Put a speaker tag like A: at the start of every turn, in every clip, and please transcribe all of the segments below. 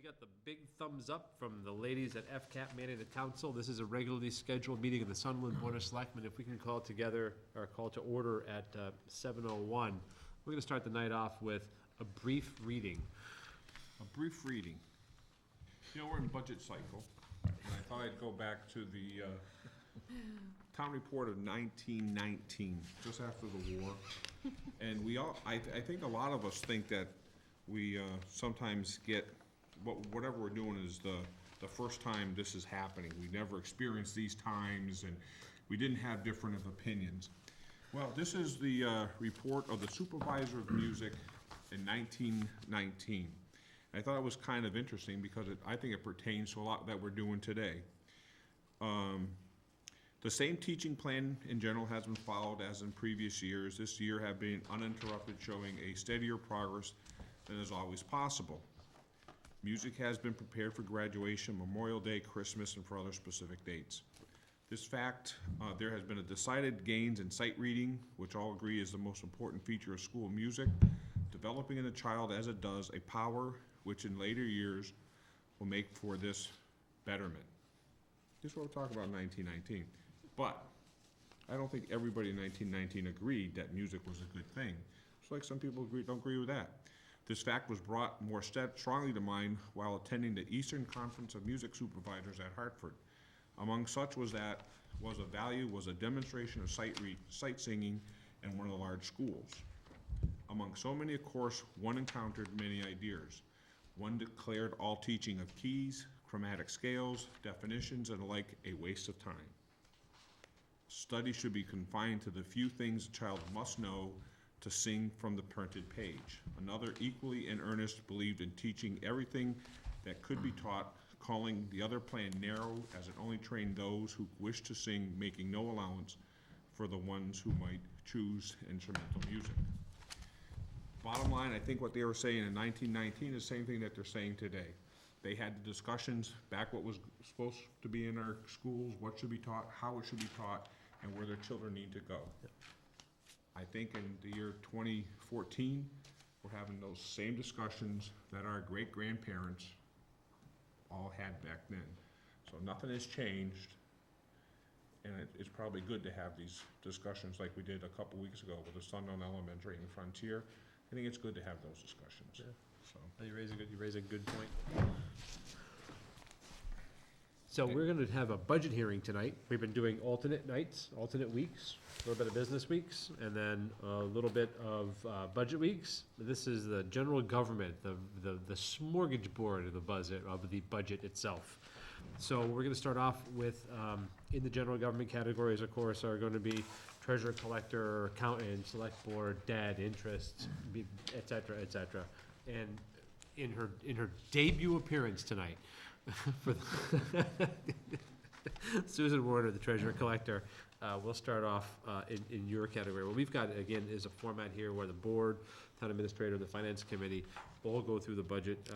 A: we got the big thumbs up from the ladies at FCAP manning the council. This is a regularly scheduled meeting of the Sunderland Board of Selectmen. If we can call together, or call to order at 7:01. We're gonna start the night off with a brief reading.
B: A brief reading. You know, we're in budget cycle, and I thought I'd go back to the town report of 1919, just after the war. And I think a lot of us think that we sometimes get, whatever we're doing is the first time this is happening. We never experienced these times, and we didn't have different of opinions. Well, this is the report of the supervisor of music in 1919. I thought it was kind of interesting because I think it pertains to a lot that we're doing today. The same teaching plan in general has been followed as in previous years. This year have been uninterrupted, showing a steadier progress than is always possible. Music has been prepared for graduation, Memorial Day, Christmas, and for other specific dates. This fact, there has been a decided gains in sight reading, which all agree is the most important feature of school music, developing in the child as it does a power which in later years will make for this betterment. This is what we're talking about in 1919. But I don't think everybody in 1919 agreed that music was a good thing. It's like some people don't agree with that. This fact was brought more strongly to mind while attending the Eastern Conference of Music Supervisors at Hartford. Among such was a demonstration of sight singing in one of the large schools. Among so many, of course, one encountered many ideas. One declared all teaching of keys, chromatic scales, definitions, and the like a waste of time. Study should be confined to the few things a child must know to sing from the printed page. Another, equally in earnest, believed in teaching everything that could be taught, calling the other plan narrow, as it only trained those who wished to sing, making no allowance for the ones who might choose instrumental music. Bottom line, I think what they were saying in 1919 is the same thing that they're saying today. They had the discussions back what was supposed to be in our schools, what should be taught, how it should be taught, and where their children need to go. Yep. I think in the year 2014, we're having those same discussions that our great-grandparents all had back then. So nothing has changed, and it's probably good to have these discussions like we did a couple weeks ago with the Sunderland Elementary and Frontier. I think it's good to have those discussions. Yeah. So
A: you raise a good point. So we're going to have a budget hearing tonight. We've been doing alternate nights, alternate weeks, a little bit of business weeks, and then a little bit of budget weeks. This is the general government, the smorgasbord of the budget itself. So we're going to start off with, in the general government categories, of course, are going to be treasurer, collector, accountant, select board, debt, interest, et cetera, et cetera. And in her debut appearance tonight, for Susan Warner, the treasurer collector, we'll start off in your category. What we've got, again, is a format here where the board, town administrator, the finance committee all go through the budget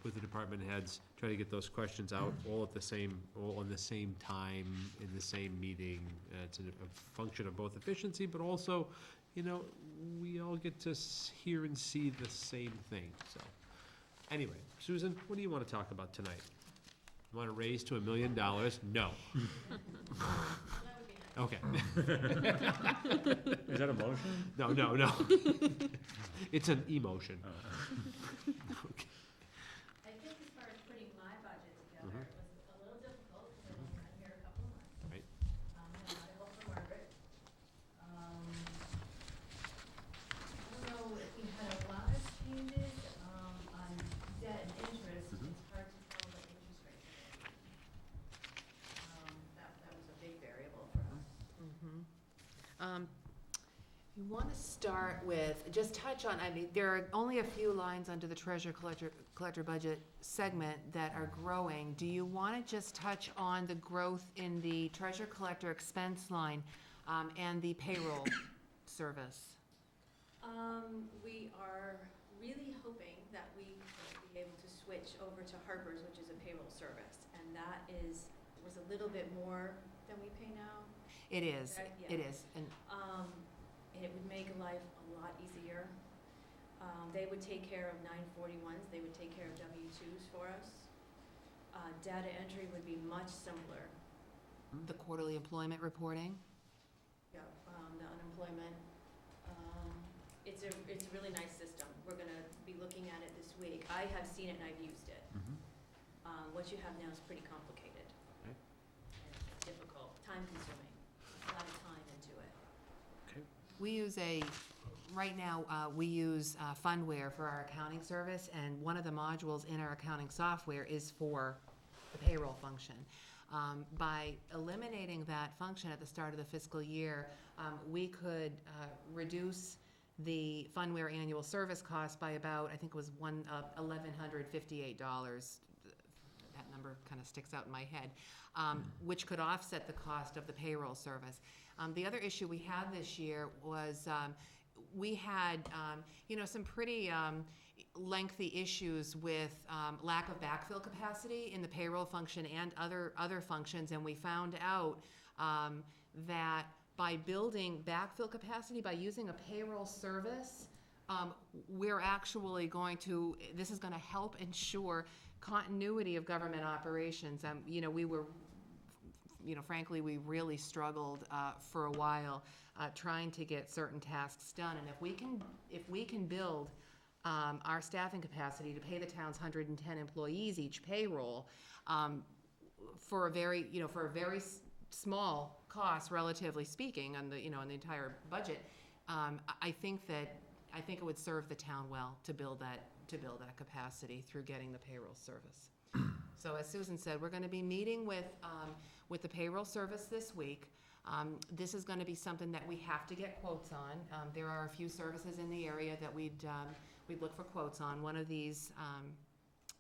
A: with the department heads, try to get those questions out all on the same time, in the same meeting. It's a function of both efficiency, but also, we all get to hear and see the same thing. So anyway, Susan, what do you want to talk about tonight? You want to raise to $1 million? No. Okay.
C: Is that a motion?
A: No. It's an emotion. Okay.
D: I think as far as putting my budget together, it was a little difficult because I've been here a couple of months.
A: Right.
D: I had help from Margaret. I don't know if we had a lot of changes on debt and interest. It's hard to tell what interest rates are. That was a big variable for us.
E: You want to start with, just touch on, there are only a few lines under the treasurer collector budget segment that are growing. Do you want to just touch on the growth in the treasurer collector expense line and the payroll service?
D: We are really hoping that we will be able to switch over to Harper's, which is a payroll service, and that was a little bit more than we pay now.
E: It is.
D: Correct? Yeah.
E: It is. And
D: it would make life a lot easier. They would take care of 941s, they would take care of W-2s for us. Data entry would be much simpler.
E: The quarterly employment reporting?
D: Yeah, the unemployment. It's a really nice system. We're gonna be looking at it this week. I have seen it and I've used it. What you have now is pretty complicated.
A: Okay.
D: It's difficult, time consuming, a lot of time into it.
E: We use right now, we use Fundware for our accounting service, and one of the modules in our accounting software is for the payroll function. By eliminating that function at the start of the fiscal year, we could reduce the Fundware annual service cost by about, I think it was $1,158. That number kind of sticks out in my head, which could offset the cost of the payroll service. The other issue we had this year was we had, some pretty lengthy issues with lack of backfill capacity in the payroll function and other functions, and we found out that by building backfill capacity, by using a payroll service, we're actually this is going to help ensure continuity of government operations. We were, frankly, we really struggled for a while trying to get certain tasks done. And if we can build our staffing capacity to pay the town's 110 employees each payroll for a very small cost, relatively speaking, on the on the entire budget, I think it would serve the town well to build that capacity through getting the payroll service. So as Susan said, we're going to be meeting with the payroll service this week. This is going to be something that we have to get quotes on. There are a few services in the area that we'd look for quotes on. One of these,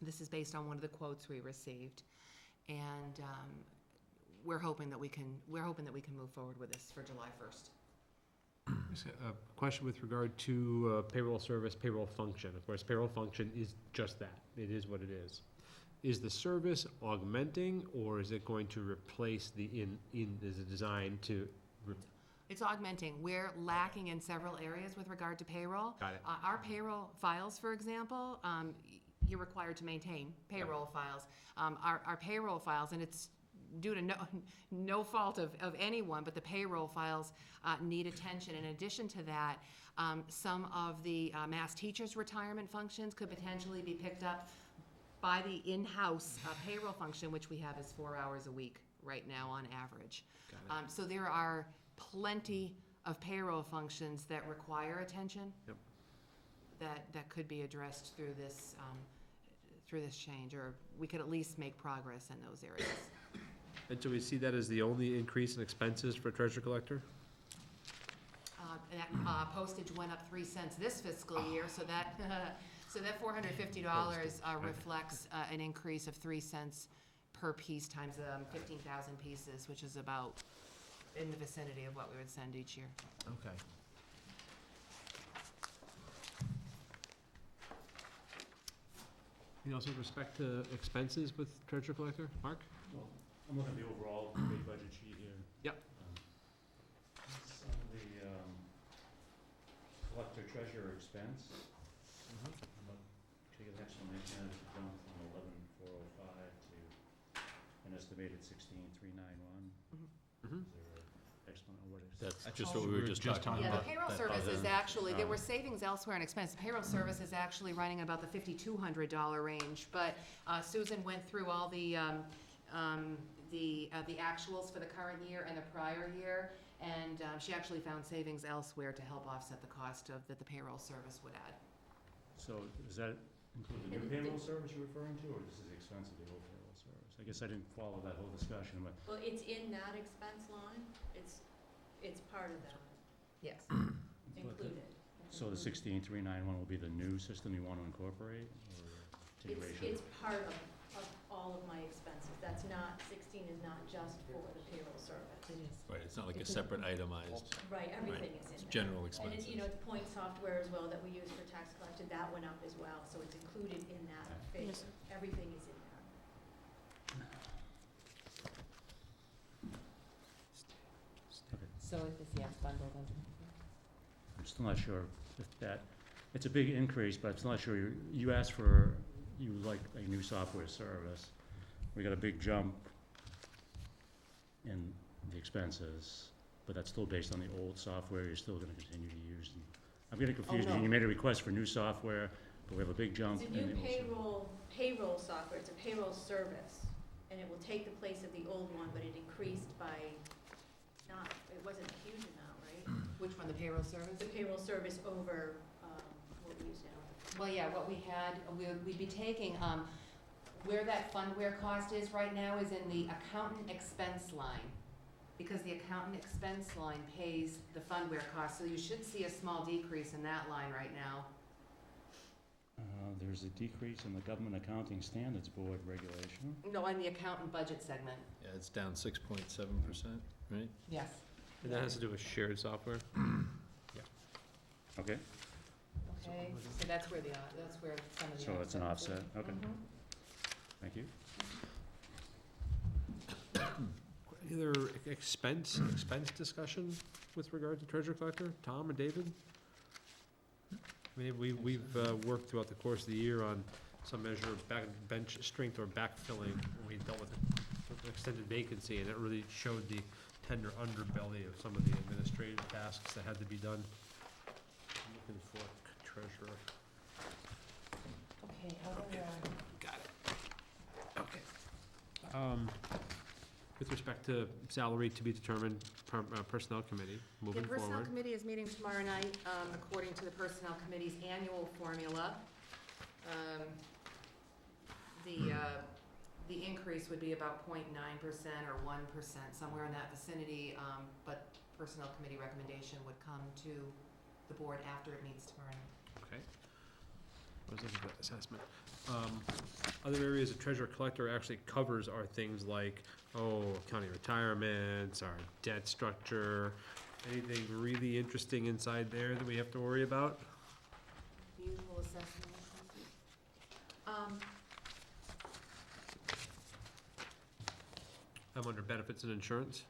E: this is based on one of the quotes we received, and we're hoping that we can move forward with this for July 1st.
A: A question with regard to payroll service, payroll function. Of course, payroll function is just that. It is what it is. Is the service augmenting, or is it going to replace is it designed to?
E: It's augmenting. We're lacking in several areas with regard to payroll.
A: Got it.
E: Our payroll files, for example, you're required to maintain payroll files. Our payroll files, and it's due to no fault of anyone, but the payroll files need attention. In addition to that, some of the mass teachers' retirement functions could potentially be picked up by the in-house payroll function, which we have is 4 hours a week right now on average.
A: Got it.
E: So there are plenty of payroll functions that require attention.
A: Yep.
E: That could be addressed through this change, or we could at least make progress in those areas.
A: And do we see that as the only increase in expenses for treasurer collector?
E: Postage went up 3 cents this fiscal year, so that $450 reflects an increase of 3 cents per piece times 15,000 pieces, which is about in the vicinity of what we would send each year.
A: Okay. Anything else with respect to expenses with treasurer collector? Mark?
C: Well, I'm looking at the overall big budget sheet here.
A: Yep.
C: Some of the collector treasurer expense. Take an explanation as it jumped from 11,405 to an estimated 16,391.
A: Mhm.
C: Is there an explanation what is?
F: That's just what we were just talking
E: Yeah,
F: about.
E: the payroll
F: that
E: service is
F: other-
E: actually, there were savings elsewhere in expense. The payroll service is actually running about the $5,200 range, but Susan went through all the actuals for the current year and the prior year, and she actually found savings elsewhere to help offset the cost that the payroll service would add.
C: So does that include the new payroll service you're referring to, or this is the expense of the old payroll service? I guess I didn't follow that whole discussion, but
D: Well, it's in that expense line, it's part of that,
E: Yes.
D: included.
C: so the 16,391 will be the new system you want to incorporate, or continuation?
D: It's part of all of my expenses, that's not, 16 is not just for the payroll service.
E: It is.
F: Right, it's not like a separate itemized,
D: Right, everything is in
F: it's
D: there.
F: general
D: And
F: expenses.
D: it's, the point software as well that we use for tax collection, that went up as well, so it's included in that figure.
E: Yes.
D: Everything is in there.
E: So it is, yes, bundled into.
C: I'm still not sure if that It's a big increase, but it's not sure, you asked for, you like a new software service. We got a big jump in the expenses, but that's still based on the old software you're still gonna continue to use. And I'm getting confused,
E: no.
C: you made a request for new software, but we have a big jump
G: It's
C: in
G: a
C: the
G: new
C: old software.
G: payroll software, it's a payroll service, and it will take the place of the old one, but it increased by it wasn't a huge amount, right?
E: Which one, the payroll service?
G: The payroll service over, what we use now.
E: Well, yeah, what we had, we'd be taking, where that fundware cost is right now is in the accountant expense line. Because the accountant expense line pays the fundware cost, so you should see a small decrease in that line right now.
C: There's a decrease in the Government Accounting Standards Board regulation.
E: No, in the accountant budget segment,
F: Yeah, it's down 6.7%, right?
E: yes.
A: And that has to do with shared software?
C: Okay,
E: Okay, so that's where some of the.
C: so it's an offset, okay,
E: Mhm.
C: thank you.
A: Either expense discussion with regard to treasurer collector, Tom and David? I mean, we've worked throughout the course of the year on some measure of bench strength or backfilling when we dealt with an extended vacancy, and it really showed the tender underbelly of some of the administrative tasks that had to be done. I'm looking for treasurer.
E: Okay, how do
A: Got it. Okay. With respect to salary to be determined, personnel committee,
E: The
A: moving
E: Personnel
A: forward.
E: Committee is meeting tomorrow night, according to the Personnel Committee's annual formula. The increase would be about 0.9% or 1%, somewhere in that vicinity, but Personnel Committee recommendation would come to the board after it meets tomorrow night.
A: Okay. I was looking for that assessment. Other areas of treasurer collector actually covers are things like, county retirements, our debt structure. Anything really interesting inside there that we have to worry about?
E: Usual assessment.
A: I'm under benefits and insurance.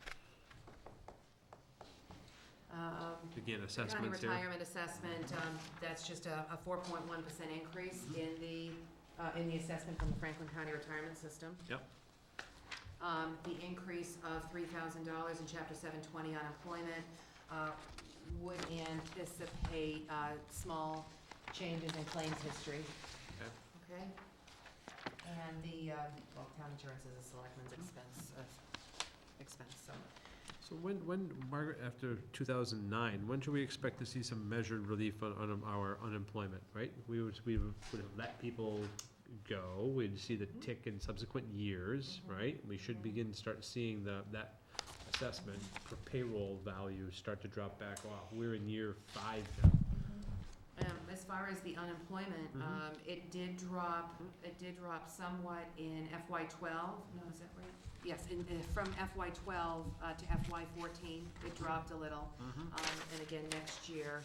A: Again,
E: County
A: assessments here.
E: retirement assessment, that's just a 4.1% increase in the assessment from the Franklin County Retirement System.
A: Yep.
E: The increase of $3,000 in Chapter 720 unemployment would anticipate small changes in claims history. Okay? And town insurance is a selectman's expense, so.
A: So when, Margaret, after 2009, when should we expect to see some measured relief on our unemployment, right? We would have let people go, we'd see the tick in subsequent years, right? We should begin to start seeing that assessment for payroll value start to drop back off. We're in year 5 now.
E: As far as the unemployment, it did drop somewhat in FY12, no, is that right? Yes, from FY12 to FY14, it dropped a little. And again, next year,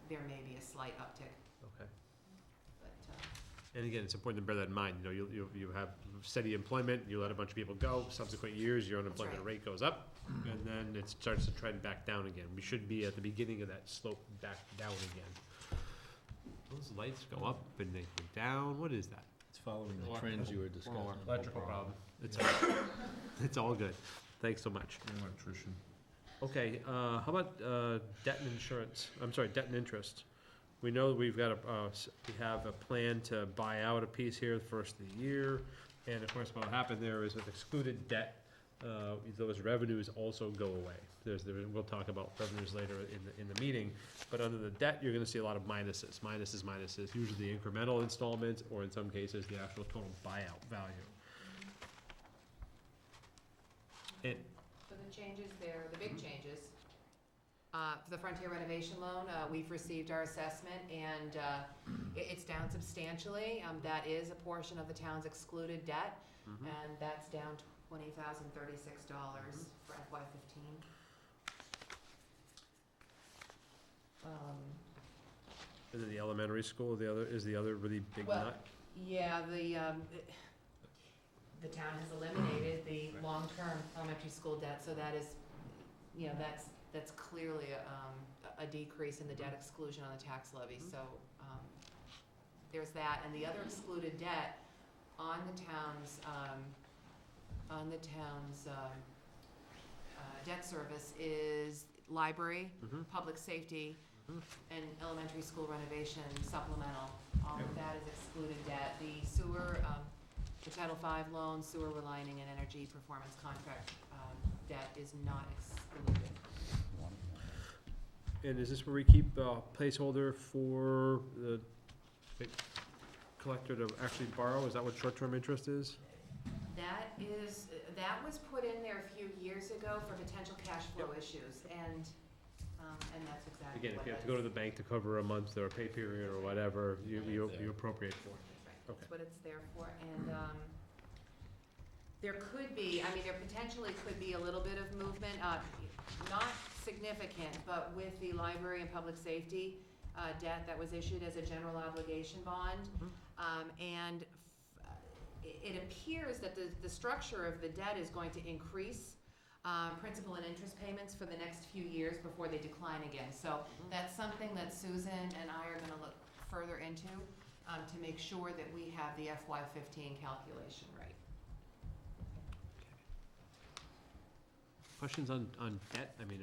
E: there may be a slight uptick,
A: Okay.
E: but,
A: And again, it's important to bear that in mind, you have steady employment, you let a bunch of people go, subsequent years, your unemployment
E: right.
A: rate goes up, and then it starts to trend back down again. We should be at the beginning of that slope back down again. Those lights go up and they go down, what is that?
F: It's following the trends you were discussing.
A: Electrical problem. It's all good. Thanks so much.
B: Electrician.
A: Okay, how about debt and insurance? I'm sorry, debt and interest. We know that we have a plan to buy out a piece here the first of the year. And of course, what happened there is with excluded debt, those revenues also go away. We'll talk about revenues later in the meeting, but under the debt, you're gonna see a lot of minuses, usually incremental installments, or in some cases, the actual total buyout value. And
E: so the changes there, the big changes, for the Frontier renovation loan, we've received our assessment, and it's down substantially. That is a portion of the town's excluded debt, and that's down $20,036 for FY15.
A: then the elementary school, is the other really big
E: Well,
A: nut.
E: Yeah, the town has eliminated the long-term elementary school debt, so that is, that's clearly a decrease in the debt exclusion on the tax levy, so, there's that, and the other excluded debt on the town's, debt service is library, public safety, and elementary school renovation supplemental. All of that is excluded debt. The sewer, the Title V loan, sewer relining, and energy performance contract debt is not excluded.
A: And is this where we keep a placeholder for the collector to actually borrow? Is that what short-term interest is?
E: That was put in there a few years ago for potential cash flow issues, and that's exactly
A: Again,
E: what
A: if you have
E: that
A: to go to
E: is.
A: the bank to cover a month or a pay period or whatever, you appropriate for.
E: That's right.
A: Okay.
E: That's what it's there for, and, there could be, there potentially could be a little bit of movement, not significant, but with the library and public safety, debt that was issued as a general obligation bond. And it appears that the structure of the debt is going to increase, principal and interest payments for the next few years before they decline again. So that's something that Susan and I are gonna look further into, to make sure that we have the FY15 calculation right.
A: Questions on debt? I mean,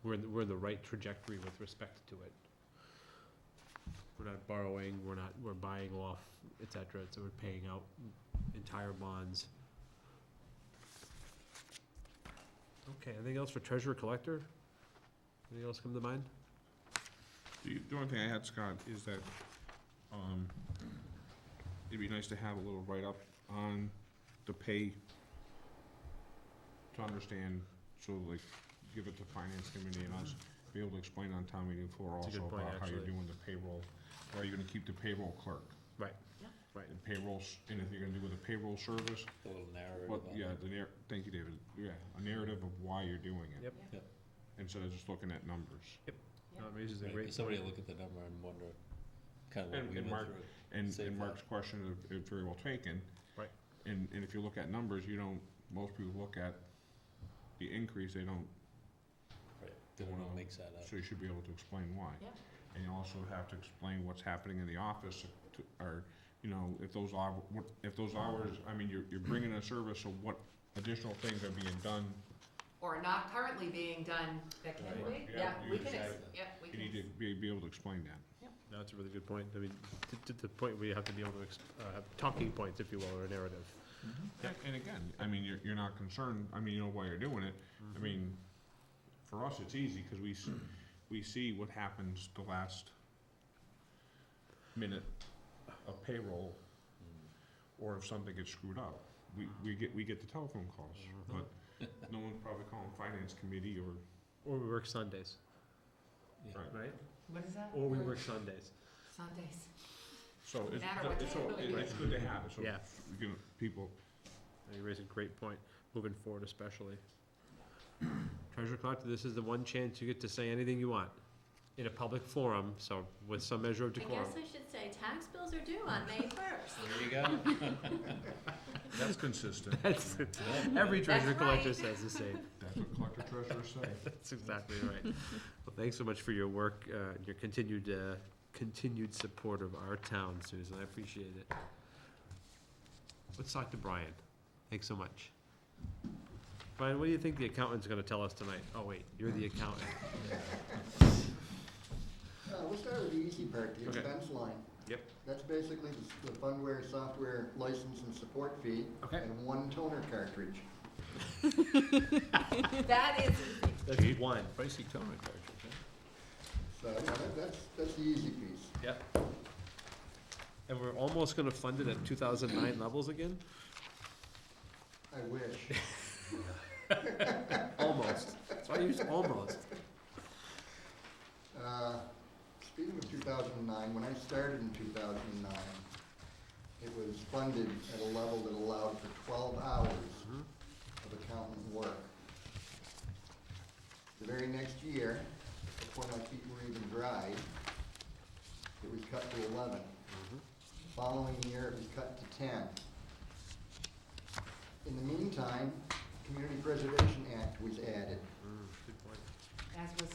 A: we're in the right trajectory with respect to it. We're not borrowing, we're buying off, et cetera, so we're paying out entire bonds. Okay, anything else for treasurer collector? Anything else come to mind?
B: The only thing I had, Scott, is that, it'd be nice to have a little write-up on the pay to understand, so like, give it to finance committee and us, be able to explain on town meeting floor
A: That's a
B: also
A: good point,
B: about how you're
A: actually.
B: doing the payroll. Or are you gonna keep the payroll clerk?
A: Right.
E: Yeah.
A: Right.
B: And payrolls, and if you're gonna do with a payroll service,
F: A little narrative
B: what,
F: on
B: yeah,
F: it.
B: thank you, David, yeah, a narrative of why you're doing it.
A: Yep.
F: Yep.
B: Instead of just looking at numbers.
A: That raises a
F: Right,
A: great
F: 'cause somebody
A: point.
F: will look at the number and wonder, kind of what
B: And-
F: we
B: and
F: went
B: Mark-
F: through.
B: And
F: Save
B: Mark's
F: that.
B: question is very well taken.
A: Right.
B: And if you look at numbers, you don't, most people look at the increase, they don't,
F: Right, they don't know what makes that up.
B: so you should be able to explain why.
E: Yeah.
B: And you also have to explain what's happening in the office, or, you know, if those hours, I mean, you're bringing a service, so what additional things are being done,
E: Or not currently being done, that can
B: Right.
E: be,
B: Yeah,
E: we can,
F: exactly.
E: we
B: you
E: can.
B: need to be able to explain that.
A: No, that's a really good point. I mean, to the point where you have to be able to have talking points, if you will, or a narrative.
B: And again, I mean, you're not concerned, I mean, you know why you're doing it, I mean, for us, it's easy, cause we see what happens the last minute of payroll, or if something gets screwed up. We get the telephone calls, but no one's probably calling finance committee or,
A: Or we work Sundays,
F: Yeah.
A: right?
E: What is that?
A: Or we work Sundays.
E: Sundays.
B: so it's,
E: Matter what day
B: so
E: of the week.
B: it's good to have it, so,
A: Yeah.
B: you know, people,
A: You raise a great point, moving forward especially. Treasurer collector, this is the one chance you get to say anything you want in a public forum, so with some measure of
G: I
A: decorum.
G: guess I should say tax bills are due on May 1st.
F: There you go.
B: that's consistent,
A: That's, every treasurer
E: That's
A: collector
E: right.
A: says the same.
B: that's what collector treasurers say.
A: That's exactly right. Well, thanks so much for your work, your continued support of our town, Susan, I appreciate it. Let's talk to Brian. Thanks so much. Brian, what do you think the accountant's gonna tell us tonight? Oh, wait, you're the accountant.
H: We'll start with the easy part, the
A: Okay.
H: expense line.
A: Yep.
H: That's basically the fundware software license and support fee.
A: Okay.
H: And one toner cartridge.
E: That is,
A: That's one.
F: Pricey toner cartridge, huh?
H: So, yeah, that's the easy piece.
A: Yep. And we're almost gonna fund it at 2009 levels again?
H: I wish.
A: Almost. That's why I used almost.
H: Speaking of 2009, when I started in 2009, it was funded at a level that allowed for 12 hours of accountant work. The very next year, before my feet were even dry, it was cut to 11. The following year, it was cut to 10. In the meantime, Community Preservation Act was added.
A: Good point.
E: as was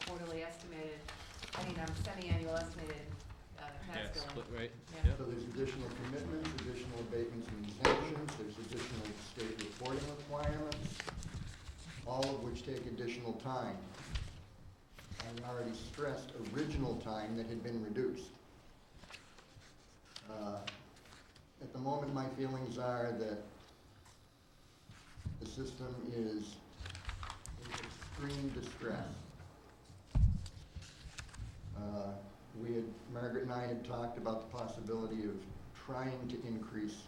E: quarterly estimated, semi-annual estimated, tax billing.
A: split, right?
E: Yeah.
H: So there's additional commitments, additional abatements and exemptions, there's additional state reporting requirements, all of which take additional time. I already stressed original time that had been reduced. At the moment, my feelings are that the system is in extreme distress. Margaret and I had talked about the possibility of trying to increase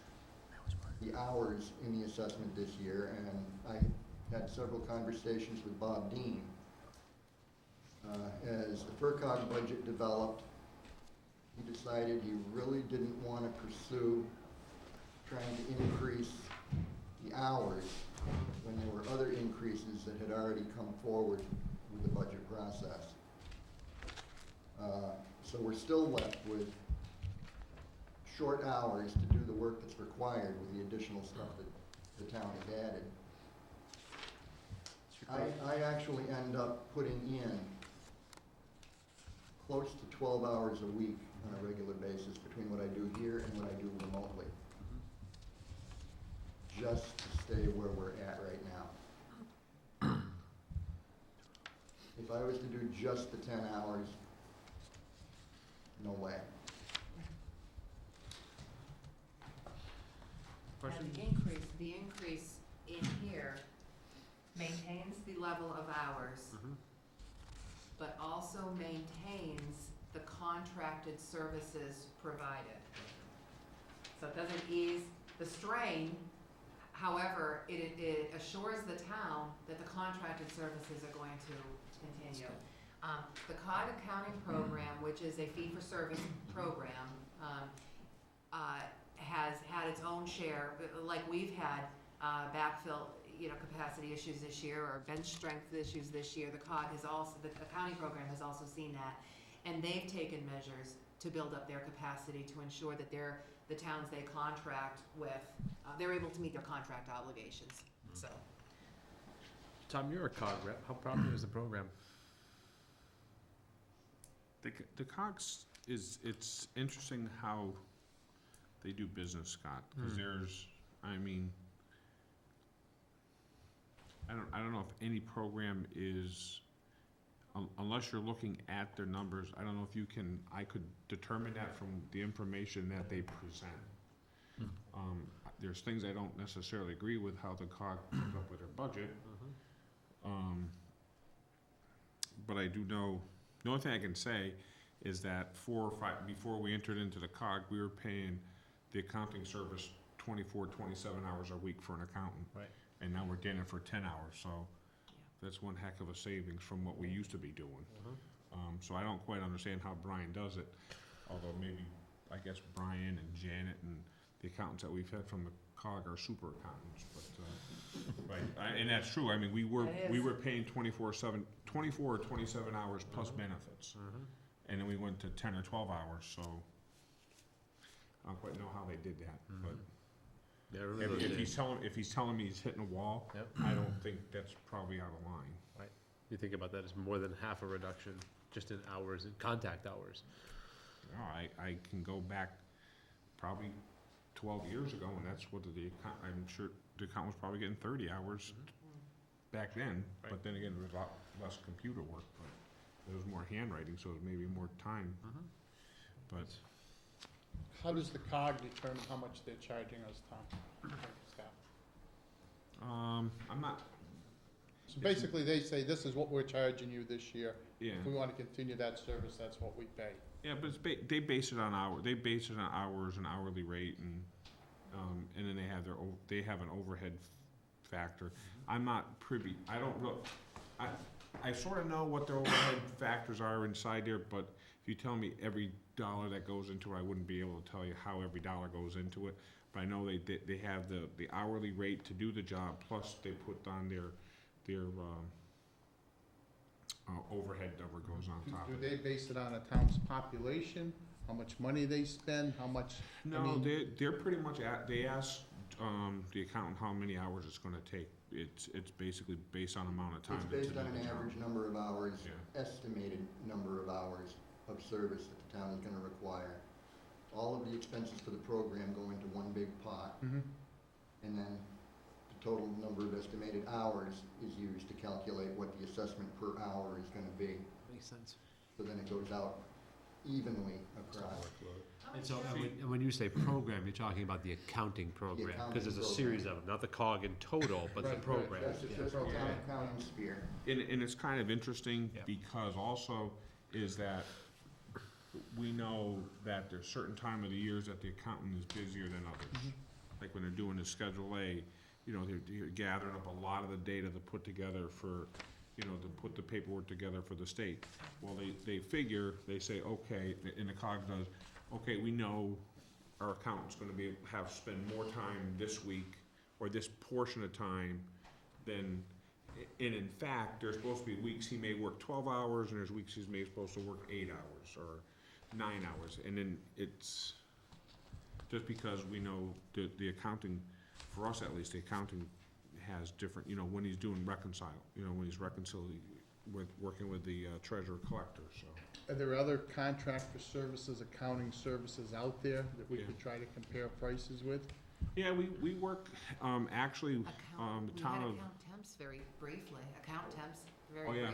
H: the hours in the assessment this year, and I had several conversations with Bob Dean. As the FERCog budget developed, he decided he really didn't want to pursue trying to increase the hours when there were other increases that had already come forward with the budget process. So we're still left with short hours to do the work that's required with the additional stuff that the town has added. I actually end up putting in close to 12 hours a week on a regular basis between what I do here and what I do remotely, just to stay where we're at right now. If I was to do just the 10 hours, no way.
A: Question?
E: And the increase in here maintains the level of hours, but also maintains the contracted services provided. So it doesn't ease the strain, however, it assures the town that the contracted services are going to continue. The COG accounting program, which is a fee-for-service program, has had its own share, like we've had backfill, capacity issues this year, or bench strength issues this year. The COG has also, the accounting program has also seen that, and they've taken measures to build up their capacity to ensure that the towns they contract with, they're able to meet their contract obligations. So,
A: Tom, you're a COG rep. How popular is the program?
B: The COGS it's interesting how they do business, Scott, because there's, I don't know if any program is, unless you're looking at their numbers, I don't know if I could determine that from the information that they present. There's things I don't necessarily agree with how the COG comes up with their budget. But I do know, the only thing I can say is that 4 or 5, before we entered into the COG, we were paying the accounting service 24, 27 hours a week for an accountant.
A: Right.
B: And now we're getting it for 10 hours, so that's one heck of a savings from what we used to be doing. So I don't quite understand how Brian does it, although maybe, I guess Brian and Janet and the accountants that we've had from the COG are super accountants, but, right, and that's true. I mean, we were paying 24 or 27 hours plus benefits. And then we went to 10 or 12 hours, so I don't quite know how they did that, but
A: Yeah, I remember those
B: if
A: days.
B: he's telling me he's hitting a wall,
A: Yep.
B: I don't think that's probably out of line.
A: You think about that as more than half a reduction just in hours, in contact hours.
B: No, I can go back probably 12 years ago, and that's what I'm sure the account was probably getting 30 hours back then,
A: Right.
B: but then again, there was a lot less computer work, but there was more handwriting, so it was maybe more time, but.
I: How does the COG determine how much they're charging us, Tom? Staff.
B: I'm not,
I: So basically, they say, this is what we're charging you this year.
B: yeah,
I: If we want to continue that service, that's what we pay.
B: yeah, but they base it on hours and hourly rate, and then they have an overhead factor. I'm not privy, I don't look, I sort of know what their overhead factors are inside there, but if you tell me every dollar that goes into it, I wouldn't be able to tell you how every dollar goes into it. But I know they have the hourly rate to do the job, plus they put on their overhead number goes on top
I: Do
B: of it.
I: they base it on a town's population, how much money they spend, how much?
B: No, they're pretty much, they ask the accountant how many hours it's gonna take. It's basically based on amount of time.
H: It's
B: that's
H: based
B: in
H: on
B: the
H: an
B: job.
H: average number of hours,
B: Yeah.
H: estimated number of hours of service that the town is gonna require. All of the expenses for the program go into one big pot,
I: Mm-hmm.
H: and then the total number of estimated hours is used to calculate what the assessment per hour is gonna be.
A: Makes sense.
H: So then it goes out evenly across.
D: How
A: And
D: many
A: so,
D: children-
A: and when you say program, you're talking about the accounting program,
H: accounting
A: because there's a
H: program.
A: series of them, not the cog in total, but the
I: Right, right.
A: program.
H: That's
A: Yeah.
H: just the
I: program.
H: accounting sphere.
B: And it's kind of interesting
A: Yeah.
B: because also is that we know that there's certain time of the years that the accountant is busier than others. Like when they're doing the Schedule A, you know, they're gathering up a lot of the data to put together for, you know, to put the paperwork together for the state. Well, they figure, they say, okay, and the COG does, okay, we know our accountant's gonna spend more time this week or this portion of time than, and in fact, there's supposed to be weeks he may work 12 hours and there's weeks he's supposed to work 8 hours or 9 hours. And then it's, just because we know the accounting, for us at least, the accounting has different, you know, when he's doing reconcile, you know, when he's reconciling working with the treasurer collector, so.
I: Are there other contractor services, accounting services out there that we
B: Yeah.
I: could try to compare prices with?
B: Yeah, we work, actually,
E: Account,
B: the
E: we
B: town
E: had
B: of,
E: account temps very briefly, account temps very
B: Oh, yeah.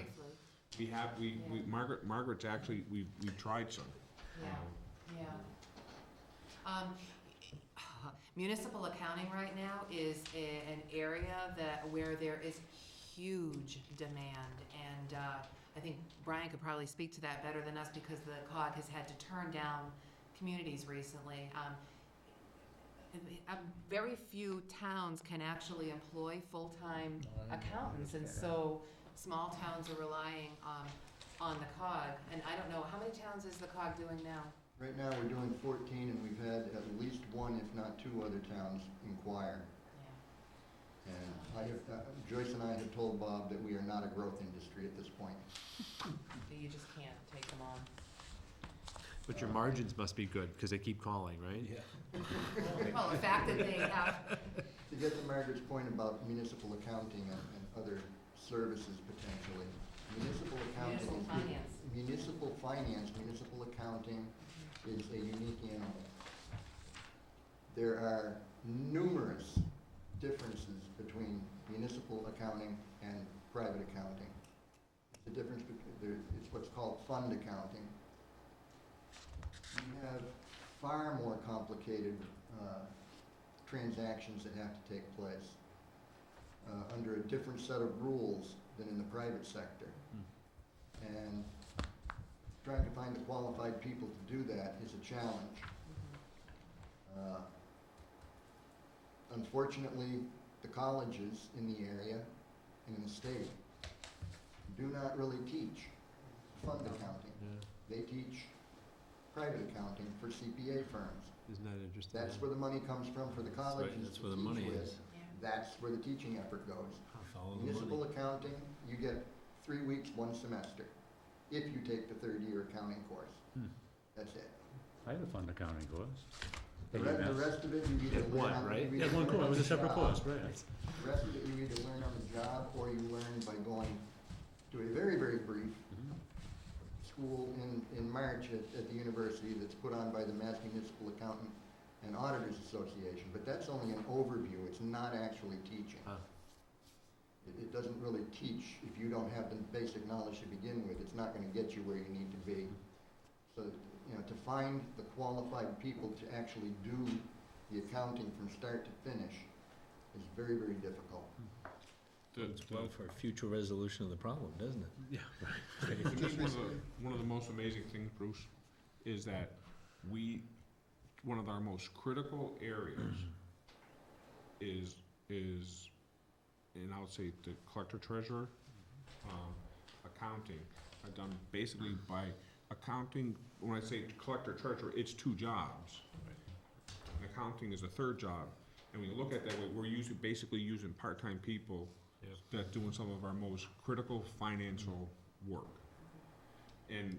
E: briefly.
B: we, Margaret's actually, we've tried some.
E: Yeah, yeah. Municipal accounting right now is an area where there is huge demand, and I think Brian could probably speak to that better than us because the COG has had to turn down communities recently. Very few towns can actually employ full-time accountants, and so small towns are relying on the COG. And I don't know, how many towns is the COG doing now?
H: Right now, we're doing 14, and we've had at least one, if not two other towns inquire.
E: Yeah.
H: And Joyce and I have told Bob that we are not a growth industry at this point.
E: But you just can't take them on.
A: But your margins must be good, because they keep calling, right?
F: Yeah.
E: Well, the fact that they have,
H: To get to Margaret's point about municipal accounting and other services potentially, municipal accounting
E: municipal
H: is.
E: finance.
H: Municipal finance, municipal accounting is a unique animal. There are numerous differences between municipal accounting and private accounting. The difference between, it's what's called fund accounting. You have far more complicated transactions that have to take place under a different set of rules than in the private sector. And trying to find the qualified people to do that is a challenge. Unfortunately, the colleges in the area and in the state do not really teach fund accounting. They teach private accounting for CPA firms.
A: Isn't that interesting?
H: That's where the money comes from for the colleges
F: That's
H: to
F: where the
H: teach
F: money
H: with.
F: is.
H: That's where the teaching effort goes.
F: Follow the
H: Municipal
F: money.
H: accounting, you get 3 weeks, 1 semester, if you take the third-year accounting course. That's it.
C: I had a fund accounting course.
H: The rest of it, you either
A: Get
H: learn
A: one,
H: on,
A: right?
H: you
C: Yeah,
H: either
C: one
H: learn
C: course,
H: on
C: it was
H: the
C: a separate
H: job.
C: course, right?
H: The rest of it, you either learn on the job, or you learn by going to a very, very brief school in March at the university that's put on by the Mass Municipal Accountant and Auditors Association. But that's only an overview, it's not actually teaching.
A: Huh.
H: It doesn't really teach, if you don't have the basic knowledge to begin with, it's not gonna get you where you need to be. So, you know, to find the qualified people to actually do the accounting from start to finish is very, very difficult.
F: It's well for future resolution of the problem, doesn't it?
A: Yeah,
B: Just one of the most amazing things, Bruce, is that one of our most critical areas is, and I would say the collector treasurer, accounting, are done basically by accounting. When I say collector treasurer, it's 2 jobs. And accounting is a 3rd job. And when you look at that, we're basically using part-time people that doing some of our most critical financial work. And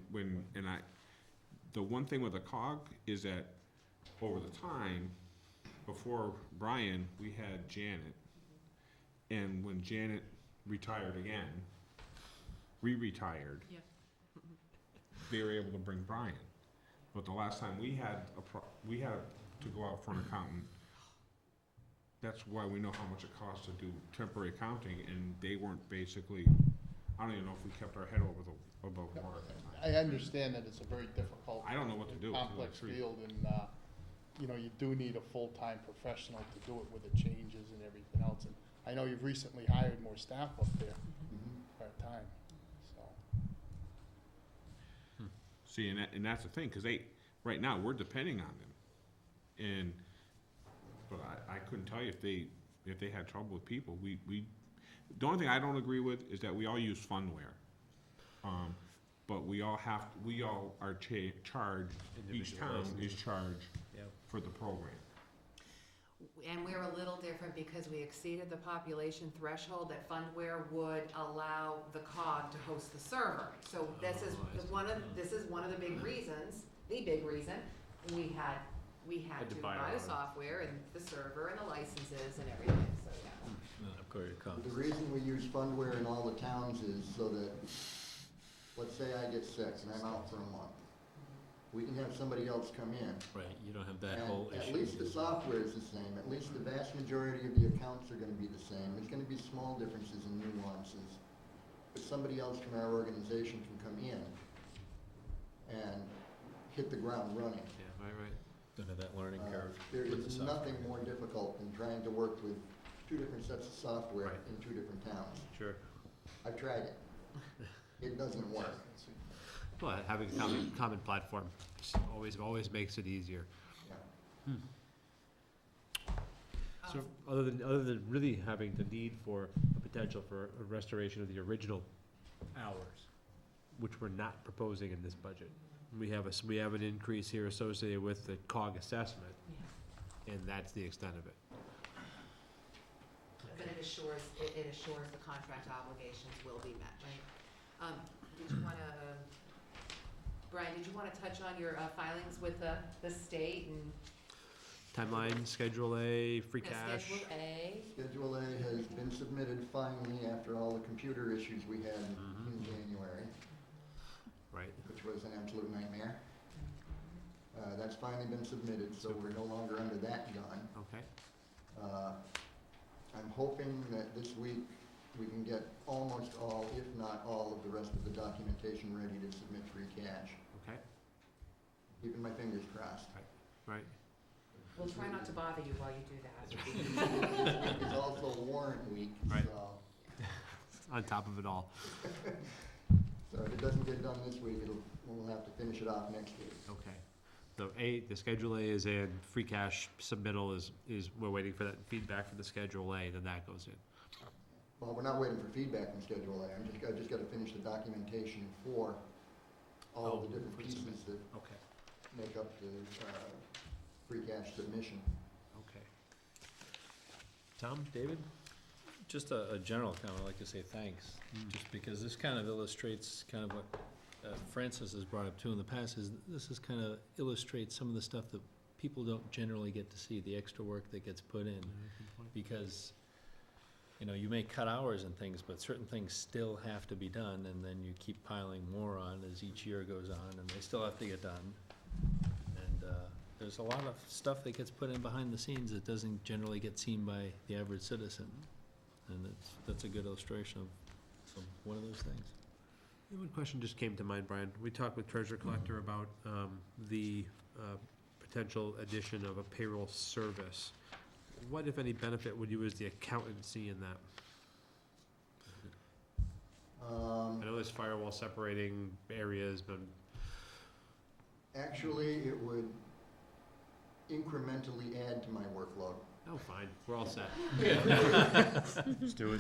B: the one thing with a COG is that over the time, before Brian, we had Janet. And when Janet retired again, re-retired,
E: Yeah.
B: they were able to bring Brian. But the last time we had we had to go out for an accountant. That's why we know how much it costs to do temporary accounting, and they weren't basically, I don't even know if we kept our head above water at that time.
I: I understand that it's a very difficult.
B: I don't know what to do.
I: Complex
B: It's
I: field, and, you know, you do need a full-time professional to do it with the changes and everything else. And I know you've recently hired more staff up there, part-time, so.
B: See, and that's the thing, cause right now, we're depending on them. But I couldn't tell you if they had trouble with people. The only thing I don't agree with is that we all use Fundware. But we all are charged, each
A: Individual
B: town
A: licenses.
B: is charged
A: Yep.
B: for the program.
E: And we're a little different because we exceeded the population threshold that Fundware would allow the COG to host the server. So this is
A: Oh, I see.
E: one of the big reasons, the big reason, we had
A: Had to
E: to
A: buy
E: buy
A: our
E: the
A: own.
E: software and the server and the licenses and everything, so yeah.
F: According to cost.
H: The reason we use Fundware in all the towns is so that, let's say I get sick and I'm out for a month. We can have somebody else come in.
F: Right, you don't have that
H: And
F: whole issue.
H: at least the software is the same, at least the vast majority of the accounts are gonna be the same. There's gonna be small differences and nuances. But somebody else from our organization can come in and hit the ground running.
A: Yeah, right.
F: Don't have that learning curve.
H: There
F: with the
H: is
F: software.
H: nothing more difficult than trying to work with two different sets of software
A: Right.
H: in two different towns.
A: Sure.
H: I've tried it. It doesn't work.
A: Well, having a common platform always makes it easier.
H: Yeah.
A: So other than really having the need for a potential for a restoration of the original hours, which we're not proposing in this budget, we have an increase here associated with the COG assessment, and that's the extent of it.
E: But it assures the contract obligations will be met, right? Did you wanna, Brian, did you wanna touch on your filings with the state and
A: Timeline, Schedule A, free cash.
E: Schedule A?
H: Schedule A has been submitted finally after all the computer issues we had
A: Mhm.
H: in January,
A: Right.
H: which was an absolute nightmare. That's finally been submitted, so we're no longer under that gun.
A: Okay.
H: I'm hoping that this week we can get almost all, if not all, of the rest of the documentation ready to submit free cash.
A: Okay.
H: Keeping my fingers crossed.
A: Right.
E: We'll try not to bother you while you do that.
H: It's also warrant week,
A: Right.
H: so,
A: On top of it all.
H: so if it doesn't get done this week, we'll have to finish it off next week.
A: Okay. So the Schedule A is in, free cash submittal is, we're waiting for that feedback from the Schedule A, then that goes in.
H: Well, we're not waiting for feedback from Schedule A, I just gotta finish the documentation for all the different
A: for
H: pieces
A: submit.
H: that
A: Okay.
H: make up the, free cash submission.
A: Okay. Tom, David?
F: Just a general comment, I'd like to say thanks, just because this kind of illustrates kind of what Francis has brought up too in the past, is this is kind of illustrates some of the stuff that people don't generally get to see, the extra work that gets put in. Because, you know, you may cut hours and things, but certain things still have to be done, and then you keep piling more on as each year goes on, and they still have to get done. And there's a lot of stuff that gets put in behind the scenes that doesn't generally get seen by the average citizen. And that's a good illustration of one of those things.
A: One question just came to mind, Brian. We talked with Treasurer Collector about the potential addition of a payroll service. What, if any, benefit would you as the accountant see in that? I know there's firewall separating areas, but
H: Actually, it would incrementally add to my workload.
A: oh, fine, we're all set.
C: Let's do it.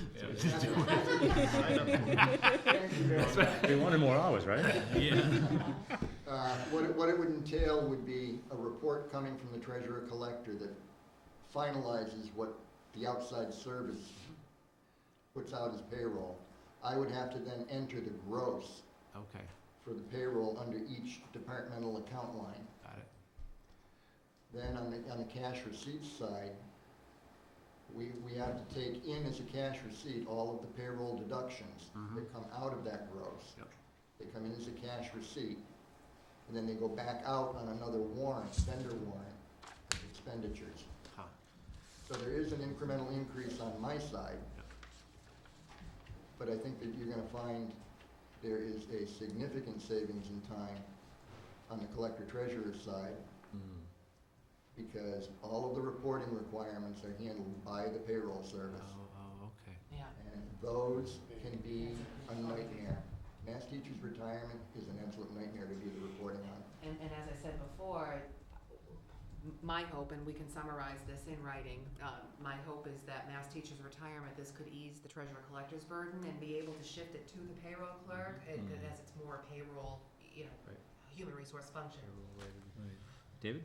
H: That's
C: We wanted more hours, right?
H: What it would entail would be a report coming from the treasurer collector that finalizes what the outside service puts out as payroll. I would have to then enter the gross
A: Okay,
H: for the payroll under each departmental account line.
A: got it.
H: Then on the cash receipts side, we have to take in as a cash receipt all of the payroll deductions that come out of that gross.
A: Yep.
H: They come in as a cash receipt, and then they go back out on another warrant, vendor warrant, as expenditures.
A: Huh.
H: So there is an incremental increase on my side, but I think that you're gonna find there is a significant savings in time on the collector treasurer's side, because all of the reporting requirements are handled by the payroll service.
A: Oh, okay.
E: Yeah.
H: And those can be a nightmare. Mass teachers' retirement is an absolute nightmare to do the reporting on.
E: And as I said before, my hope, and we can summarize this in writing, my hope is that mass teachers' retirement, this could ease the treasurer collector's burden and be able to shift it to the payroll clerk, as it's more payroll,
A: Right.
E: human resource function.
F: Right.
A: David?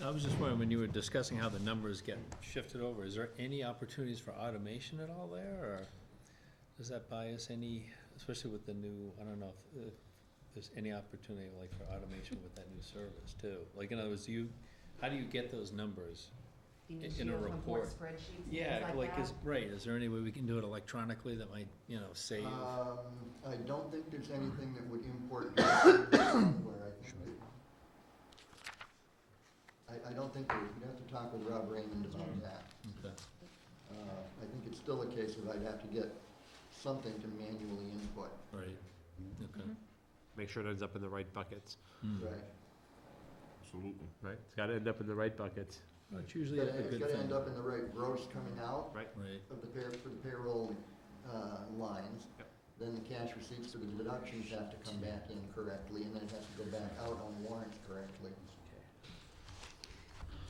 F: I was just wondering, when you were discussing how the numbers get shifted over, is there any opportunities for automation at all there, or does that bias any, especially with the new, I don't know if there's any opportunity like for automation with that new service too? Like, in other words, how do you get those numbers?
E: You
F: In
E: see
F: a
E: those
F: report.
E: spreadsheets and
F: Yeah,
E: things like that?
F: right, is there any way we can do it electronically that might, save?
H: I don't think there's anything that would import where I don't think you'd have to talk with Rob Raymond about that.
F: Okay.
H: I think it's still a case of I'd have to get something to manually input.
F: Right, okay.
A: Make sure it ends up in the right buckets,
H: Right.
B: Absolutely.
A: right? It's gotta end up in the right buckets.
F: Well, it's usually a
H: It's
F: good
H: gotta
F: thing.
H: end up in the right gross coming out
F: Right,
H: of the for the payroll lines.
A: Yep.
H: Then the cash receipts for the deductions have to come back in correctly, and then it has to go back out on warrants correctly.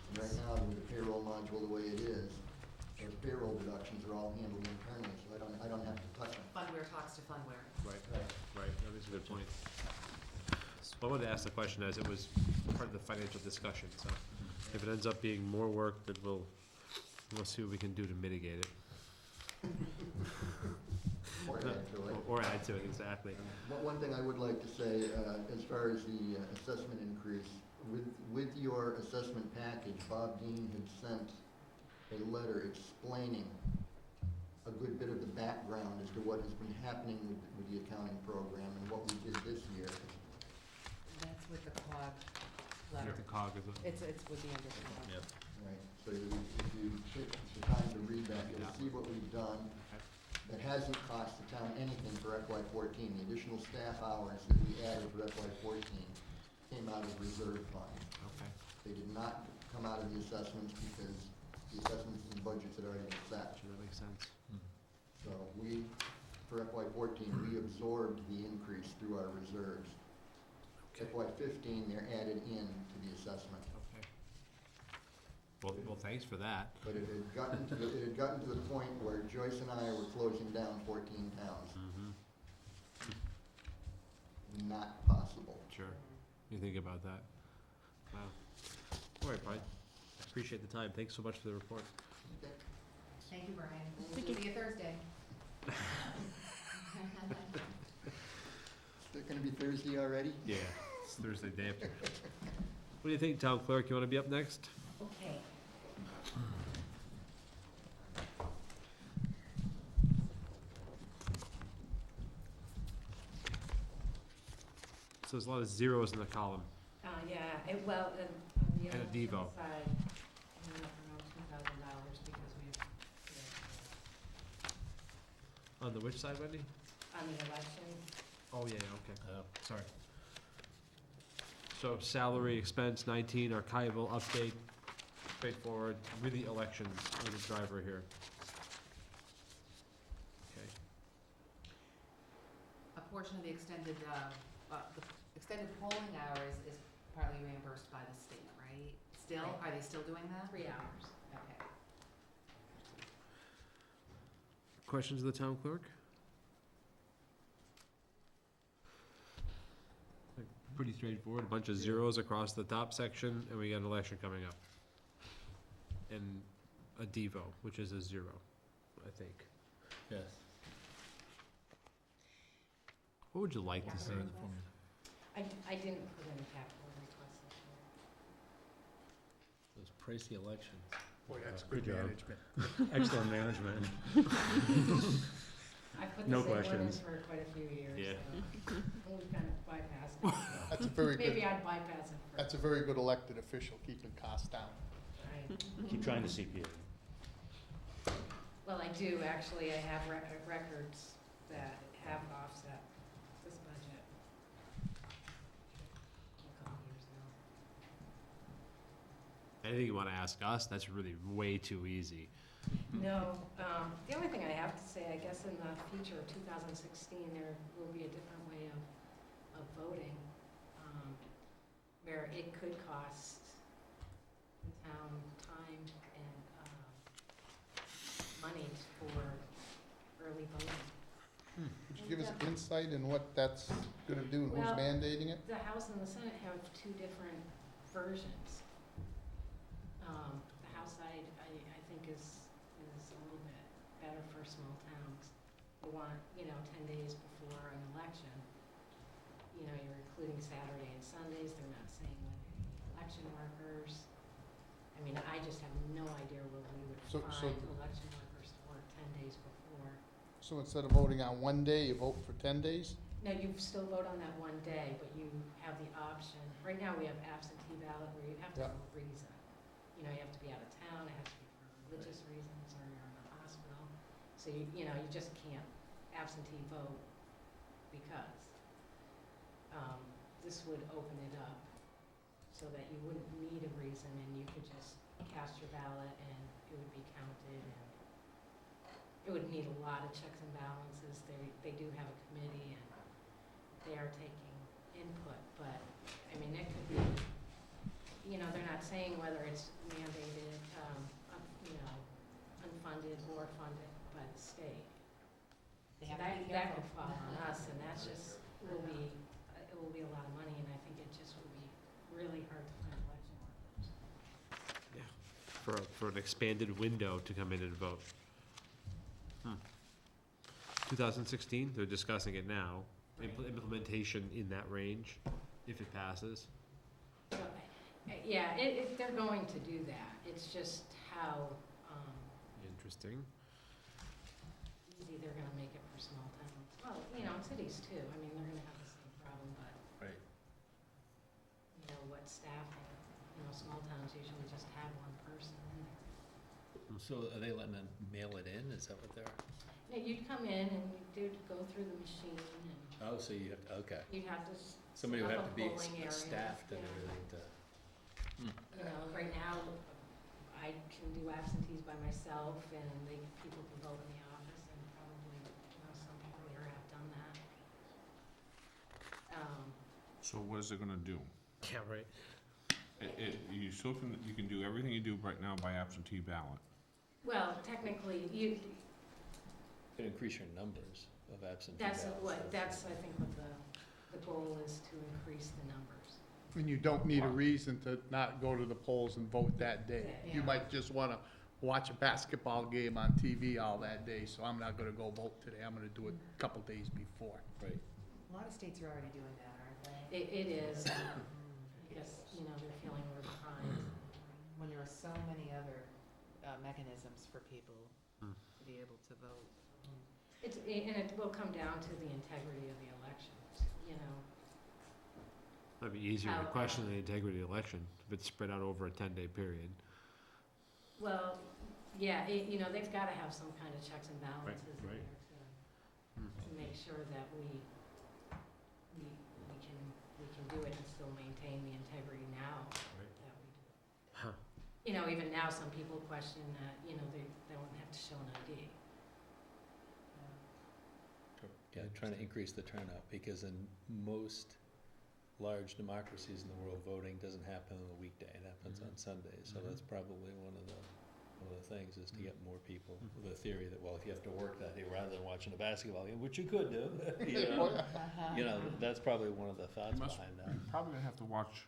H: And right now, with the payroll module the way it is, those payroll deductions are all handled internally, so I don't have to touch them.
E: Fundware talks to fundware.
A: Right, right, that is a good point. Well, I wanted to ask the question as it was part of the financial discussion, so if it ends up being more work, then we'll see what we can do to mitigate it.
H: Or add to it.
A: Or add to it, exactly.
H: One thing I would like to say, as far as the assessment increase, with your assessment package, Bob Dean had sent a letter explaining a good bit of the background as to what has been happening with the accounting program and what we did this year.
E: That's with the COG letter.
A: The cog is
E: It's with the understanding.
F: yep.
H: Right, so if you take the time to read that, you'll see what we've done. That hasn't cost the town anything for FY14. The additional staff hours that we added for FY14 came out of reserve funds.
A: okay.
H: They did not come out of the assessments because the assessments and budgets had already been set.
A: Sure, that makes sense.
H: So for FY14, we absorbed the increase through our reserves.
A: Okay.
H: FY15, they're added in to the assessment.
A: Okay. Well, thanks for that.
H: But it had gotten to the point where Joyce and I were closing down 14 towns. Not possible.
A: Sure. You think about that. Wow. All right, Brian. Appreciate the time. Thanks so much for the report.
H: Okay.
E: Thank you, Brian. We'll see you Thursday.
H: Is it gonna be Thursday already?
A: Yeah, it's Thursday day after. What do you think, Town Clerk? You wanna be up next?
E: Okay.
A: So there's a lot of zeros in the column.
G: Yeah, well, on the
A: And a
G: election
A: Devo.
G: side, we went up around $2,000 because we,
A: On the which side, Wendy?
G: on the election,
A: Oh, yeah, okay. Sorry. So salary, expense, 19, archival, update, straightforward, really elections are the driver here. Okay.
E: A portion of the extended polling hours is partly reimbursed by the state, right? Still,
G: Right.
E: are they still doing that?
G: 3 hours.
E: Okay.
A: Questions of the town clerk? Pretty straightforward, a bunch of zeros across the top section, and we got an election coming up. And a Devo, which is a 0, I think.
F: Yes.
A: What would you like to see?
F: Or the formula.
G: I didn't put any capital requests this
F: those pricey elections.
I: Boy, that's
C: Good
I: good
C: job.
I: management.
C: Excellent management.
J: I've put
C: No
J: the same one in
C: questions.
J: for quite a few years,
A: Yeah.
J: so we've kind of bypassed it.
I: That's a very
J: Maybe
I: good,
J: I'd bypass it
I: that's a very good elected official, keeping costs down.
J: right.
C: Keep trying to CPA.
J: Well, I do, actually, I have records that have offset this budget. A couple years ago.
A: Anything you wanna ask us, that's really way too easy.
J: No, the only thing I have to say, I guess in the future of 2016, there will be a different way of voting, where it could cost the town time and money for early voting.
I: Could you give us insight in what that's gonna do and who's
J: Well-
I: mandating it?
J: The House and the Senate have two different versions. The House side, I think is a little bit better for small towns. They want, 10 days before an election, you're including Saturday and Sundays, they're not saying whether you need election workers. I mean, I just have no idea where we would
I: So-
J: find election workers to work 10 days before.
I: So instead of voting on one day, you vote for 10 days?
J: No, you still vote on that one day, but you have the option. Right now, we have absentee ballot where you have to
I: Yeah.
J: have a reason. You have to be out of town, it has to be for religious reasons, or you're in the hospital. So you just can't absentee vote because. This would open it up so that you wouldn't need a reason and you could just cast your ballot and it would be counted, and it would need a lot of checks and balances. They do have a committee and they are taking input, but, I mean, it could be, they're not saying whether it's mandated, unfunded or funded by the state.
E: They
J: So
E: have to be
J: that
E: careful.
J: could fall on us, and that's just, it will be a lot of money, and I think it just will be really hard to find election workers.
A: For an expanded window to come in and vote. 2016, they're discussing it now,
J: Right.
A: implementation in that range, if it passes.
J: So, yeah, they're going to do that, it's just how,
A: Interesting.
J: easy they're gonna make it for small towns. Well, and cities too, I mean, they're gonna have the same problem, but,
F: Right.
J: what staffing, small towns usually just have one person in there.
F: So are they letting them mail it in? Is that what they're?
J: Yeah, you'd come in and you'd go through the machine, and
F: Oh, so you have, okay.
J: you'd have to
F: Somebody
J: set
F: would
J: up
F: have
J: a
F: to be
J: polling area,
F: staffed and
J: yeah.
F: everything to,
J: Right now, I can do absentees by myself, and people can vote in the office, and probably, some people here have done that.
B: So what is it gonna do?
A: Yeah, right.
B: You still you can do everything you do right now by absentee ballot.
J: Well, technically,
F: could increase your numbers of absentee
J: that's
F: ballots.
J: that's, I think, what the goal is, to increase the numbers.
I: And you don't need a reason to not go to the polls and vote that day. You
J: Yeah.
I: might just wanna watch a basketball game on TV all that day, so I'm not gonna go vote today, I'm gonna do it a couple days before.
F: Right.
E: A lot of states are already doing that, aren't they?
J: It is, I guess, they're feeling we're behind.
E: When there are so many other mechanisms for people
A: Hmm.
E: to be able to vote.
J: And it will come down to the integrity of the elections,
A: Might be easier to
J: How,
A: question the integrity of the election if it's spread out over a 10-day period.
J: Well, yeah, they've gotta have some kind of checks and balances in
C: right.
J: there to make sure that we can do it and still maintain the integrity now
A: Right.
J: that we do.
A: Huh.
J: Even now, some people question that, they won't have to show an ID.
F: Yeah, trying to increase the turnout, because in most large democracies in the world, voting doesn't happen on a weekday, it happens on Sundays, so that's probably one of the things, is to get more people, with a theory that, well, if you have to work that day rather than watching a basketball game, which you could do, that's probably one of the thoughts
B: must-
F: behind that.
B: You're probably gonna have to watch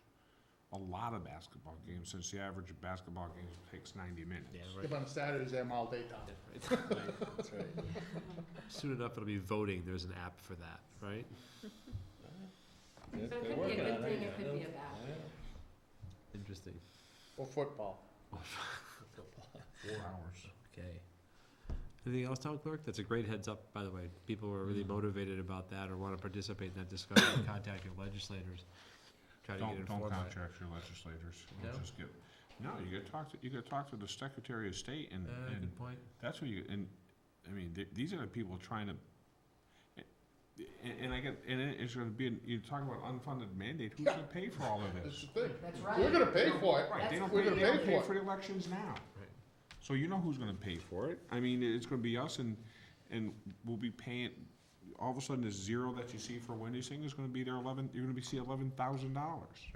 B: a lot of basketball games, since the average basketball game takes 90 minutes.
A: Yeah,
I: If on Saturdays, I'm all day time.
F: Right, that's right.
A: Soon enough, it'll be voting. There's an app for that, right?
F: They're-
J: So it
F: they're
J: could be a
F: working
J: good
F: on
J: thing,
F: yeah,
J: it could be a
F: yeah.
J: bad thing.
A: Interesting.
I: Or football.
B: 4 hours.
A: Okay. Anything else, Town Clerk? That's a great heads up, by the way. People are really motivated about that or want to participate in that discussion. Contact your legislators. Try to get
B: Don't
A: informed. by it.
B: contact your legislators. We'll
A: No?
B: just get, no, you gotta talk to the Secretary of State and
A: Good point.
B: that's what you, and, I mean, these are the people trying to, and it's gonna be, you talk about unfunded mandate, who's gonna pay for all of
I: That's
B: this?
I: the thing.
E: That's right.
I: We're gonna pay for it.
B: Right, they don't
I: We're
B: pay,
I: gonna
B: they don't
I: pay
B: pay
I: for it.
B: for the elections now.
A: Right.
B: So you know who's gonna pay for it. I mean, it's gonna be us and we'll be paying, all of a sudden this zero that you see for Wendy's thing is gonna be their you're gonna see $11,000.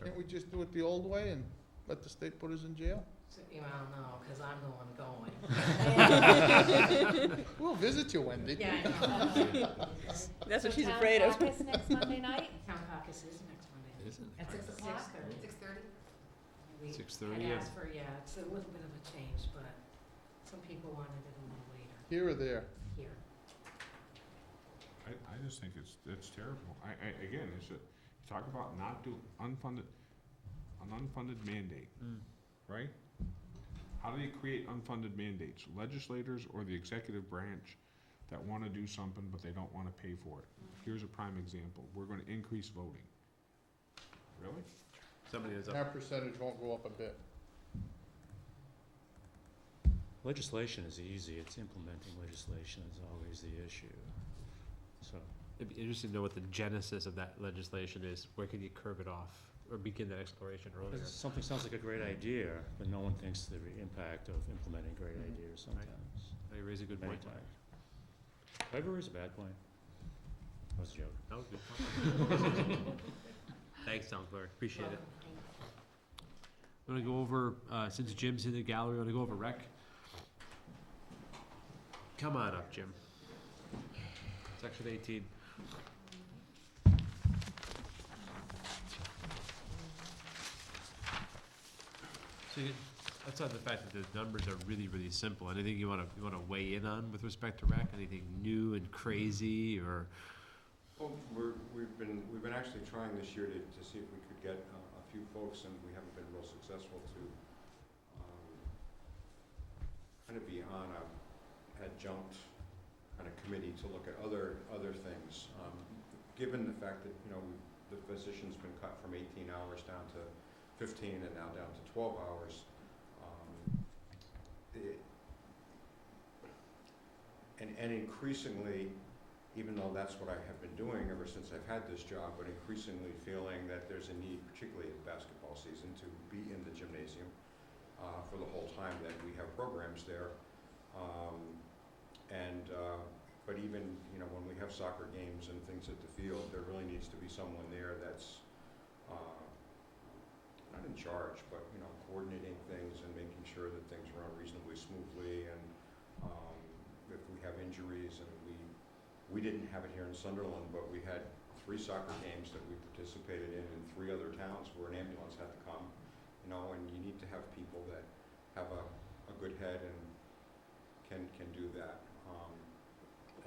I: Can't we just do it the old way and let the state put us in jail?
J: So, well, no, because I'm the one going.
I: We'll visit you, Wendy.
J: Yeah, I know.
D: That's what she's afraid of.
E: Town caucus next Monday night
J: Town caucus is next Monday.
F: Isn't it?
E: at 6 o'clock?
J: 6:30.
E: 6:30?
J: We
A: 6:30,
J: had
A: yeah.
J: asked for, yeah, it's a little bit of a change, but some people wanted it a little later
I: Here or there.
J: here.
B: I just think it's terrible. Again, talk about not do, an unfunded mandate, right? How do they create unfunded mandates? Legislators or the executive branch that wanna do something, but they don't wanna pay for it? Here's a prime example. We're gonna increase voting. Really?
A: Somebody is up.
I: Our percentage won't go up a bit.
C: Legislation is easy, it's implementing legislation is always the issue. So,
A: It'd be interesting to know what the genesis of that legislation is. Where can you curve it off or begin that exploration earlier?
C: because something sounds like a great idea, but no one thinks the impact of implementing great ideas sometimes,
A: You raise a good
C: many
A: point.
C: times. Library is a bad point. That was a joke.
A: That was a good point. Thanks, Town Clerk. Appreciate it. I'm gonna go over, since Jim's in the gallery, I'm gonna go over rec. Come on up, Jim. Section 18. So outside the fact that the numbers are really, really simple, anything you wanna weigh in on with respect to rec? Anything new and crazy or?
K: Well, we've been actually trying this year to see if we could get a few folks, and we haven't been real successful to kind of be on a adjunct kind of committee to look at other things. Given the fact that, the position's been cut from 18 hours down to 15 and now down to 12 hours, and increasingly, even though that's what I have been doing ever since I've had this job, but increasingly feeling that there's a need, particularly in basketball season, to be in the gymnasium for the whole time that we have programs there. But even, when we have soccer games and things at the field, there really needs to be someone there that's not in charge, but, coordinating things and making sure that things run reasonably smoothly. And if we have injuries, and we didn't have it here in Sunderland, but we had 3 soccer games that we participated in 3 other towns where an ambulance had to come, and you need to have people that have a good head and can do that,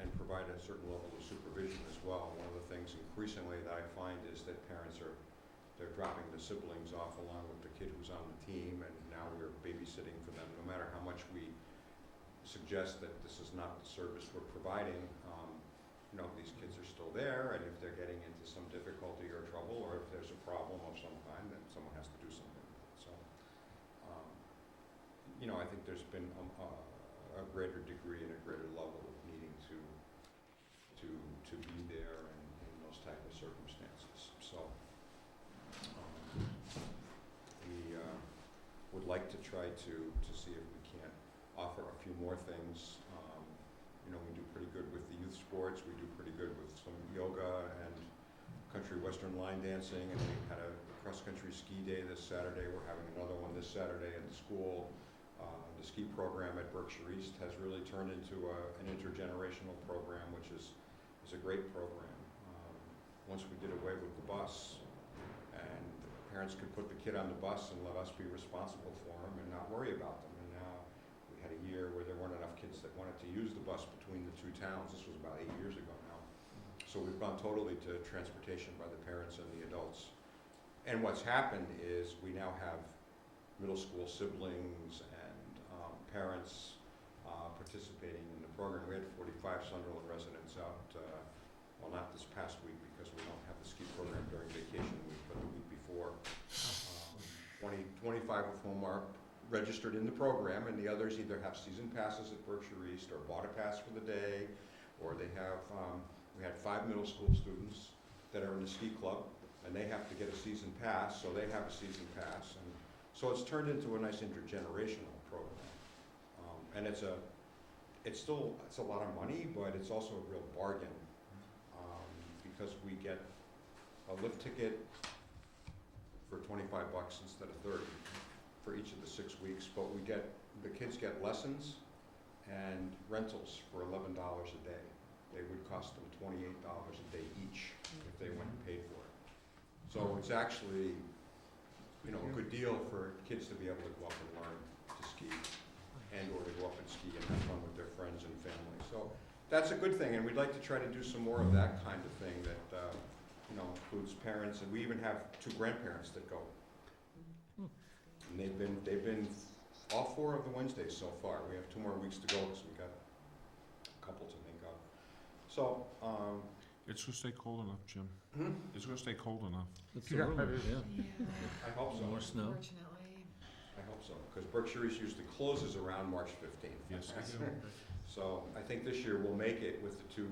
K: and provide a certain level of supervision as well. One of the things increasingly that I find is that parents they're dropping the siblings off along with the kid who's on the team, and now we're babysitting for them. No matter how much we suggest that this is not the service we're providing, these kids are still there, and if they're getting into some difficulty or trouble, or if there's a problem of some kind, then someone has to do something. So, I think there's been a greater degree and a greater level of needing to be there in those type of circumstances. So, we would like to try to see if we can't offer a few more things. We do pretty good with the youth sports. We do pretty good with some yoga and country western line dancing, and we had a cross-country ski day this Saturday. We're having another one this Saturday at the school. The ski program at Berkshire East has really turned into an intergenerational program, which is a great program. Once we did away with the bus, and the parents could put the kid on the bus and let us be responsible for them and not worry about them. And now we had a year where there weren't enough kids that wanted to use the bus between the 2 towns. This was about 8 years ago now. So we've gone totally to transportation by the parents and the adults. And what's happened is we now have middle school siblings and parents participating in the program. We had 45 Sunderland residents out, well, not this past week because we don't have the ski program during vacation week, but the week before. 25 of whom are registered in the program, and the others either have season passes at Berkshire East or bought a pass for the day, or they have, we had 5 middle school students that are in the ski club, and they have to get a season pass, so they have a season pass. And so it's turned into a nice intergenerational program. And it's a lot of money, but it's also a real bargain, because we get a lift ticket for $25 instead of 30 for each of the 6 weeks, but the kids get lessons and rentals for $11 a day. They would cost them $28 a day each if they went and paid for it. So it's actually, a good deal for kids to be able to go up and learn to ski, and or to go up and ski and have fun with their friends and family. So that's a good thing, and we'd like to try to do some more of that kind of thing that includes parents, and we even have 2 grandparents that go. And they've been all 4 of the Wednesdays so far. We have 2 more weeks to go because we got a couple to make up. So,
B: It's gonna stay cold enough, Jim.
K: Hmm?
B: It's gonna stay cold enough.
F: It's a rumor, yeah.
K: I hope so.
F: More snow.
E: Unfortunately.
K: I hope so, because Berkshire East usually closes around March 15th.
B: Yes, I do.
K: So I think this year we'll make it with the 2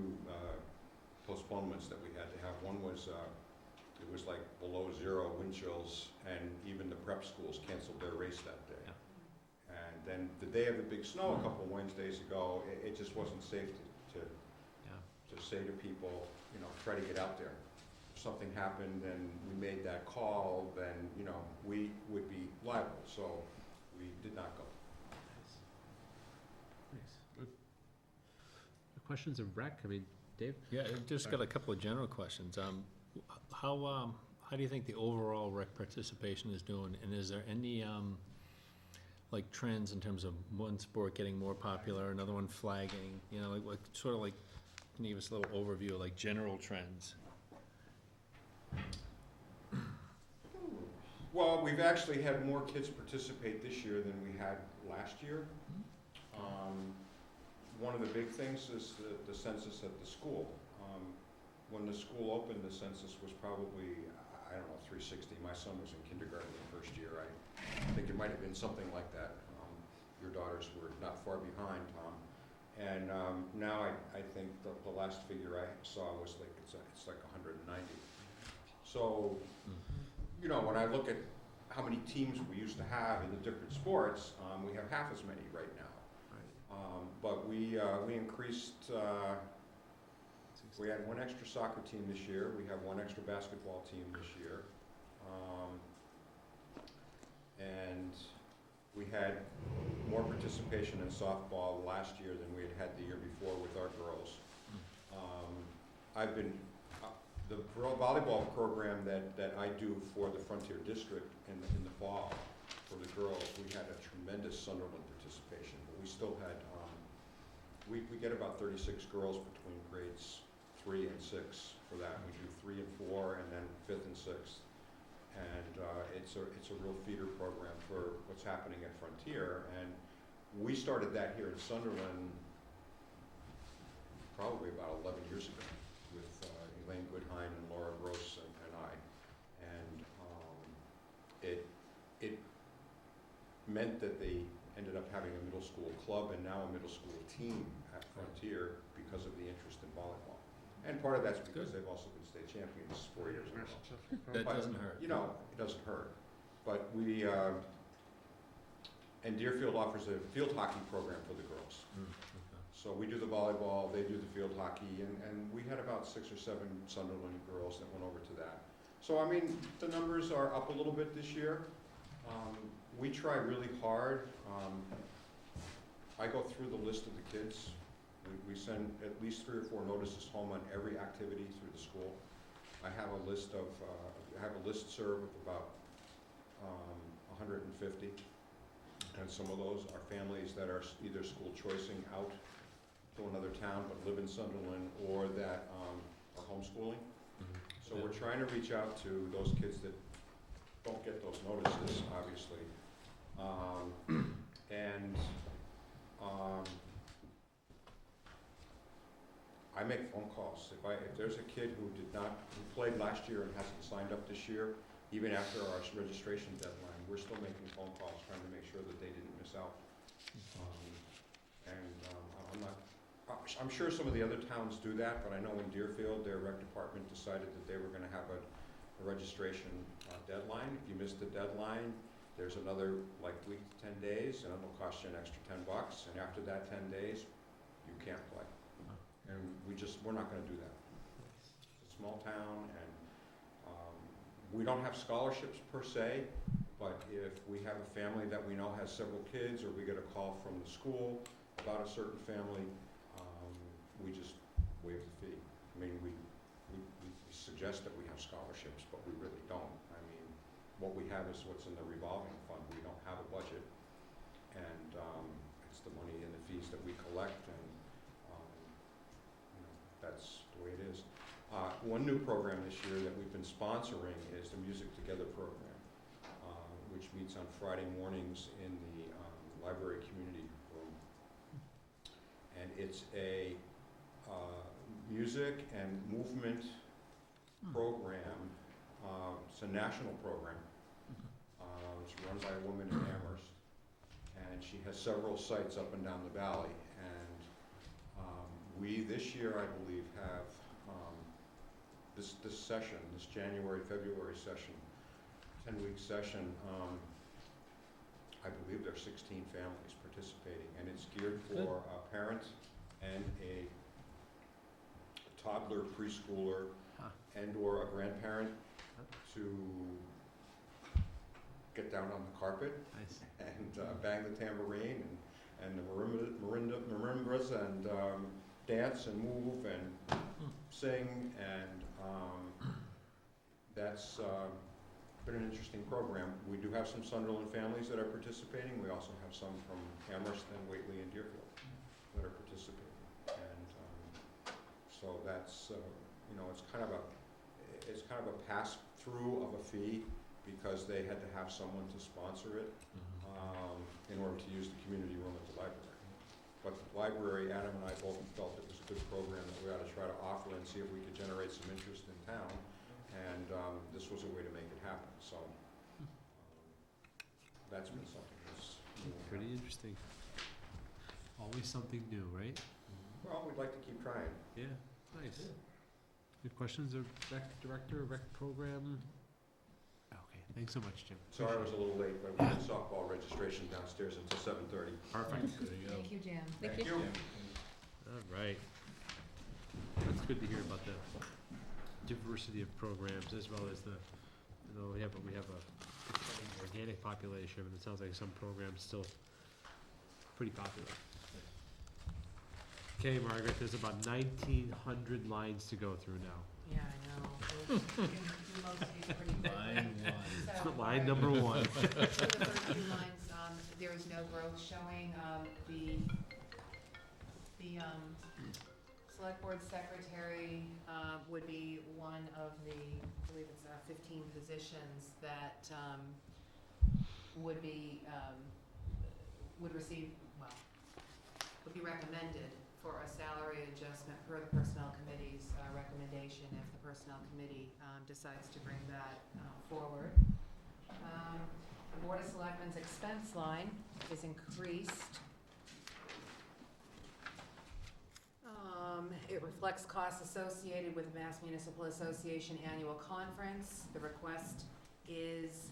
K: postponements that we had to have. One was, it was like below 0 wind chills, and even the prep schools canceled their race that day.
A: Yeah.
K: And then the day of the big snow a couple Wednesdays ago, it just wasn't safe to say to people, try to get out there. If something happened and we made that call, then, we would be liable, so we did not go.
A: Nice. Questions of rec? I mean, Dave?
F: Yeah, I just got a couple of general questions. How do you think the overall rec participation is doing? And is there any, like trends in terms of one sport getting more popular, another one flagging? Can you give us a little overview of like general trends?
K: Well, we've actually had more kids participate this year than we had last year. One of the big things is the census at the school. When the school opened, the census was probably, 360. My son was in kindergarten the first year. I think it might have been something like that. Your daughters were not far behind, Tom. And now I think the last figure I saw was like, it's like 190. So, when I look at how many teams we used to have in the different sports, we have half as many right now. But we increased, we had 1 extra soccer team this year, we have 1 extra basketball team this year. And we had more participation in softball last year than we had the year before with our girls. I've been, the volleyball program that I do for the Frontier District in the fall for the girls, we had a tremendous Sunderland participation, but we still had, we get about 36 girls between grades 3 and 6 for that. We do 3 and 4 and then 5th and 6th. And it's a real feeder program for what's happening at Frontier. And we started that here in Sunderland probably about 11 years ago with Elaine Goodhine and Laura Gross and I. And it meant that they ended up having a middle school club and now a middle school team at Frontier because of the interest in volleyball. And part of that's because they've also been state champions 4 years in a row.
F: That
K: But,
F: doesn't hurt.
K: it doesn't hurt. But we, and Deerfield offers a field hockey program for the girls. So we do the volleyball, they do the field hockey, and we had about 6 or 7 Sunderland girls that went over to that. So, I mean, the numbers are up a little bit this year. We try really hard. I go through the list of the kids. We send at least 3 or 4 notices home on every activity through the school. I have a list of, I have a listserv of about 150. And some of those are families that are either school choicing out to another town but live in Sunderland, or that are homeschooling. So we're trying to reach out to those kids that don't get those notices, obviously, I make phone calls. If there's a kid who played last year and hasn't signed up this year, even after our registration deadline, we're still making phone calls, trying to make sure that they didn't miss out. I'm sure some of the other towns do that, but I know in Deerfield, their rec department decided that they were gonna have a registration deadline. If you missed the deadline, there's another week to 10 days, and it'll cost you an extra $10, and after that 10 days, you can't play. And we're not gonna do that. It's a small town, and we don't have scholarships per se, but if we have a family that we know has several kids, or we get a call from the school about a certain family, we just waive the fee. I mean, we suggest that we have scholarships, but we really don't. I mean, what we have is what's in the revolving fund. We don't have a budget, and it's the money and the fees that we collect, and that's the way it is. One new program this year that we've been sponsoring is the Music Together program, which meets on Friday mornings in the library community room. And it's a music and movement program. It's a national program. It's run by a woman in Amherst, and she has several sites up and down the valley. And we, this year, I believe, have this session, this January-February session, 10-week session, I believe there are 16 families participating, and it's geared for a parent and a toddler, preschooler, and/or a grandparent to get down on the carpet and bang the tambourine and the marimbas and dance and move and sing, and that's been an interesting program. We do have some Sunderland families that are participating. We also have some from Amherst and Whately and Deerfield that are participating. And so that's, it's kind of a pass-through of a fee, because they had to have someone to sponsor it in order to use the community room at the library. But the library, Adam and I both felt it was a good program that we ought to try to offer and see if we could generate some interest in town. And this was a way to make it happen. So that's been something that's
A: Pretty interesting. Always something new, right?
K: Well, we'd like to keep trying.
A: Yeah, nice. Good questions, of rec director, rec program? Okay, thanks so much, Jim.
K: Sorry I was a little late, but we had softball registration downstairs until 7:30.
A: Perfect. There you go.
E: Thank you, Jim.
K: Thank you.
A: All right. That's good to hear about the diversity of programs, as well as the, we have a organic population, and it sounds like some programs still pretty popular. Okay, Margaret, there's about 1,900 lines to go through now.
E: Yeah, I know. You can do most of these pretty quickly.
F: Line one.
E: So,
A: Line number one.
E: So the first few lines, there is no growth showing. The select board secretary would be one of the, I believe it's 15 positions that would be, would receive, would be recommended for a salary adjustment per the personnel committee's recommendation, if the personnel committee decides to bring that forward. The Board of Selectmen's expense line is increased. It reflects costs associated with the Mass Municipal Association Annual Conference. The request is,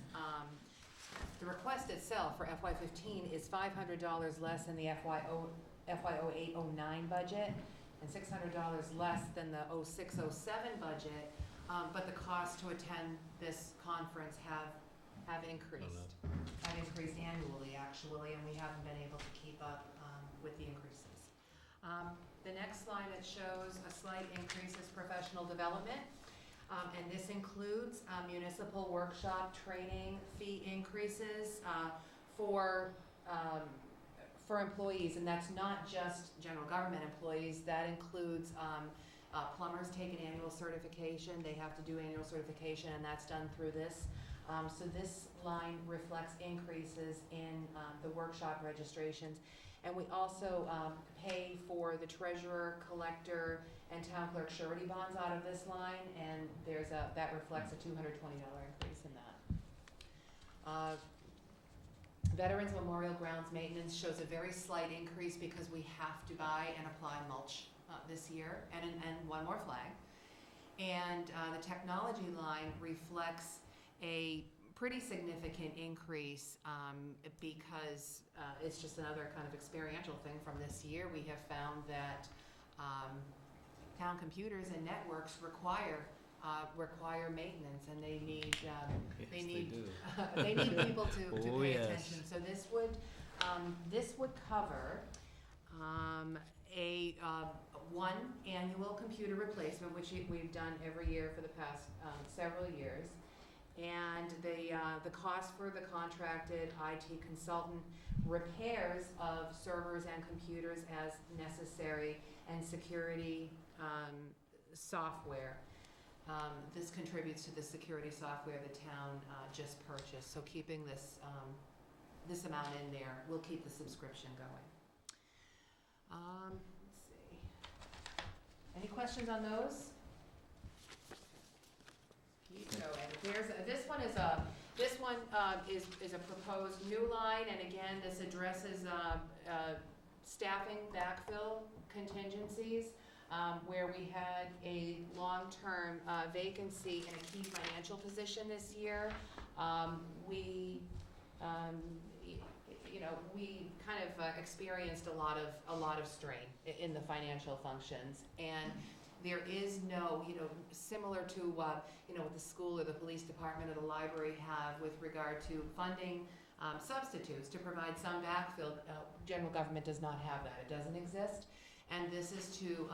E: the request itself for FY15 is $500 less than the FY08-09 budget, and $600 less than the 06-07 budget, but the costs to attend this conference have increased. Have increased annually, actually, and we haven't been able to keep up with the increases. The next line that shows a slight increase is professional development, and this includes municipal workshop training fee increases for employees, and that's not just general government employees. That includes plumbers take an annual certification. They have to do annual certification, and that's done through this So this line reflects increases in the workshop registrations. And we also pay for the treasurer, collector, and town clerk surety bonds out of this line, and that reflects a $220 increase in that. Veterans Memorial Grounds Maintenance shows a very slight increase because we have to buy and apply mulch this year, and one more flag. And the technology line reflects a pretty significant increase because it's just another kind of experiential thing from this year. We have found that town computers and networks require maintenance, and they need they need people to pay attention. So this would cover a one annual computer replacement, which we've done every year for the past several years, and the cost for the contracted IT consultant, repairs of servers and computers as necessary, and security software. This contributes to the security software the town just purchased. So keeping this amount in there will keep the subscription going. Let's see. Any questions on those? Keep going. This one is a proposed new line, and again, this addresses staffing backfill contingencies. Where we had a long-term vacancy in a key financial position this year. We kind of experienced a lot of strain in the financial functions, and there is no, similar to what the school or the police department or the library have with regard to funding substitutes to provide some backfill. General government does not have that. It doesn't exist. And this is to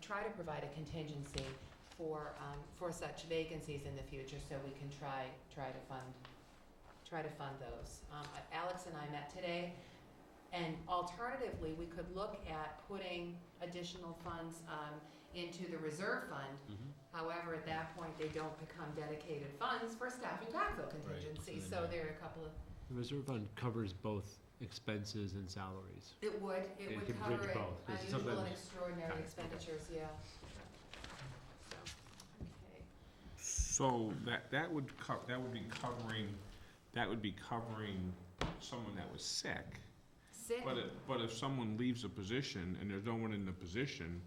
E: try to provide a contingency for such vacancies in the future, so we can try to fund those. Alex and I met today, and alternatively, we could look at putting additional funds into the reserve fund.
F: Mhm.
E: However, at that point, they don't become dedicated funds for staffing backfill contingencies.
F: so then,
E: So there are a couple of.
A: The reserve fund covers both expenses and salaries.
E: It would
A: can
E: cover
A: bridge
E: it,
A: both. It's
E: unusual and
A: sometimes-
E: extraordinary
A: Got it, okay.
E: expenditures, yeah. So, okay.
B: So that would be covering someone that was sick.
E: Sick,
B: But if someone leaves a position and there's no one in the position,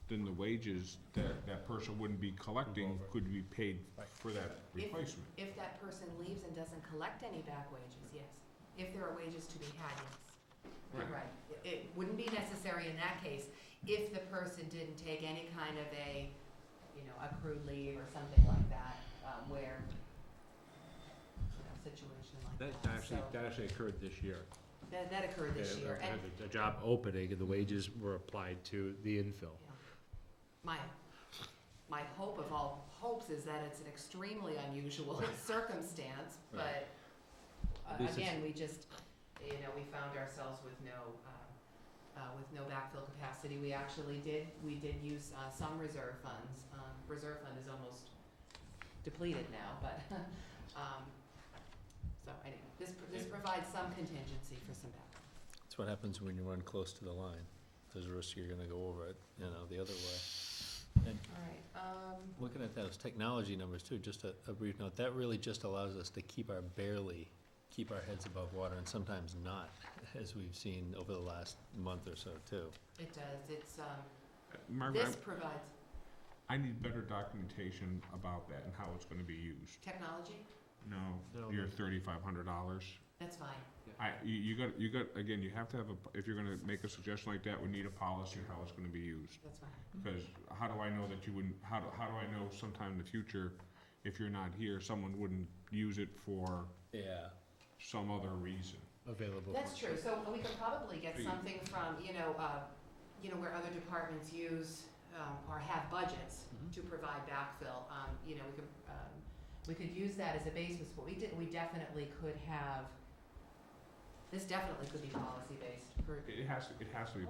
B: then the wages that person wouldn't be collecting
F: Move over.
B: could be paid
F: Right.
B: for that replacement.
E: if that person leaves and doesn't collect any back wages, yes. If there are wages to be had, yes. You're
B: Right.
E: right. It wouldn't be necessary in that case if the person didn't take any kind of a, accrued leave or something like that, where, situation like that.
A: That actually occurred this year.
E: That occurred this
A: Yeah,
E: year.
A: we
E: And
A: had a job opening, and the wages were applied to the infill.
E: my hope of all hopes is that it's an extremely unusual circumstance, but
A: This is-
E: again, we just, we found ourselves with no backfill capacity. We actually did use some reserve funds. Reserve fund is almost depleted now, but, so anyway, this provides some contingency for some backfill.
F: That's what happens when you run close to the line. There's a risk you're gonna go over it, the other way. And
E: All right,
F: looking at those technology numbers too, just a brief note, that really just allows us to keep our heads above water, and sometimes not, as we've seen over the last month or so too.
E: it does, it's,
B: Margaret,
E: this provides
B: I need better documentation about that and how it's gonna be used.
E: technology,
B: No,
A: No,
B: your
A: no.
B: $3,500.
E: that's fine.
B: You got, again, you have to have if you're gonna make a suggestion like that, we need a policy how it's gonna be used.
E: That's fine.
B: Because how do I know that you wouldn't, how do I know sometime in the future, if you're not here, someone wouldn't use it for
F: Yeah.
B: some other reason?
A: Available.
E: That's
A: for-
E: true, so we could probably get
B: Please.
E: something from, where other departments use, or have budgets
A: Mhm.
E: to provide backfill, we could use that as a basis, but we definitely could have This definitely could be policy-based for,
B: It has to be policy,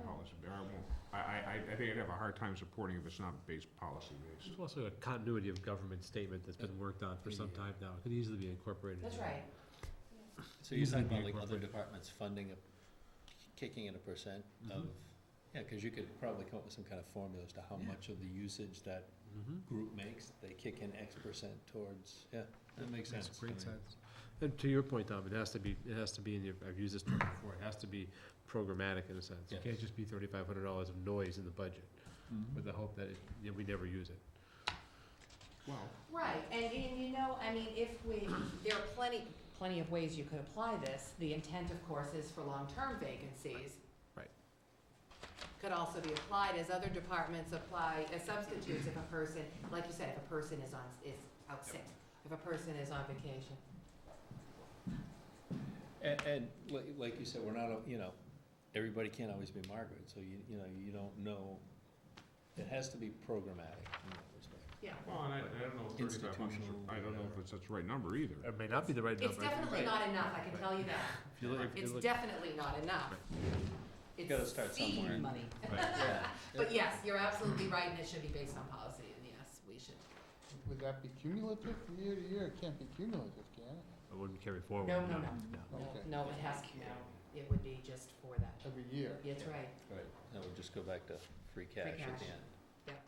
B: I think I'd have a hard time supporting if it's not based policy-based.
A: There's also a continuity of government statement that's been worked on for some time now. It could easily be incorporated.
E: that's
A: in.
E: right.
F: So you're
A: Easily
F: talking
A: be
F: about like other
A: incorporated.
F: departments funding kicking in a percent of, yeah, cause you could probably come up with some kind of formula as to how
A: Yeah.
F: much of the usage that
A: Mhm.
F: group makes, they kick in X percent towards, yeah, that makes sense.
A: Makes great
F: I mean,
A: sense. And to your point, Tom, it has to be in your, I've used this term before, it has to be programmatic in a sense. It
F: Yes.
A: can't just be $3,500 of noise in the budget with the hope that we never use it.
B: Well,
E: Right, and you know, I mean, there are plenty of ways you could apply this. The intent, of course, is for long-term vacancies.
A: Right.
E: Could also be applied as other departments apply as substitutes if a person, like you said, if a person is out sick, if a person is on vacation.
F: And like you said, we're not, everybody can't always be Margaret, so you don't know, it has to be programmatic in that respect.
E: Yeah.
B: well, and I don't know if 3,500,
F: Institutional,
B: I don't know if it's the right number either.
A: It may not be the right number.
E: It's definitely not enough, I can tell you that.
A: If you look- if you
E: It's
A: look-
E: definitely not enough. It's
F: Gotta start somewhere.
E: seed money.
F: Yeah.
E: But yes, you're absolutely right, and it should be based on policy, and yes, we should.
I: Would that be cumulative from year to year? It can't be cumulative, can it?
A: It wouldn't carry forward.
E: No,
I: Okay.
E: no, it has, no, it would be just for that.
I: Every year?
E: That's right.
F: Right, that would just go back to free cash at
E: cash.
F: the end.
E: Yep.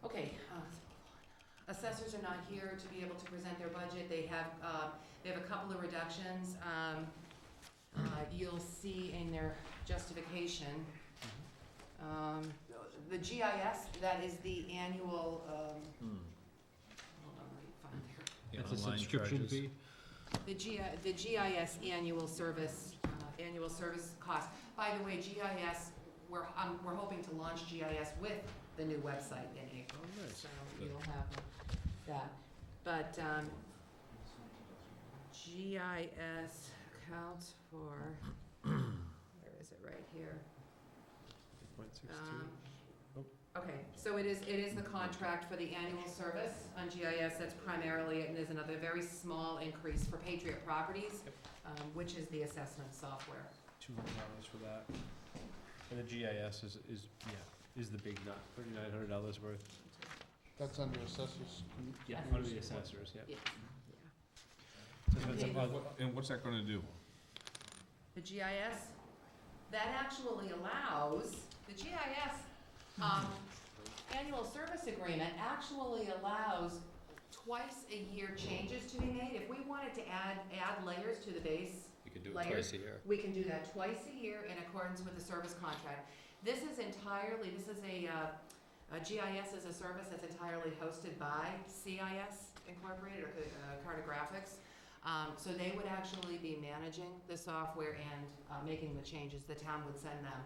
E: Okay, assessors are not here to be able to present their budget. They have a couple of reductions. You'll see in their justification. The GIS, that is the annual, hold on, let me find there.
F: Yeah,
A: That's a
F: online
A: subscription
F: charges.
A: fee?
E: The GIS annual service cost. By the way, GIS, we're hoping to launch GIS with the new website in April.
A: Oh, nice.
E: So you'll have that. But, GIS accounts for, where is it, right here?
A: 0.62.
E: Okay, so it is the contract for the annual service on GIS, that's primarily, and there's another very small increase for Patriot Properties, which is the assessment software.
A: $200 for that. And the GIS is the big nut, $3,900 worth.
I: That's under assessors.
A: Yeah,
E: Yes.
A: under the assessors, yeah.
E: Yeah.
A: So that's
E: Okay.
B: And what's that gonna do?
E: The GIS, that actually allows, the GIS, annual service agreement actually allows twice a year changes to be made. If we wanted to add layers to the base,
F: You could do it
E: Layers.
F: twice a year.
E: we can do that twice a year in accordance with the service contract. This is a GIS is a service that's entirely hosted by CIS Incorporated or Cartographics. So they would actually be managing the software and making the changes. The town would send them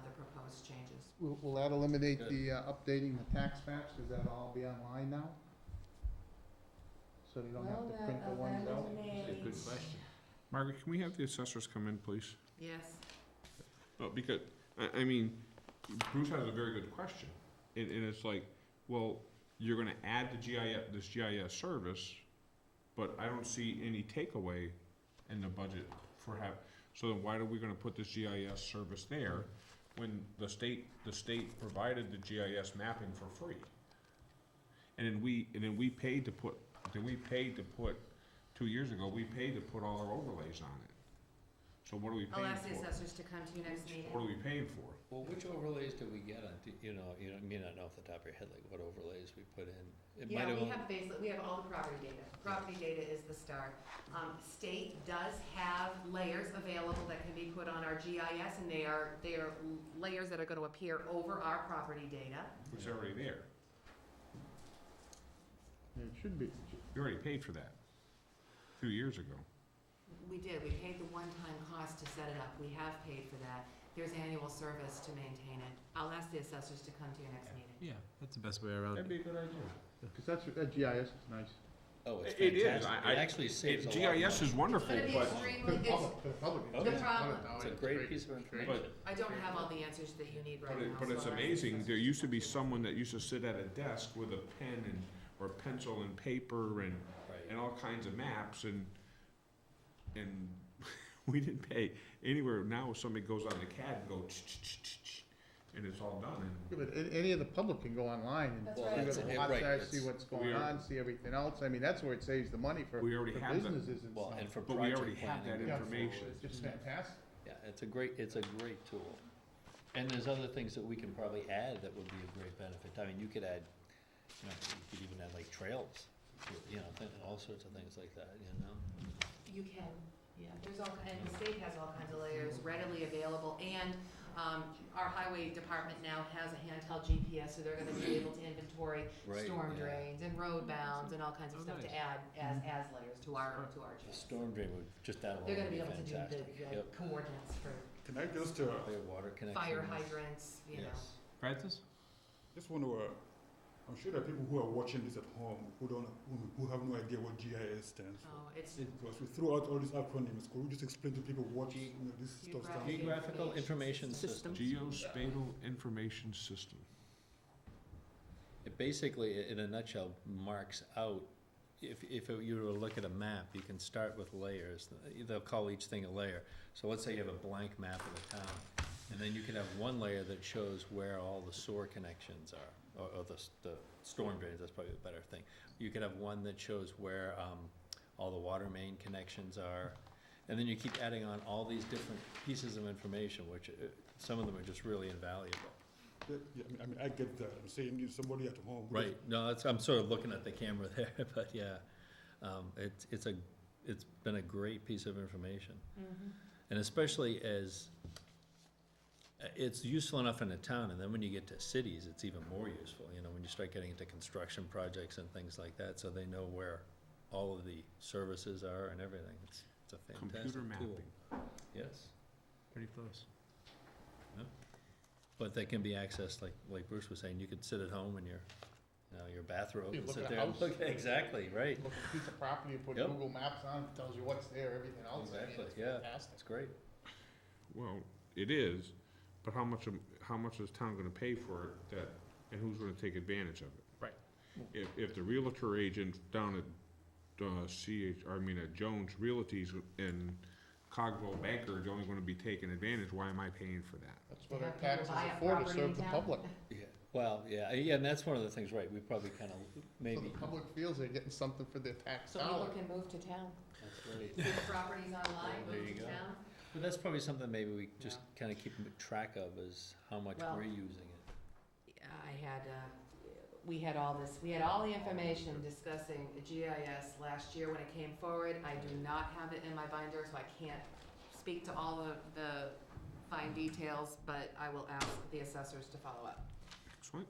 E: the proposed changes.
I: Will that eliminate
F: Good.
I: the updating the tax maps? Does that all be online now? So they don't have to print the ones out?
A: That's a good question.
B: Margaret, can we have the assessors come in, please?
E: Yes.
B: Well, because, I mean, Bruce has a very good question, and it's like, well, you're gonna add this GIS service, but I don't see any takeaway in the budget so then why are we gonna put this GIS service there when the state provided the GIS mapping for free? And then we paid to put, 2 years ago, we paid to put all our overlays on it. So what are we
E: I'll
B: paying
E: ask the
B: for?
E: assessors to come to you next meeting.
B: What are we paying for?
F: Well, which overlays did we get on, you may not know off the top of your head, like what overlays we put in. It might
E: Yeah,
F: have
E: we
F: only-
E: have we have all the property data. Property data is the start. State does have layers available that can be put on our GIS, and they are layers that are gonna appear over our property data.
B: It's already there.
I: Yeah, it should be.
B: We already paid for that 2 years ago.
E: We did, we paid the one-time cost to set it up. We have paid for that. There's annual service to maintain it. I'll ask the assessors to come to your next meeting.
A: Yeah, that's the best way around
I: That'd
A: it.
I: be a good idea. Because that GIS is nice.
F: Oh, it's
B: It is.
F: fantastic. It actually saves a lot of money.
B: GIS is wonderful,
E: It's gonna be
B: but,
E: extremely,
I: For the public.
F: Oh,
E: The
F: yeah.
E: problem-
F: It's a great piece of information.
E: I don't have all the answers that you need right now.
B: but it's
E: so I'll ask the
B: amazing. There
E: assessors.
B: used to be someone that used to sit at a desk with a pen or pencil and paper and
F: Right.
B: all kinds of maps and We didn't pay anywhere. Now somebody goes on the CAD and go, and it's all done, and
I: Yeah, but any of the public can go online and
G: That's
I: see
G: right.
I: what the lots
F: Right,
I: are,
F: it's-
I: see what's
B: we
I: going
B: are-
I: on, see everything else. I mean, that's where it saves the money for
B: we already have that.
I: businesses and
F: Well,
I: stuff.
F: and for
B: But we already
F: project
B: have that
F: planning.
I: Yeah,
B: information.
I: It's just fantastic.
F: Yeah, it's a great tool. And there's other things that we can probably add that would be a great benefit. I mean, you could add, you know, you could even add like trails, you know, all sorts of things like that, you know?
E: You can, yeah, there's all, and the state has all kinds of layers readily available, and, our highway department now has a handheld GPS, so they're gonna be able to inventory
F: Right,
E: storm
F: yeah.
E: drains and road bounds and all kinds of
A: Oh,
E: stuff to
A: nice.
E: add as layers to our
F: The
E: chart.
F: storm drain would, just that alone
E: They're
F: would
E: gonna
F: be
E: be able to do
F: fantastic.
E: the
F: Yep,
E: coordinates for
L: Can I just,
F: clear water connections.
E: fire hydrants, you know.
F: Yes.
A: Francis?
L: just want to, I'm sure there are people who are watching this at home who have no idea what GIS stands for.
E: Oh, it's,
L: So as we throw out all these acronyms, could we just explain to people what this stuff stands for?
F: Geographical Information System.
B: Geospatial Information System.
F: It basically, in a nutshell, marks out, if you were to look at a map, you can start with layers. They'll call each thing a layer. So let's say you have a blank map of the town, and then you can have one layer that shows where all the sewer connections are, or the storm drains, that's probably a better thing. You could have one that shows where, all the water main connections are, and then you keep adding on all these different pieces of information, which, some of them are just really invaluable.
L: Yeah, I mean, I get that. I'm saying you somebody at home. who
F: Right, no, I'm sort of looking at the camera there, but yeah, it's been a great piece of information. And especially as, it's useful enough in a town, and then when you get to cities, it's even more useful, you know, when you start getting into construction projects and things like that, so they know where all of the services are and everything. It's a fantastic
B: Computer
F: tool.
B: mapping.
F: Yes,
A: Pretty close.
F: but they can be accessed, like Bruce was saying, you could sit at home in your, you know, your bathrobe
I: You
F: and
I: look
F: sit
I: at a
F: there and
I: house.
F: look, exactly, right.
I: Look at a piece of property and put
F: Yep.
I: Google Maps on, it tells you what's there, everything else. I mean,
F: Exactly,
I: it's
F: yeah.
I: fantastic.
F: That's great.
B: Well, it is, but how much is town gonna pay for it, that, and who's gonna take advantage of it?
A: Right.
B: If the realtor agent down at, at Jones Realty's in Cogwell Banker, are only gonna be taking advantage, why am I paying for that?
I: That's what
E: To
I: our
E: have people
I: taxes
E: buy
I: are
E: a
I: for, to
E: property in
I: serve the
E: town.
I: public.
F: Yeah, well, yeah, and that's one of the things, right, we probably kind of,
I: So
F: maybe,
I: the public feels they're getting something for their tax
E: So people
I: dollar.
E: can move to town,
F: that's great.
E: see the properties online,
F: There
E: move
F: you
E: to
F: go.
E: town.
F: But that's probably something maybe we just kind of keep track of, is how much
E: Well-
F: we're using it.
E: We had all the information discussing the GIS last year when it came forward. I do not have it in my binder, so I can't speak to all of the fine details, but I will ask the assessors to follow up.
B: Excellent.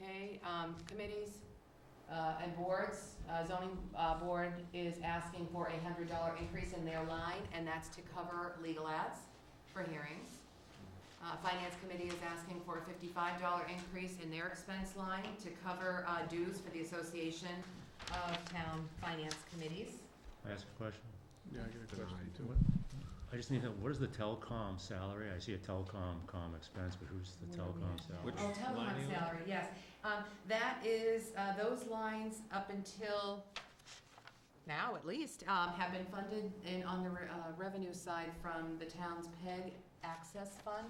E: Okay, committees, and boards, zoning, board is asking for a $100 increase in their line, and that's to cover legal ads for hearings. Finance Committee is asking for a $55 increase in their expense line to cover dues for the Association of Town Finance Committees.
C: I ask a question?
I: Yeah, I got a question too.
C: What- I just need to know, what is the telecom salary? I see a telecom expense, but who's the telecom salary?
F: Which
E: Oh,
F: line are
E: telecom
F: you on?
E: salary, yes. That is, those lines up until now at least, have been funded on the revenue side from the town's PEG Access Fund,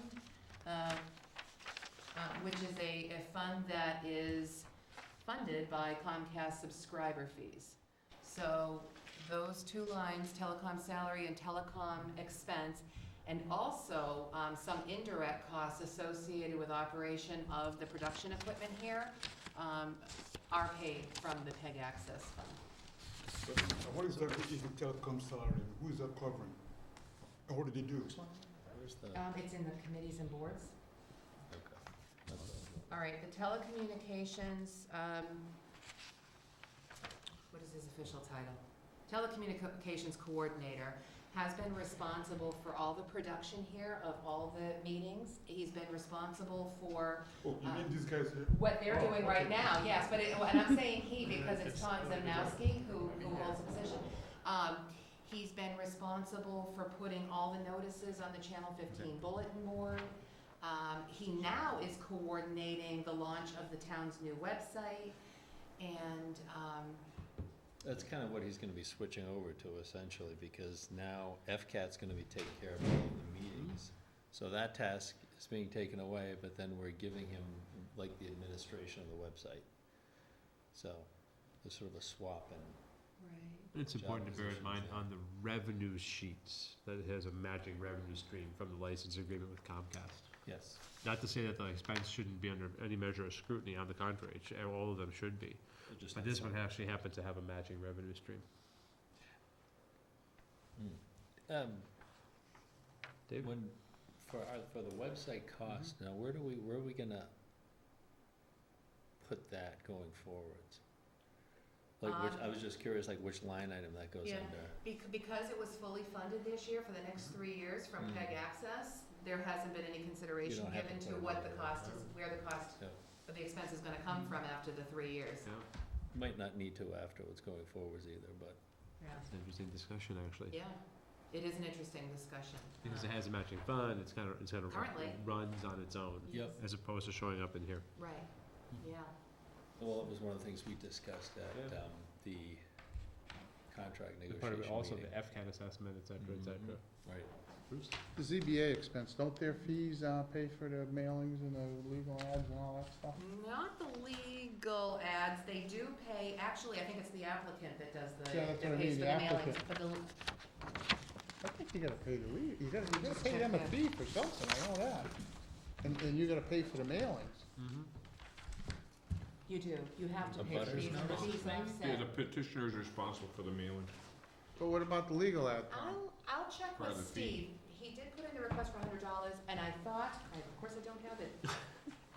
E: which is a fund that is funded by Comcast subscriber fees. So those two lines, telecom salary and telecom expense, and also some indirect costs associated with operation of the production equipment here, are paid from the PEG Access Fund.
L: What exactly is the telecom salary? Who is that covering? And what do they do?
F: Where's the,
E: It's in the committees and boards.
F: okay.
E: All right, the telecommunications, what is his official title? Telecommunications Coordinator has been responsible for all the production here of all the meetings. He's been responsible for
L: Oh, you mean these guys here?
E: what they're
L: Oh,
E: doing right
L: okay.
E: now, yes, but and I'm saying he because it's Tom Zemnowski who holds the position. He's been responsible for putting all the notices on the Channel 15 bulletin board. He now is coordinating the launch of the town's new website, and
F: That's kind of what he's gonna be switching over to essentially, because now FCAT's gonna be taking care of all of the meetings. So that task is being taken away, but then we're giving him like the administration of the website. So, there's sort of a swap in.
E: Right.
A: It's important to bear in mind on the revenue sheets that it has a matching revenue stream from the license agreement with Comcast.
F: Yes.
A: Not to say that the expense shouldn't be under any measure of scrutiny, on the contrary, all of them should be. But this one actually happens to have a matching revenue stream. Dave?
F: When, for the website cost, now where are we gonna put that going forwards? Like, I was just curious, like, which line item that goes
E: Yeah.
F: under?
E: Because it was fully funded this year for the next 3 years from PEG Access, there hasn't been any consideration
F: don't have to
E: given to
F: put it
E: what
F: under
E: the
F: there.
E: cost is, where the cost
F: Yeah.
E: of the expense is gonna come from after the 3 years.
A: Yeah,
F: Might not need to afterwards going forwards either, but.
E: Yeah.
A: it's an interesting discussion, actually.
E: Yeah, it is an interesting discussion.
A: Because it has a matching fund, it's kind of
E: Currently.
A: runs on its own,
F: Yep.
A: as opposed to showing up in here.
E: Right, yeah.
F: Well, it was one of the things we discussed at,
A: Yeah.
F: the contract
A: And
F: negotiation
A: part of it also
F: meeting.
A: the FCAT assessment, et cetera, et cetera.
F: Right.
A: Bruce?
I: The ZBA expense, don't their fees, pay for the mailings and the legal ads and all that stuff?
E: Not the legal ads, they do pay, actually, I think it's the applicant that does the,
I: Yeah, that's
E: that
I: what I
E: pays
I: mean,
E: for the
I: the
E: mailings.
I: applicant.
E: But the,
I: I think you gotta pay the you gotta
E: Just
I: pay
E: check
I: them a
E: that.
I: fee for something, I know that. And you gotta pay for the mailings.
A: Mm-hmm.
E: you do, you have to
F: A
E: pay the
F: butters
E: fees, and the
F: notice
E: fees
F: thing?
B: Yeah,
E: offset.
B: the petitioner is responsible for the mailing.
I: But what about the legal ad, Tom?
E: I'll check
B: For
E: with
B: the fee.
E: Steve, he did put in the request for $100, and I thought, of course I don't have it.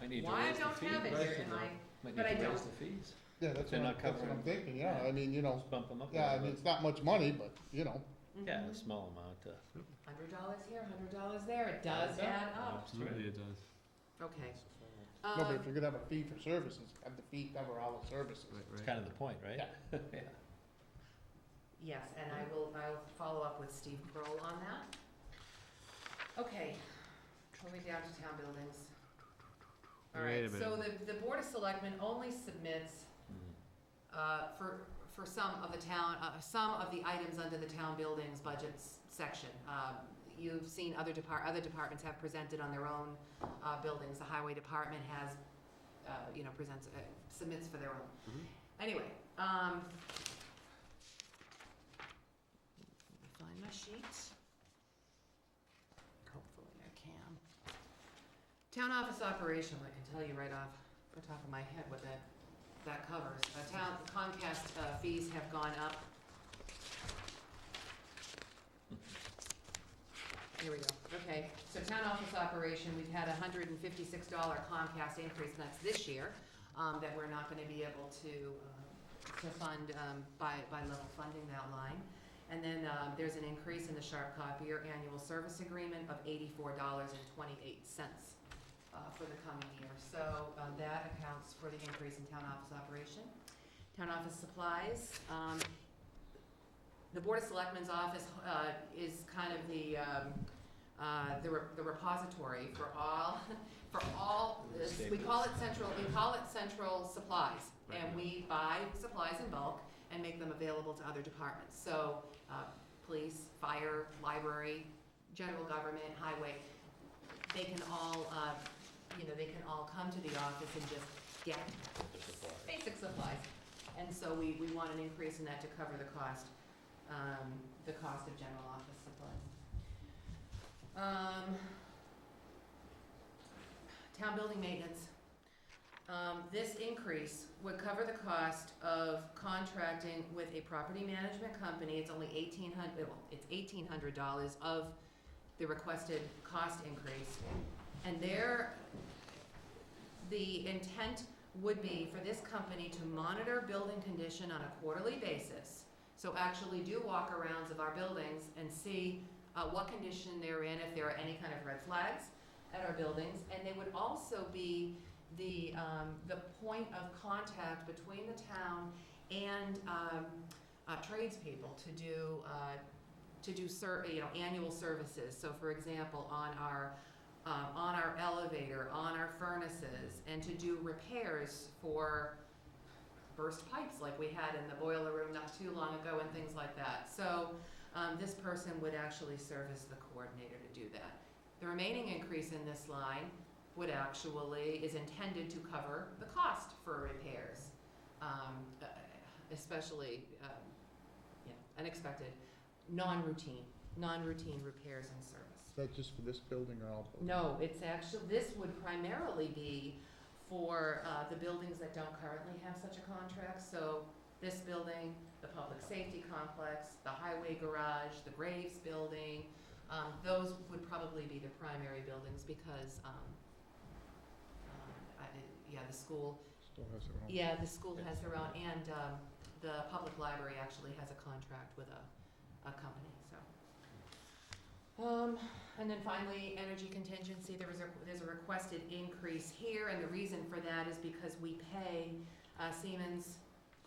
F: I need to
E: Why I
F: raise the
E: don't
F: fee.
E: have it
F: Right,
E: here in my,
F: Might
E: but I
F: need to raise
E: don't.
F: the fees.
I: Yeah, that's
F: They're
I: what
F: not
I: I'm
F: covering-
I: thinking, yeah, I mean,
F: Just bump them up a
I: yeah, I
F: little
I: mean,
F: bit.
I: it's not much money, but,
F: Yeah, a small amount to.
E: $100 here, $100 there, it does add up.
A: Absolutely it does.
E: Okay.
I: no, but if you're gonna have a fee for services, have the fee cover all the services.
A: Right,
F: It's
A: right.
F: kind of the point, right?
I: Yeah.
F: Yeah.
E: Yes, and I'll follow up with Steve Kroll on that. Okay, moving down to town buildings. All
A: Wait a
E: right, so
A: minute.
E: the Board of Selectmen only submits,
F: Mhm.
E: for some of the town, some of the items under the town buildings budgets section. You've seen other departments have presented on their own, buildings. The highway department has, submits for their own.
A: Mhm.
E: Anyway, find my sheet. Hopefully I can. Town office operation, I can tell you right off the top of my head what that covers. Town Comcast fees have gone up. Here we go, okay. So town office operation, we've had a $156 Comcast increase, and that's this year, that we're not gonna be able to fund, by level funding that line. And then, there's an increase in the Sharp Copier annual service agreement of $84.28, for the coming year. So, that accounts for the increase in town office operation. Town office supplies, the Board of Selectmen's office, is kind of the repository for all, we call it central supplies. And we buy supplies in bulk and make them available to other departments. So, police, fire, library, general government, highway, they can all, come to the office and just get basic supplies. And so we want an increase in that to cover the cost of general office supplies. Town building maintenance. This increase would cover the cost of contracting with a property management company. It's only $1,800 of the requested cost increase. And the intent would be for this company to monitor building condition on a quarterly basis. So actually do walk-arounds of our buildings and see what condition they're in, if there are any kind of red flags at our buildings. And they would also be the point of contact between the town and tradespeople to do annual services. So for example, on our elevator, on our furnaces, and to do repairs for burst pipes like we had in the boiler room not too long ago and things like that. So this person would actually serve as the coordinator to do that. The remaining increase in this line is intended to cover the cost for repairs, especially unexpected, non-routine repairs and service.
I: Is that just for this building or all buildings?
E: No, it's actually, this would primarily be for the buildings that don't currently have such a contract. So this building, the public safety complex, the highway garage, the Graves building, those would probably be the primary buildings because, the school,
I: Still has their own.
E: yeah, the school has their own, and the public library actually has a contract with a company, so. And then finally, energy contingency, there's a requested increase here, and the reason for that is because we pay Siemens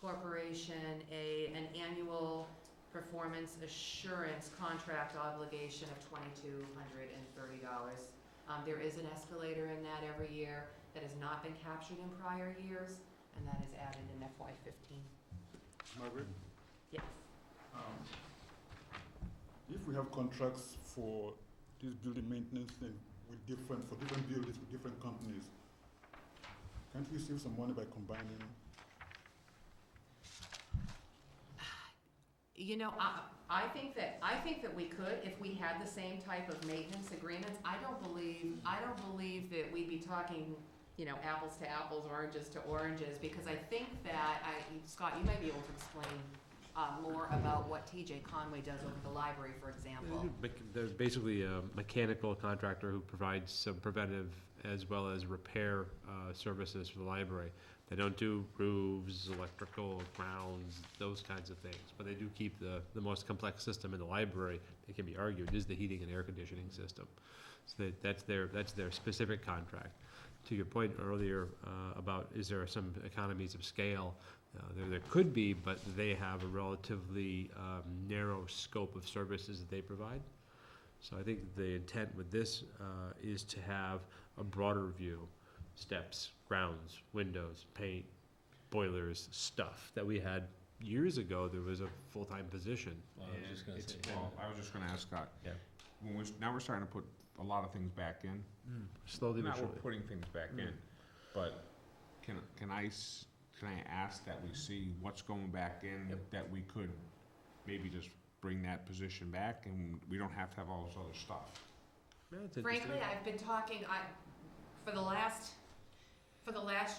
E: Corporation an annual performance assurance contract obligation of $2,230. There is an escalator in that every year that has not been captured in prior years, and that is added in FY15.
L: Margaret,
E: Yes.
L: if we have contracts for this building maintenance and for different buildings with different companies, can't we save some money by combining?
E: You know, I think that we could if we had the same type of maintenance agreements. I don't believe that we'd be talking, apples to apples, oranges to oranges, because I think that Scott, you might be able to explain more about what TJ Conway does over the library, for example.
A: They're basically a mechanical contractor who provides some preventive as well as repair services for the library. They don't do roofs, electrical, grounds, those kinds of things, but they do keep the most complex system in the library, it can be argued, is the heating and air conditioning system. So that's their specific contract. To your point earlier about is there some economies of scale, there could be, but they have a relatively narrow scope of services that they provide. So I think the intent with this is to have a broader view, steps, grounds, windows, paint, boilers, stuff that we had years ago. There was a full-time position.
F: Well, I was just gonna say,
B: I was just gonna ask Scott.
A: Yeah.
B: Now we're starting to put a lot of things back in.
A: Slowly but
B: Not we're
A: surely.
B: putting things back in, but can I ask that we see what's going back in,
A: Yep.
B: that we could maybe just bring that position back and we don't have to have all this other stuff?
A: Yeah, it's interesting.
E: Frankly, I've been talking, for the last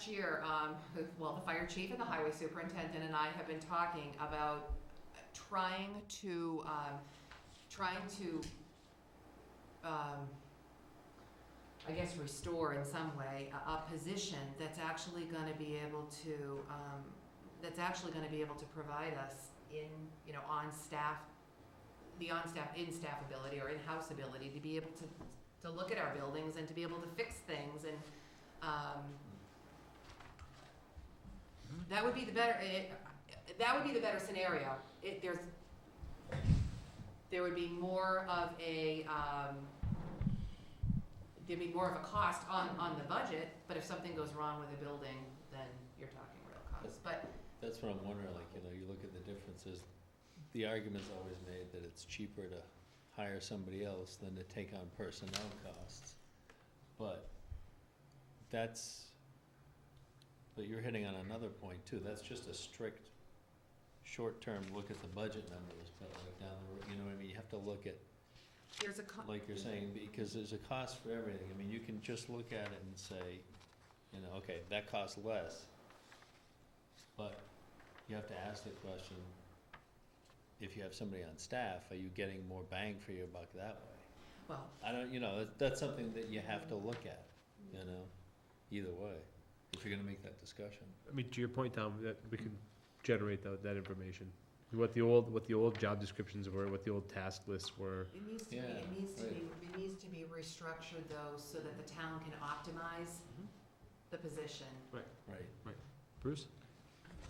E: year, the fire chief and the highway superintendent and I have been talking about trying to restore in some way a position that's actually going to be able to provide us in-staff ability or in-house ability to be able to look at our buildings and to be able to fix things, and that would be the better scenario. There would be more of a cost on the budget, but if something goes wrong with a building, then you're talking real costs. But
F: that's what I'm wondering, you look at the differences, the argument's always made that it's cheaper to hire somebody else than to take on personnel costs. But you're hitting on another point too, that's just a strict, short-term look at the budget numbers, but down the road, you know what I mean, you have to look at,
E: there's
F: like you're saying, because there's a cost for everything. I mean, you can just look at it and say, okay, that costs less. But you have to ask the question, if you have somebody on staff, are you getting more bang for your buck that way?
E: well,
F: I don't, that's something that you have to look at, either way, if you're gonna make that discussion.
A: I mean, to your point, Tom, that we can generate that information. What the old job descriptions were, what the old task lists were.
E: it needs to be restructured though, so that the town can optimize the position.
F: Right.
A: Bruce?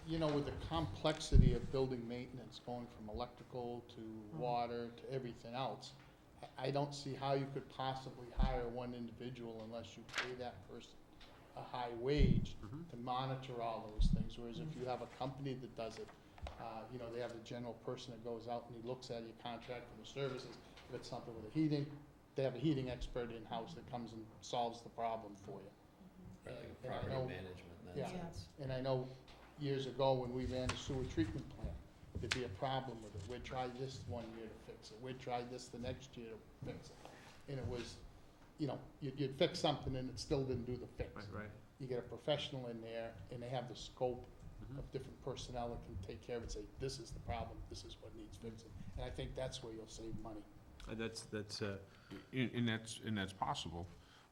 I: With the complexity of building maintenance, going from electrical to water to everything else, I don't see how you could possibly hire one individual unless you pay that person a high wage
A: Mhm.
I: to monitor all those things, whereas if you have a company that does it, you know, they have the general person that goes out and he looks at your contract for the services. If it's something with the heating, they have a heating expert in-house that comes and solves the problem for you.
F: Like
I: And
F: a
I: I
F: property
I: know-
F: management in that
I: Yeah.
F: sense.
I: And I know years ago, when we ran the sewer treatment plant, there'd be a problem with it. We'd try this one year to fix it, we'd try this the next year to fix it. And it was, you know, you'd fix something and it still didn't do the fix.
A: Right.
I: You get a professional in there, and they have the scope
A: Mhm.
I: of different personnel that can take care of it, say, this is the problem, this is what needs fixing. And I think that's where you'll save money.
A: And that's,
B: And that's possible,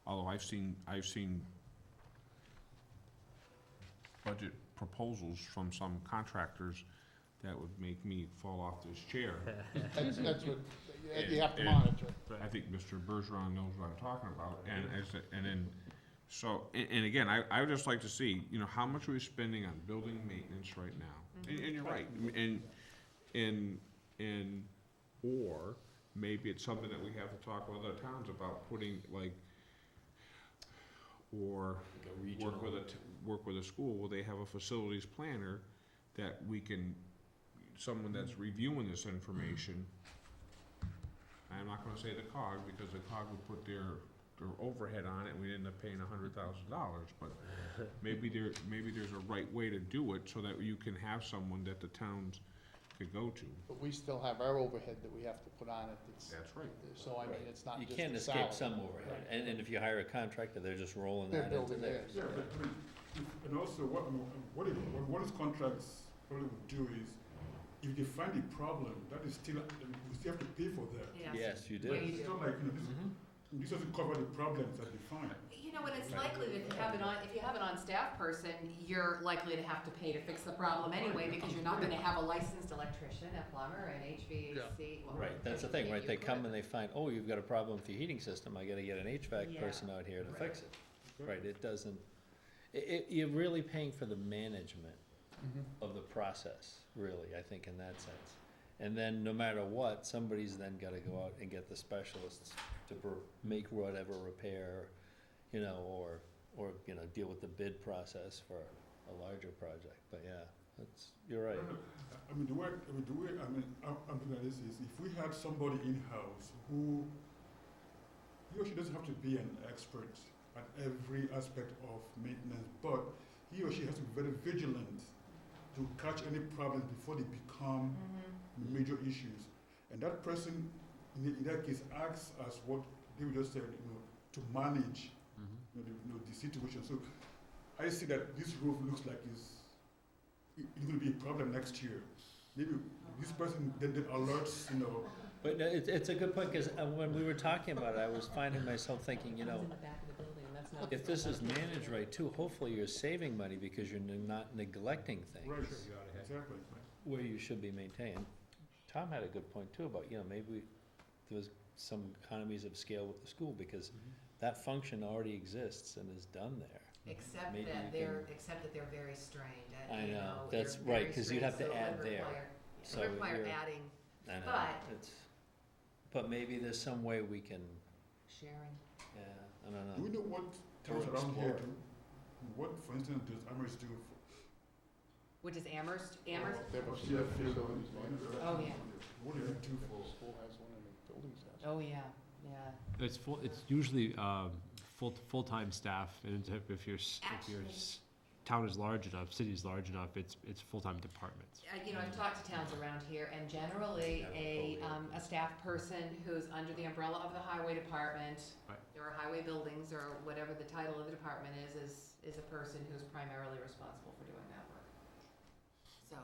B: although I've seen budget proposals from some contractors that would make me fall off this chair.
I: That's what, you have to
B: And-
I: monitor.
B: I think Mr. Bergeron knows what I'm talking about, and then, so, and again, I would just like to see, you know, how much are we spending on building maintenance right now? And you're right, or maybe it's something that we have to talk with other towns about, putting like, or
F: Like a regional.
B: work with a school, where they have a facilities planner that we can, someone that's reviewing this information. I'm not gonna say the COG, because the COG would put their overhead on it, and we'd end up paying $100,000, but maybe there's a right way to do it, so that you can have someone that the towns could go to.
I: But we still have our overhead that we have to put on it,
B: That's right.
I: so I mean,
F: Right.
I: it's not
F: You
I: just
F: can't
I: the
F: escape
I: salary.
F: some overhead, and if you hire a contractor, they're just rolling
I: They're
F: that into
I: building
F: theirs.
I: theirs.
L: Yeah, but I mean, and also what these contracts probably would do is, if you find a problem, that is still, you still have to pay for that.
F: Yes, you
E: Yeah,
F: do.
E: you
L: It's not like, you know, this doesn't cover the problems that they find.
E: You know, and it's likely that if you have an on-staff person, you're likely to have to pay to fix the problem anyway, because you're not gonna have a licensed electrician, a plumber, an HVAC. well,
F: Right, that's the thing, right? They come and they find, oh, you've got a problem with your heating system, I gotta get an HVAC
E: Yeah.
F: person out here to
E: Right.
F: fix it. Right, it doesn't, you're really paying for the management of the process, really, I think, in that sense. And then, no matter what, somebody's then gotta go out and get the specialists to make whatever repair, you know, or, you know, deal with the bid process for a larger project, but yeah, you're right.
L: I'm looking at this is, if we had somebody in-house who, he or she doesn't have to be an expert at every aspect of maintenance, but he or she has to be very vigilant to catch any problems before they become major issues. And that person, in that case, acts as what David just said, you know, to manage the situation. So I see that this roof looks like it's going to be a problem next year. Maybe this person then alerts, you know.
F: But no, it's a good point, because when we were talking about it, I was finding myself thinking, you know,
J: in the back of the building, and that's not.
F: if this is managed right too, hopefully you're saving money because you're not neglecting things
L: Right, exactly.
F: where you should be maintained. Tom had a good point too about, you know, maybe there was some economies of scale with the school, because that function already exists and is done there.
E: Except
F: Maybe
E: that
F: you
E: they're very strained,
F: I
E: you
F: know,
E: they're
F: that's
E: very
F: right, 'cause you'd have to
E: strained, so it
F: add
E: would
F: there.
E: require-
F: So
E: It would require
F: you're-
E: adding,
F: I know,
E: But-
F: but maybe there's some way we can,
E: sharing.
F: yeah, I don't
L: Do we
F: know.
L: know what towns around
F: explore
L: here
F: it.
L: do? What, for instance, does Amherst do?
E: Which is Amherst, Amherst?
I: They have a few facilities manager.
E: Oh, yeah.
L: What do they do for?
I: The school has one and the buildings has.
E: Oh, yeah, yeah.
A: it's usually, full-time staff, and if your town is large enough, city is large enough, it's full-time departments.
E: You know, I've talked to towns around here, and generally, a staff person who's under the umbrella of the highway department,
A: Right.
E: or highway buildings, or whatever the title of the department is a person who's primarily responsible for doing that work. So,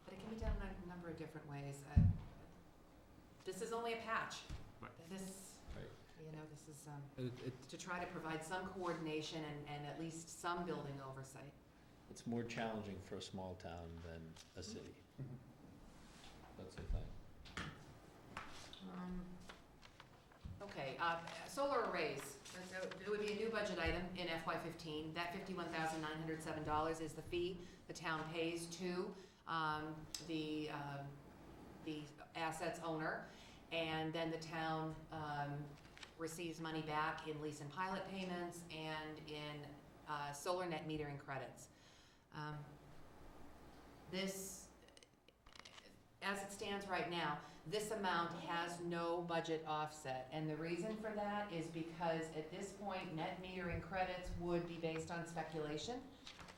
E: but it can be done in a number of different ways. This is only a patch.
A: Right.
E: This,
F: Right.
E: you know, this is,
A: It-
E: to try to provide some coordination and at least some building oversight.
F: It's more challenging for a small town than a city. That's the thing.
E: Okay, solar arrays, so it would be a new budget item in FY15. That $51,907 is the fee the town pays to the asset's owner, and then the town receives money back in lease and pilot payments and in solar net metering credits. This, as it stands right now, this amount has no budget offset. And the reason for that is because at this point, net metering credits would be based on speculation.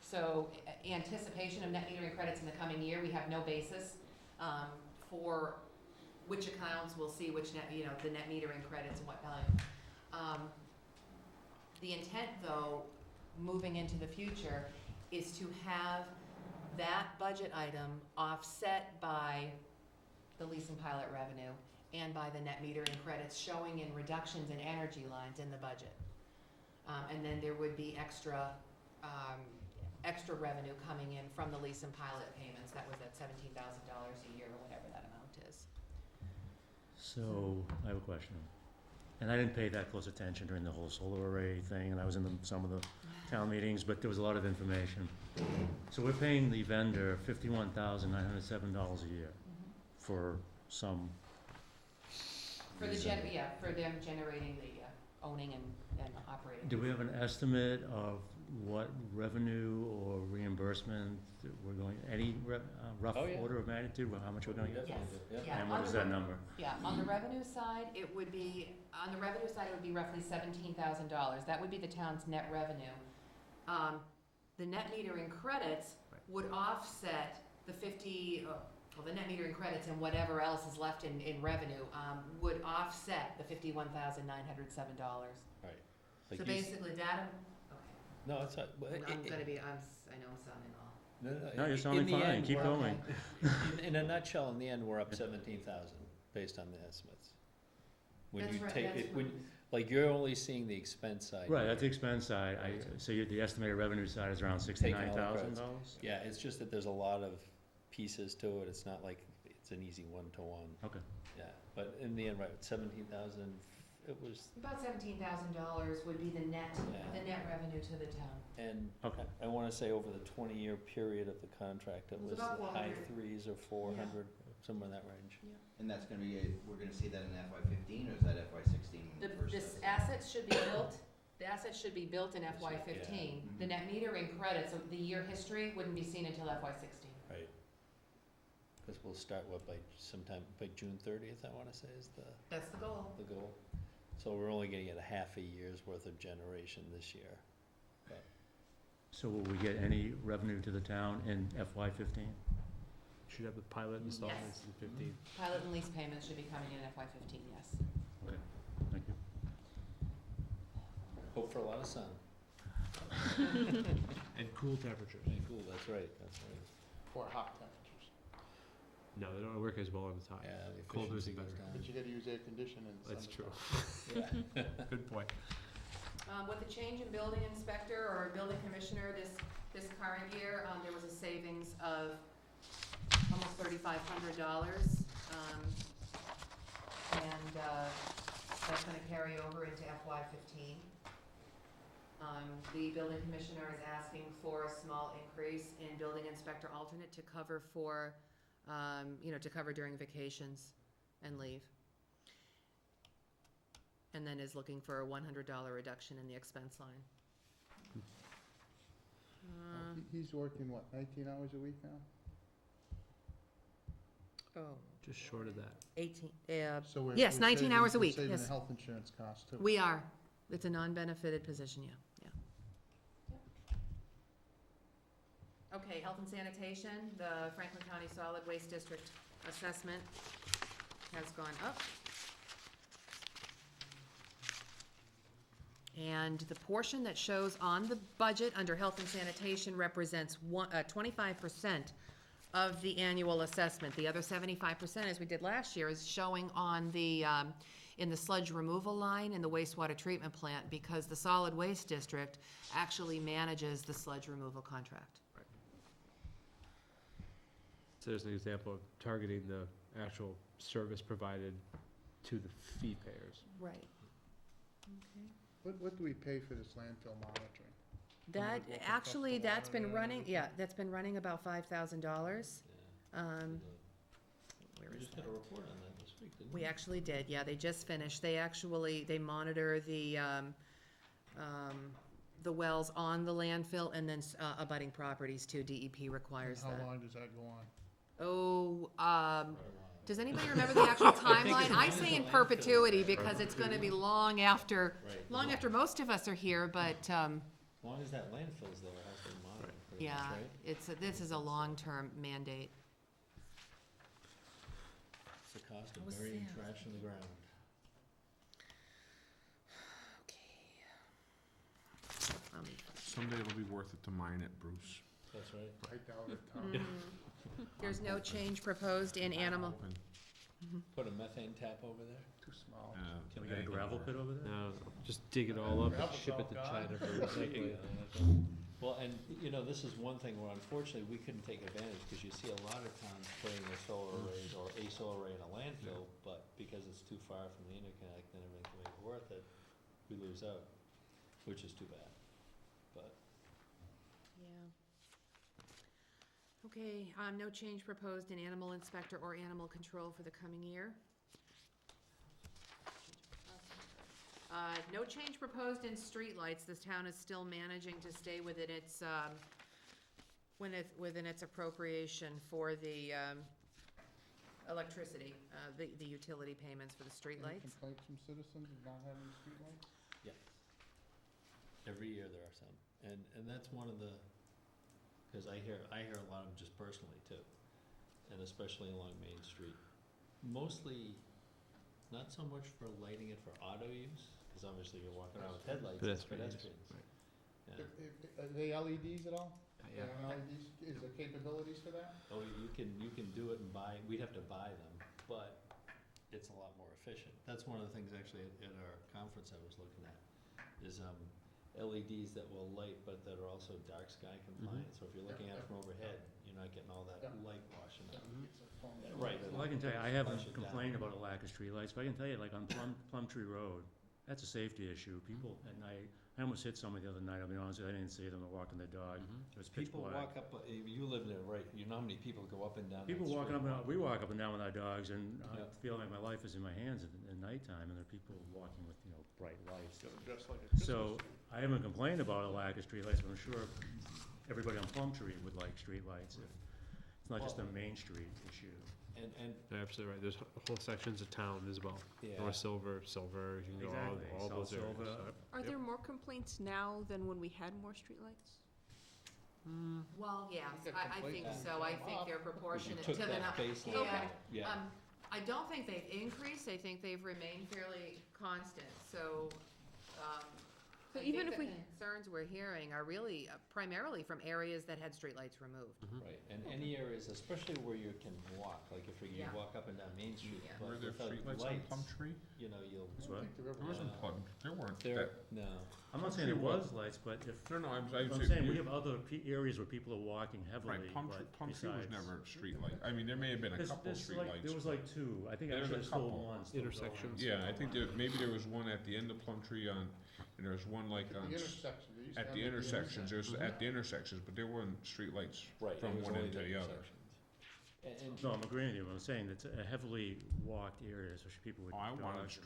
E: So anticipation of net metering credits in the coming year, we have no basis for which accounts will see which net, the net metering credits and what value. The intent, though, moving into the future, is to have that budget item offset by the lease and pilot revenue and by the net metering credits showing in reductions in energy lines in the budget. And then there would be extra revenue coming in from the lease and pilot payments. That was at $17,000 a year or whatever that amount is.
C: So, I have a question. And I didn't pay that close attention during the whole solar array thing, and I was in some of the town meetings, but there was a lot of information. So we're paying the vendor $51,907 a year for some
E: For the
C: reason.
E: for them generating the owning and operating.
C: Do we have an estimate of what revenue or reimbursement that we're going, any rough
F: Oh, yeah.
C: order of magnitude, how much we're gonna get?
E: Yes,
F: Yeah.
E: yeah.
C: And what is that number?
E: Yeah, on the revenue side, it would be roughly $17,000. That would be the town's net revenue. The net metering credits
A: Right.
E: would offset the the net metering credits and whatever else is left in revenue, would offset the $51,907.
F: Right. Like
E: So
F: you s-
E: basically that,
F: No, it's not, but
E: I'm
F: it-
E: gonna be, I know I'm sounding all.
C: No, you're
F: in
C: sounding
F: the
C: fine,
F: end,
C: keep
F: we're
C: going.
F: okay. In a nutshell, in the end, we're up 17,000 based on the estimates. When
E: That's
F: you
E: right,
F: take
E: that's
F: it, like, you're only seeing the expense side.
C: Right,
F: here.
C: that's the expense side, so the estimated revenue side is around
F: Taking all the
C: $69,000?
F: Yeah, it's just that there's a lot of pieces to it. It's not like it's an easy one-to-one.
C: Okay.
F: Yeah, but in the end, right, 17,000, it was,
E: About $17,000 would be the net revenue to the town.
F: and
C: Okay.
F: I wanna say over the 20-year period of the contract, it
E: It was
F: was
E: about
F: high
E: 400.
F: threes or 400, somewhere in that range.
M: And that's gonna be, we're gonna see that in FY15, or is that FY16 first?
E: This assets should be built, the assets should be built in FY15.
M: Yeah.
E: The net metering credits of the year history wouldn't be seen until FY16.
F: Right. Because we'll start, by June 30th, I wanna say is the
E: That's the goal.
F: goal. So we're only gonna get a half a year's worth of generation this year.
C: So will we get any revenue to the town in FY15?
A: Should have the pilot installments in 15.
E: Pilot and lease payments should be coming in FY15, yes.
C: Thank you.
F: Hope for a lot of sun.
A: And cool temperatures.
F: Hey, cool, that's right, that's right.
I: For hot temperatures.
A: No, they don't work as well on the top.
F: Yeah, the
A: Colder is
F: efficiency goes
A: better.
F: down.
I: But you gotta use air conditioning in the
A: That's true.
I: summertime.
F: Yeah.
A: Good point.
E: With the change in building inspector or building commissioner this current year, there was a savings of almost $3,500. And that's gonna carry over into FY15. The building commissioner is asking for a small increase in building inspector alternate to cover for, to cover during vacations and leave. And then is looking for a $100 reduction in the expense line.
I: He's working, what, 19 hours a week now?
E: Oh,
A: Just short of that.
E: 18,
I: So we're-
E: yes,
I: we're
E: 19
I: saving-
E: hours a
I: we're
E: week,
I: saving
E: yes.
I: the health insurance cost, too.
E: We are. It's a non-benefited position, yeah. Okay, health and sanitation, the Franklin County Solid Waste District assessment has gone up. And the portion that shows on the budget under health and sanitation represents 25% of the annual assessment. The other 75%, as we did last year, is showing on the, in the sludge removal line in the wastewater treatment plant, because the solid waste district actually manages the sludge removal contract.
A: So there's an example of targeting the actual service provided to the fee payers.
E: Right. Okay.
I: What do we pay for this landfill monitoring?
E: That,
I: Someone go
E: actually,
I: compress the
E: that's been
I: water and
E: running,
I: everything?
E: yeah, that's been running about $5,000.
F: Yeah.
E: Where
F: We
E: is
F: just
E: that?
F: got a report on that this week, didn't we?
E: We actually did, yeah, they just finished. They monitor the, the wells on the landfill and then abutting properties too. DEP requires
I: How
E: that.
I: long does that go on?
E: Oh, does anybody remember the actual timeline? I say in perpetuity because it's gonna be long after,
F: Right.
E: long after most of us are here, but,
F: As long as that landfill's there, it has to be monitored, pretty much,
E: yeah,
F: right?
E: this is a long-term mandate.
F: It's the cost of
E: What was
F: burying
E: that?
F: trash in the ground.
B: Someday it'll be worth it to mine it, Bruce.
F: That's right.
I: I doubt it, Tom.
E: There's no change proposed in animal.
F: Put a methane tap over there.
I: Too small.
C: Can we get a gravel pit over there?
A: No, just dig it all up and
I: Gravel's
A: ship it
I: all
A: to
I: gone.
A: China for recycling.
F: Well, and, you know, this is one thing where unfortunately we couldn't take advantage, because you see a lot of towns putting their solar arrays or a solar array in a landfill, but because it's too far from the interconnect and everything to make it worth it, we lose out, which is too bad, but.
E: Yeah. Okay, no change proposed in animal inspector or animal control for the coming year. No change proposed in streetlights. This town is still managing to stay within its, within its appropriation for the, electricity, the utility payments for the
I: Any
E: streetlights.
I: complaints from citizens of not having streetlights?
F: Every year there are some, and that's one of the, because I hear a lot of them just personally too, and especially along Main Street. Mostly, not so much for lighting it for auto use, because obviously you're walking around with headlights, it's
A: Pedestrians,
F: pedestrians.
A: right.
F: Yeah.
I: Are they LEDs at all?
A: Yeah.
I: Are LEDs, is there capabilities for that?
F: Oh, you can do it and we'd have to buy them, but it's a lot more efficient. That's one of the things actually at our conference I was looking at, is LEDs that will light, but that are also dark sky compliant. So if you're looking at it from overhead, you're not getting all that
I: Yeah.
F: light washing up.
I: It's a phone.
F: Right.
C: Well, I can tell you, I
F: Flash
C: haven't
F: it down.
C: complained about a lack of streetlights, but I can tell you, like on Plumtree Road, that's a safety issue. People at night, I almost hit somebody the other night, I'll be honest with you, I didn't see them, they're walking their dog. It was pitch
F: People
C: black.
F: walk up, you live there, right, you know how many people go up and down that
C: People
F: street?
C: walking up and down, we walk up and down with our dogs, and I
F: Yeah.
C: feel like my life is in my hands at nighttime, and there are people walking with, bright lights.
I: Gotta dress like a Christmas
C: So,
I: tree.
C: I haven't complained about a lack of streetlights, but I'm sure everybody on Plumtree would like streetlights. It's not just a Main Street issue.
F: And,
A: You're absolutely right, there's whole sections of town as well.
F: yeah.
A: North Silver, you can go
C: Exactly.
A: all those
C: South
A: areas.
C: Silver.
N: Are there more complaints now than when we had more streetlights?
E: Well, yes,
I: You get
E: I think
I: complaints
E: so. I
I: from
E: think
I: up.
E: they're
F: Because you
E: proportionate to
F: took
E: the.
F: that baseline,
E: Yeah.
F: yeah.
E: I don't think they've increased, I think they've remained fairly constant, so,
N: So
E: I
N: even
E: think
N: if
E: the
N: we-
E: concerns we're hearing are really primarily from areas that had streetlights removed.
F: Right, and any areas, especially where you can walk, like if you
E: Yeah.
F: walk up and down Main Street,
E: Yeah.
F: but
B: Were there
F: without
B: streetlights on
F: lights,
B: Plumtree?
F: you'll.
C: That's
I: I
C: what?
I: think there ever
B: There wasn't
I: was.
B: Plum, there weren't
F: There,
B: that,
F: no,
C: I'm not saying there was lights, but if,
B: no, I'm
C: saying we have other areas where people are walking heavily,
B: Right,
C: but
B: Plumtree was
C: besides-
B: never a street light. I mean, there may have been a
C: There's-
B: couple
C: there's like-
B: streetlights.
C: There was like two, I think
B: There's
C: actually
B: a
C: there's still
B: couple.
C: one still going.
A: Intersections.
B: Yeah, I think maybe there was one at the end of Plumtree and there was one like
I: The
B: on,
I: intersection, they used to
B: at
I: have
B: the
I: them
B: intersections, there's at the intersections, but there weren't streetlights
F: right, it
B: from
F: was
B: one
F: only
B: end to the other.
F: intersections. And,
C: No, I'm agreeing with you, I'm saying it's a heavily walked area, especially people with
B: Oh, I
C: dogs.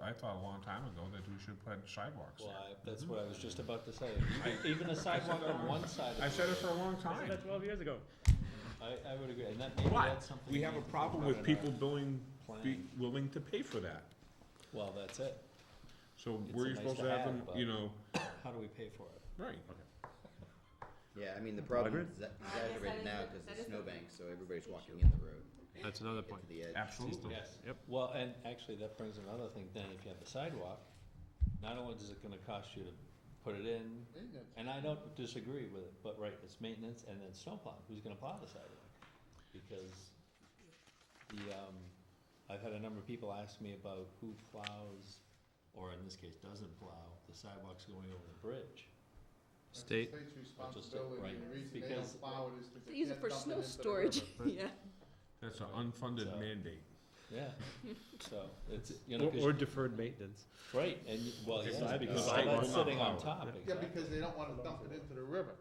B: I thought a long time ago that we should put sidewalks
F: well,
B: there.
F: that's what I was just about to say, even a sidewalk on one side of the
B: I said it for a long
C: I said
B: time.
C: that 12 years ago.
F: I would agree, and that, maybe
B: But
F: that's something.
B: we
F: we
B: have a
F: need to
B: problem
F: think
B: with
F: about in
B: people
F: our
B: be
F: planning.
B: willing to pay for that.
F: Well, that's it,
B: So
F: It's
B: where
F: a
B: you
F: nice
B: supposed
F: to
B: to have
F: have,
B: them,
F: but- how do we pay for it?
B: right.
M: Yeah, I mean, the problem
C: Margaret?
M: is that
E: Yes,
M: exaggerated now
E: that
M: because
E: is
M: the
E: the-
M: snowbank, so everybody's walking in the road.
A: That's another
M: Get
A: point.
M: to the edge.
B: Absolutely.
F: Yes.
A: Yep.
F: Well, and actually, that brings another thing, then if you have the sidewalk, not only is it gonna cost you to put it in,
I: Maintenance.
F: and I don't disagree with it, but right, it's maintenance and then snowplow, who's gonna plow the sidewalk? Because I've had a number of people ask me about who plows, or in this case, doesn't plow, the sidewalks going over the bridge.
I: That's the
A: State.
I: state's
F: Just it,
I: responsibility,
F: right,
I: and the reason they
F: because-
I: don't plow it is because
N: They
I: they
N: use it
I: can't
N: for
I: dump it
N: snow
I: into the
N: storage,
I: river.
N: yeah.
B: That's an unfunded
F: So-
B: mandate.
F: Yeah, so it's,
A: Or deferred maintenance.
F: right, and, well,
B: Okay,
F: yeah, because all
B: sidewalk
F: that's
B: not
F: sitting on
B: plowed.
F: top,
I: Yeah,
F: exactly.
I: because they don't wanna dump it into the river.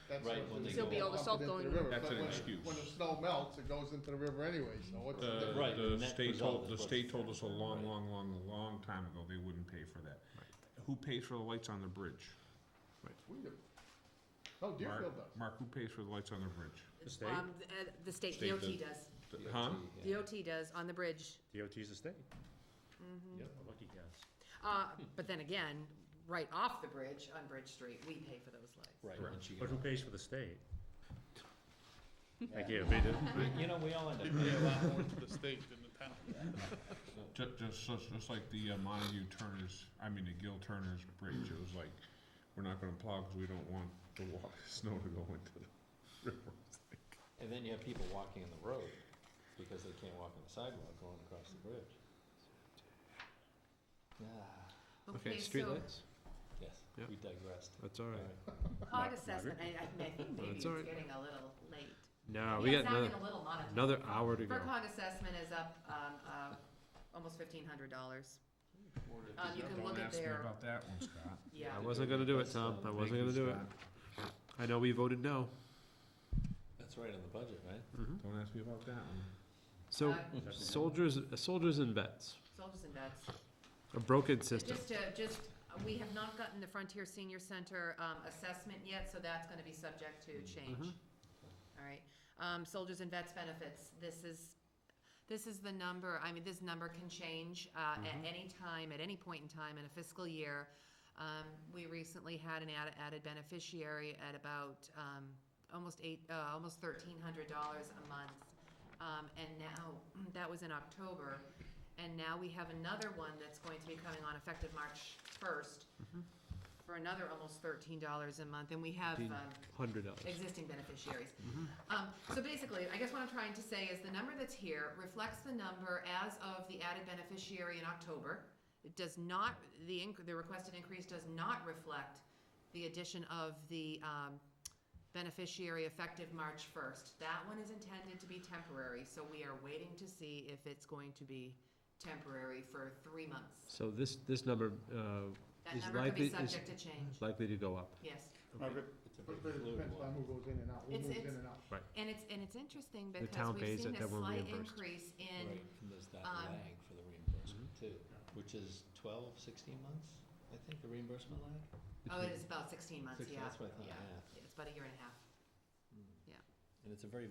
I: That's
F: Right,
I: what
F: when
I: they
F: they
I: do,
F: go
I: they
N: all the
I: dump
N: salt
I: it into
N: going
I: the
N: in.
I: river.
B: That's
I: But
B: an
I: when-
B: excuse.
I: When the snow melts, it goes into the river anyway, so what's the difference?
F: Right,
B: The
F: net
B: state
F: result
B: told,
F: is
B: the
F: what's-
B: state told us a long,
F: Right.
B: long time ago they wouldn't pay for that. Who pays for the lights on the bridge?
I: We do. No, Deerfield does.
B: Mark, who pays for the lights on the bridge?
C: The state?
E: The state,
B: State
E: DOT
B: does.
E: does.
B: Huh?
F: Yeah.
E: DOT does, on the bridge.
C: DOT's the state.
E: Mhm.
F: Yep.
C: A lucky guess.
E: But then again, right off the bridge on Bridge Street, we pay for those lights.
F: Right, once you
C: But
F: get
C: who
F: on.
C: pays for the state? Thank you.
F: You know, we all end up
I: They pay a
F: paying.
I: lot more to the state than the town.
B: Just like the Montague Turner's, the Gil Turner's bridge, it was like, we're not gonna plow because we don't want the snow to go into the river.
F: And then you have people walking in the road because they can't walk on the sidewalk going across the bridge. Yeah,
A: Okay,
E: so
A: streetlights?
F: yes,
A: Yep.
F: we digressed.
A: That's all right.
E: COG assessment, I think maybe it's
A: That's all right.
E: getting a little late.
A: No, we
E: Yeah,
A: got
E: it's not even a little monotone.
A: another hour to
E: For
A: go.
E: COG assessment is up, almost $1,500. You can look
B: Don't
E: at
B: ask me
E: their,
B: about that one, Scott.
E: yeah.
A: I wasn't gonna do it, Tom. I wasn't gonna do it. I know we voted no.
F: That's right, on the budget, right?
B: Don't ask me about that one.
A: So,
E: Uh,
A: soldiers and vets,
E: Soldiers and vets.
A: a broken system.
E: We have not gotten the Frontier Senior Center, assessment yet, so that's gonna be subject to change. All right, soldiers and vets benefits, this is the number, this number can change, at any time, at any point in time in a fiscal year. We recently had an added beneficiary at about, almost $1,300 a month. And now, that was in October, and now we have another one that's going to be coming on effective March 1st for another almost $13 a month, and we have,
A: $100.
E: existing beneficiaries. So basically, I guess what I'm trying to say is the number that's here reflects the number as of the added beneficiary in October. It does not, the requested increase does not reflect the addition of the beneficiary effective March 1st. That one is intended to be temporary, so we are waiting to see if it's going to be temporary for 3 months.
A: So this number,
E: That
A: is
E: number could be
A: likely,
E: subject to change,
A: likely to go up.
E: yes.
I: Margaret,
F: It's a
I: but
F: big
I: it
F: fluid
I: depends on
F: one.
I: who goes in and out, who
E: It's-
I: moves in
E: it's-
I: and out.
E: And it's interesting
A: The
E: because
A: town
E: we've
A: pays
E: seen
A: it,
E: a
A: then we're
E: slight
A: reimbursed.
E: increase in,
F: Right, and there's that
E: um,
F: lag for the reimbursement too, which is 12, 16 months, I think, the reimbursement lag?
E: oh, it is about 16 months,
F: 16,
E: yeah.
F: that's what I thought, yeah.
E: It's about a year and a half. Yeah.
F: And it's a very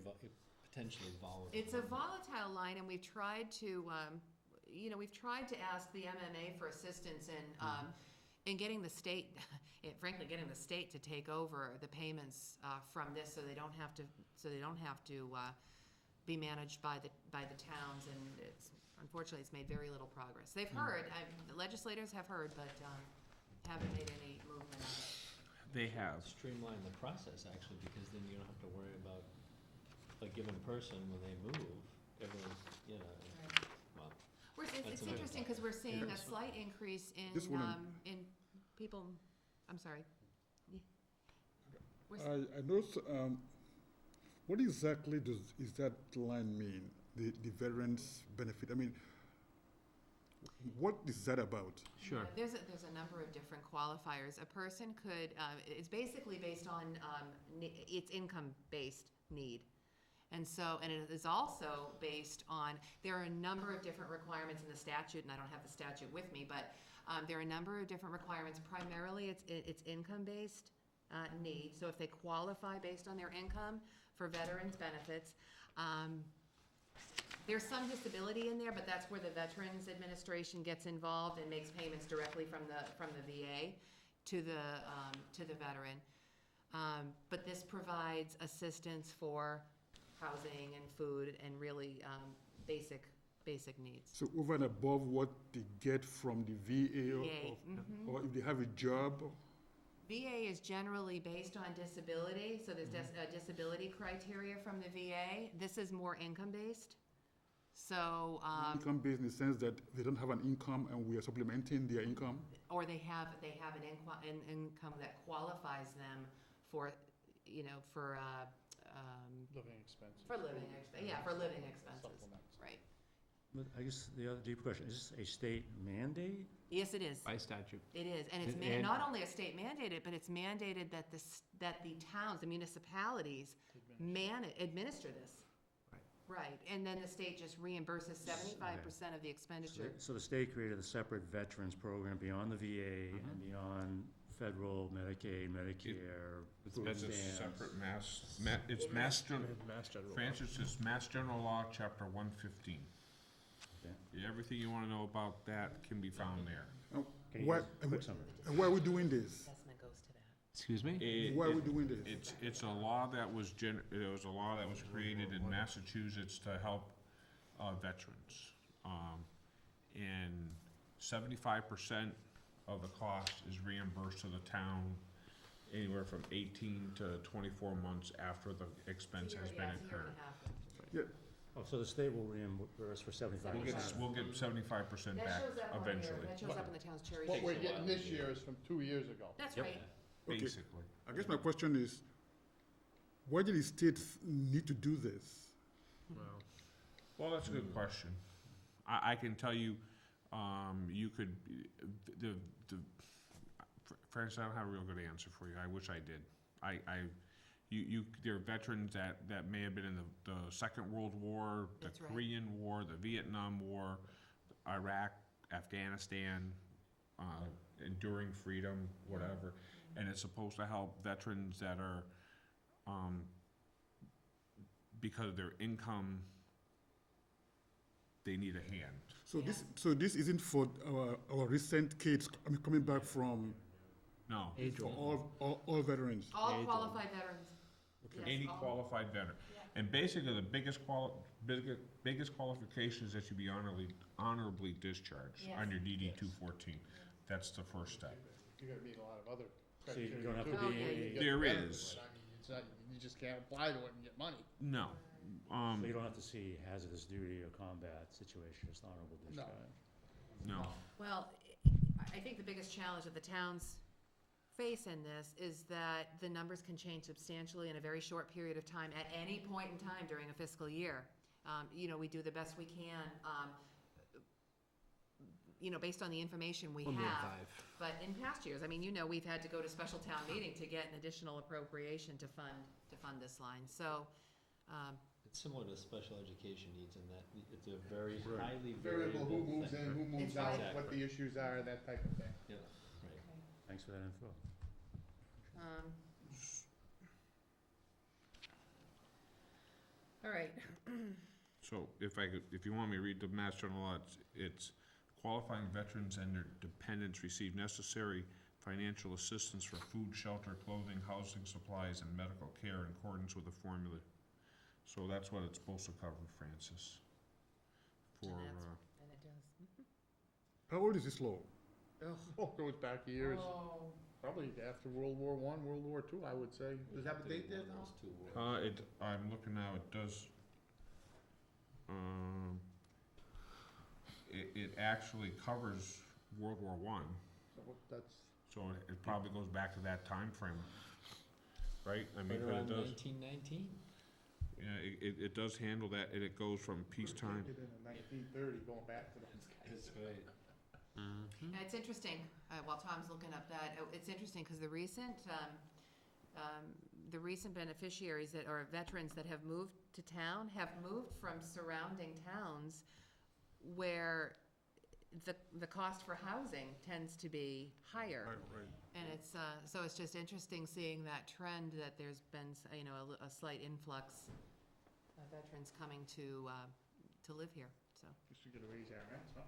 F: potentially volatile.
E: It's a
F: number.
E: volatile line, and we've tried to, we've tried to ask the MMA for assistance in getting the state, frankly, getting the state to take over the payments from this, so they don't have to be managed by the towns, and unfortunately, it's made very little progress. They've heard, the legislators have heard, but haven't made any movement on it.
B: They have.
F: Streamline the process, actually, because then you don't have to worry about a given person when they move, everyone's, well, That's
E: It's
F: another
E: interesting,
F: thought.
E: because we're seeing a slight increase
L: This one-
E: in people, I'm sorry. Yeah. We're s-
L: I noticed, what exactly is that line mean, the veterans benefit? What is that about?
A: Sure.
E: Yeah, there's a number of different qualifiers. A person could, it's basically based on, its income-based need. And it is also based on, there are a number of different requirements in the statute, and I don't have the statute with me, but there are a number of different requirements. Primarily, it's income-based need. So if they qualify based on their income for veterans benefits, there's some disability in there, but that's where the Veterans Administration gets involved and makes payments directly from the VA to the veteran. But this provides assistance for housing and food and really basic needs.
L: So over and above what they get from the VA
E: VA,
L: or if they have a job?
E: VA is generally based on disability, so there's a disability criteria from the VA. This is more income-based. So,
L: Income based in the sense that they don't have an income and we are supplementing their income?
E: or they have an income that qualifies them for,
I: Living expenses.
E: for living expenses,
I: Supplements.
E: right.
C: But I guess the other deep question, is this a state mandate?
E: Yes, it is.
A: By statute.
E: It is, and it's
A: And-
E: not only a state mandated, but it's mandated that the towns, the municipalities administer this.
A: Right.
E: Right, and then the state just reimburses 75% of the expenditure.
C: So the state created a separate veterans program beyond the VA and beyond federal, Medicaid, Medicare, food
B: It's a
C: stamps.
B: separate it's Mass General,
A: Mass General.
B: Francis, it's Mass General Law, Chapter 115.
C: Okay.
B: Everything you wanna know about that can be found there.
C: Can you
L: Why,
C: give a quick summary?
L: and why are we doing this?
E: Assessment goes to that.
A: Excuse me?
L: Why are we doing this?
B: It's a law that was it was a law that was created in Massachusetts to help, veterans. And 75% of the cost is reimbursed to the town anywhere from 18 to 24 months after the expense has been incurred.
C: Oh, so the state will reimburse for 75%?
B: We'll get 75%
E: That
B: back
E: shows up on your,
B: eventually,
E: that shows up in the town's cherry
I: What
E: sheet.
I: we're getting this year is from 2 years ago.
E: That's
A: Yep.
E: right.
L: Okay.
B: basically.
L: I guess my question is, why did the state need to do this?
B: Well, that's a good question. I can tell you, you could, Francis, I don't have a real good answer for you. I wish I did. There are veterans that may have been in the Second World War, the
E: That's right.
B: Korean War, the Vietnam War, Iraq, Afghanistan, enduring freedom, whatever. And it's supposed to help veterans that are, because of their income, they need a hand.
L: So this isn't for our recent kids, coming back from,
B: No,
L: for all veterans.
E: All qualified veterans. Yes,
B: any
E: all.
B: qualified veteran. And basically, the biggest qualification is that you be honorably discharged
E: Yes.
B: on your DD 214. That's the first step.
I: You're gonna meet a lot of other
C: So you
I: criteria
C: don't have
I: too.
C: to
E: Oh,
C: be,
E: yeah,
I: You get
B: There
I: veteran,
B: is.
I: but I mean, it's not, you just can't apply to it and get money.
B: No.
C: so you don't have to see hazardous duty or combat situation, just honorable
I: No.
C: discharge.
B: No.
E: Well, I think the biggest challenge that the towns face in this is that the numbers can change substantially in a very short period of time, at any point in time during a fiscal year. You know, we do the best we can, you know, based on the information we have. But in past years, I mean, you know, we've had to go to special town meeting to get an additional appropriation to fund this line, so,
F: It's similar to special education needs in that it's a very highly
I: Variable,
F: variable
I: who moves
F: thing.
I: in, who moves
E: It's
I: out,
F: right.
I: what the issues are, that type of thing.
F: Yeah, right.
C: Thanks for that info.
E: All right,
B: So if you want me to read the Mass General Law, it's qualifying veterans and their dependents receive necessary financial assistance for food, shelter, clothing, housing supplies, and medical care in accordance with the formula. So that's what it's supposed to cover, Francis. For,
E: and it does.
L: How old is this law?
I: Oh, goes back years,
E: Oh.
I: probably after World War I, World War II, I would say. Does it have a date there now?
F: Those two wars.
B: I'm looking now, it does, it actually covers World War I,
I: So that's,
B: so it probably goes back to that time frame, right? I mean,
F: Right
B: but
F: around
B: it does,
F: 1919.
B: yeah, it does handle that, and it goes from peacetime.
I: did in 1930, going back to those guys.
F: That's right.
E: And it's interesting, while Tom's looking up that, it's interesting, because the recent beneficiaries that, or veterans that have moved to town, have moved from surrounding towns where the cost for housing tends to be higher.
L: Right.
E: And it's, so it's just interesting seeing that trend, that there's been, you know, a slight influx of veterans coming to live here, so.
I: Just to get a raise our rents, huh?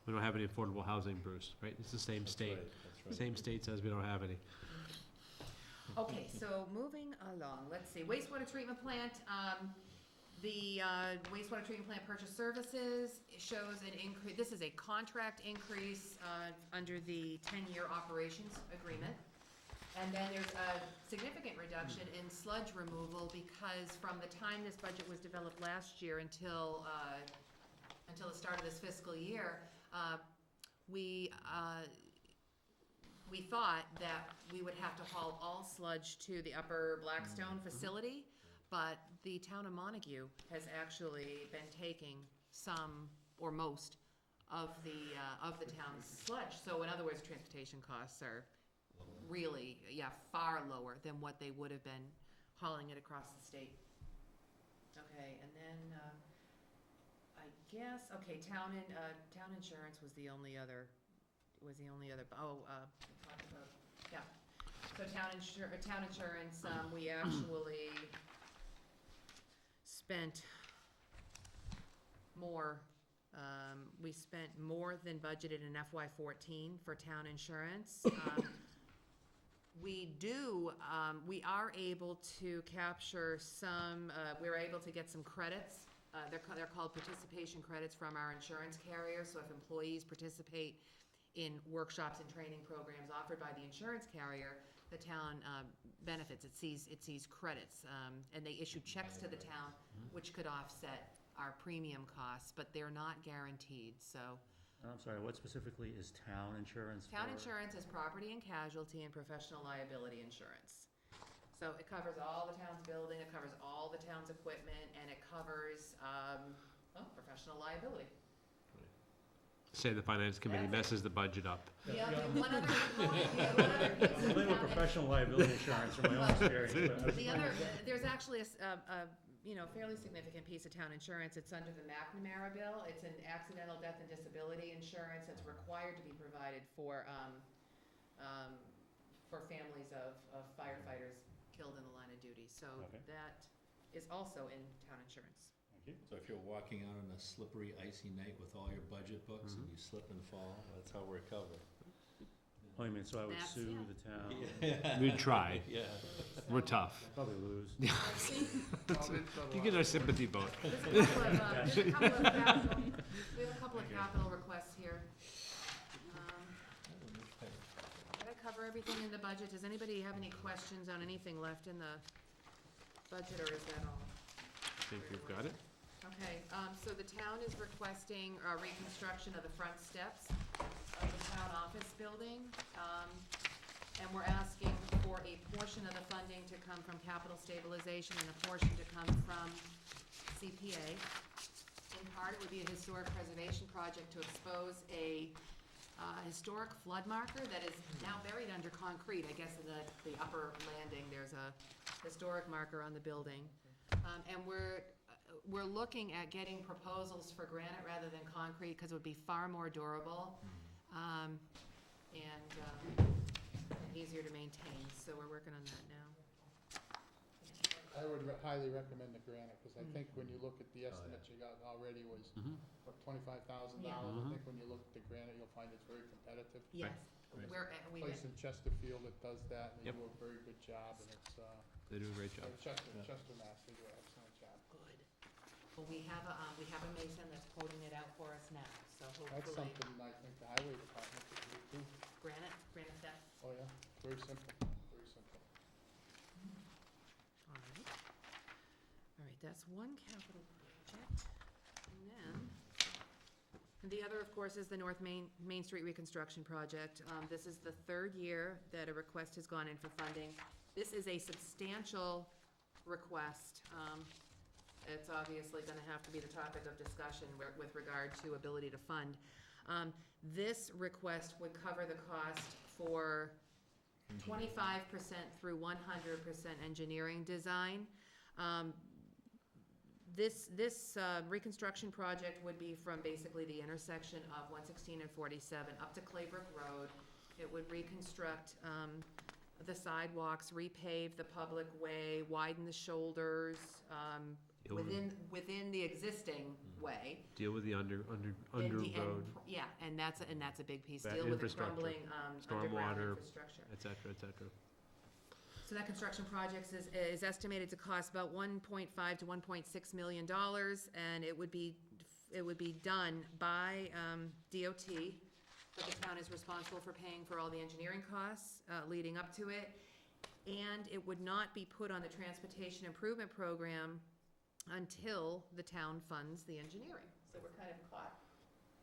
A: We don't have any affordable housing, Bruce, right? It's the same
F: That's
A: state.
F: right, that's right.
A: Same state says we don't have any.
E: Okay, so moving along, let's see, wastewater treatment plant, the wastewater treatment plant purchase services shows an increase, this is a contract increase under the 10-year operations agreement. And then there's a significant reduction in sludge removal, because from the time this budget was developed last year until the start of this fiscal year, we thought that we would have to haul all sludge to the Upper Blackstone facility, but the town of Montague has actually been taking some or most of the town's sludge. So in other words, transportation costs are really, far lower than what they would have been hauling it across the state. Okay, and then, I guess, town insurance was the only other was the only other, we talked about, yeah. So town insurance, we actually spent more, we spent more than budgeted in FY14 for town insurance. We are able to capture some, we're able to get some credits. They're called participation credits from our insurance carrier. So if employees participate in workshops and training programs offered by the insurance carrier, the town benefits. It sees credits, and they issue checks to the town, which could offset our premium costs, but they're not guaranteed. So
C: I'm sorry, what specifically is town insurance for?
E: town insurance is property and casualty and professional liability insurance. So it covers all the town's building, it covers all the town's equipment, and it covers professional liability.
A: Say the finance committee messes the budget up.
E: Yeah, one other component, one other piece
C: I'm
E: of
C: familiar with
E: town
C: professional liability insurance from my own experience. But
E: The other, there's actually a fairly significant piece of town insurance. It's under the McNamara bill. It's an accidental death and disability insurance that's required to be provided for families of firefighters killed in the line of duty. So
C: Okay.
E: that is also in town insurance.
C: Thank you.
F: So if you're walking out on a slippery, icy night with all your budget books and you slip and fall, that's how we're covered.
C: Oh, you mean, so I would
E: That's-
C: sue
E: yeah.
C: the town?
A: We'd try.
F: Yeah.
A: We're tough.
C: Probably lose.
A: You get our sympathy vote.
E: There's a couple of capital requests here. Did I cover everything in the budget? Does anybody have any questions on anything left in the budget, or is that all?
A: I think we've got it.
E: Okay, so the town is requesting reconstruction of the front steps of the town office building. And we're asking for a portion of the funding to come from capital stabilization and a portion to come from CPA. In part, it would be a historic preservation project to expose a historic flood marker that is now buried under concrete. I guess in the upper landing, there's a historic marker on the building. And we're looking at getting proposals for granite rather than concrete, because it would be far more durable, and easier to maintain, so we're working on that now.
I: I would highly recommend the granite, because I think when you look at the estimate you got already was, what, $25,000?
E: Yeah.
I: I think when you look at the granite, you'll find it's very competitive.
E: Yes,
A: Right.
E: we
I: Place in Chesterfield that does that, and they
A: Yep.
I: do a very good job, and it's,
A: They do a great job.
I: Chester, Mass, they do an excellent job.
E: good. Well, we have a mason that's quoting it out for us now, so
I: That's
E: hopefully,
I: something I think the highway department could do too.
E: granite steps.
I: Oh, yeah, very simple, very simple.
E: All right, that's one capital project. And then, the other, of course, is the North Main Street Reconstruction Project. This is the third year that a request has gone in for funding. This is a substantial request. It's obviously gonna have to be the topic of discussion with regard to ability to fund. This request would cover the cost for 25% through 100% engineering design. This reconstruction project would be from basically the intersection of 116 and 47 up to Claybrook Road. It would reconstruct the sidewalks, repave the public way, widen the shoulders within the existing way.
A: Deal with the under road,
E: Yeah, and that's a big piece.
A: That
E: Deal with the
A: infrastructure,
E: crumbling underground
A: stormwater,
E: infrastructure.
A: et cetera, et cetera.
E: So that construction project is estimated to cost about $1.5 to $1.6 million, and it would be done by DOT, but the town is responsible for paying for all the engineering costs leading up to it, and it would not be put on the transportation improvement program until the town funds the engineering. So we're kind of caught.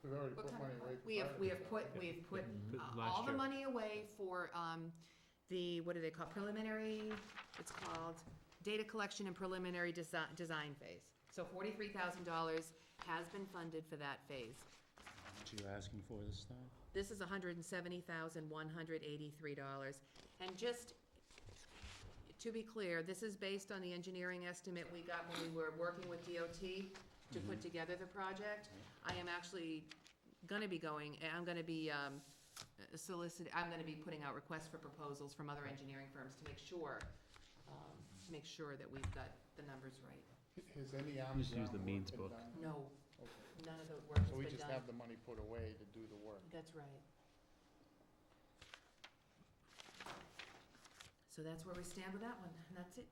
I: We've already
E: What
I: put
E: kind
I: money
E: of,
I: away.
E: we've put
A: Last
E: all the
A: year.
E: money away for, what do they call, preliminary, it's called data collection and preliminary design phase. So $43,000 has been funded for that phase.
C: What are you asking for this time?
E: This is $170,183. And just to be clear, this is based on the engineering estimate we got when we were working with DOT to put together the project. I am actually gonna be I'm gonna be putting out requests for proposals from other engineering firms to make sure that we've got the numbers right.
I: Has any
F: Just use the
I: on-ground
F: means
I: work been
F: book.
I: done?
E: No,
I: Okay.
E: none of the work has
I: So we
E: been
I: just
E: done.
I: have the money put away to do the work.
E: That's right. So that's where we stand with that one, and that's it.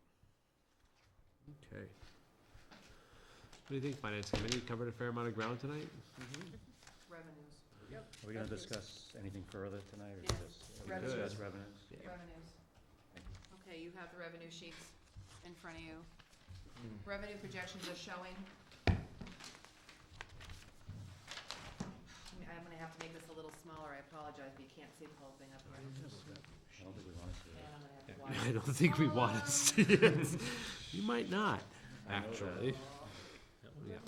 A: Okay. What do you think, Finance Committee? Covered a fair amount of ground tonight?
E: Revenues.
C: Are we gonna discuss anything further tonight, or
E: Yes.
C: just? we
E: Revenues.
C: discuss revenues?
A: Yeah.
E: Revenues. Okay, you have the revenue sheets in front of you.
C: Mm.
E: Revenue projections are showing. I'm gonna have to make this a little smaller, I apologize, but you can't see the whole thing up here.
C: I don't think we want to see
E: And
C: that.
E: I'm gonna have to watch.
A: I don't think we want to see it. You might not, actually. Yeah,
E: As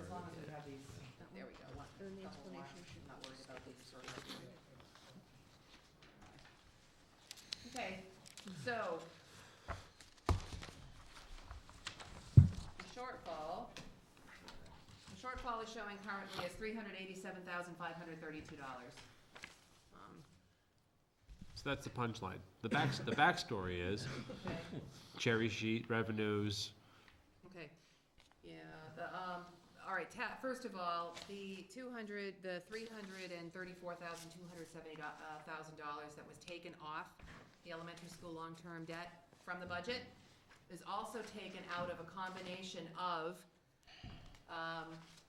E: long as we have these, there we go, one,
N: And the
E: couple more.
N: explanation should
E: I'm not worried about these.
N: be-
E: Okay, so. The shortfall is showing currently as $387,532.
A: So that's the punchline. The backstory is
E: Okay,
A: cherry sheet, revenues.
E: okay, yeah, all right, first of all, the $334,270,000 that was taken off the elementary school long-term debt from the budget is also taken out of a combination of,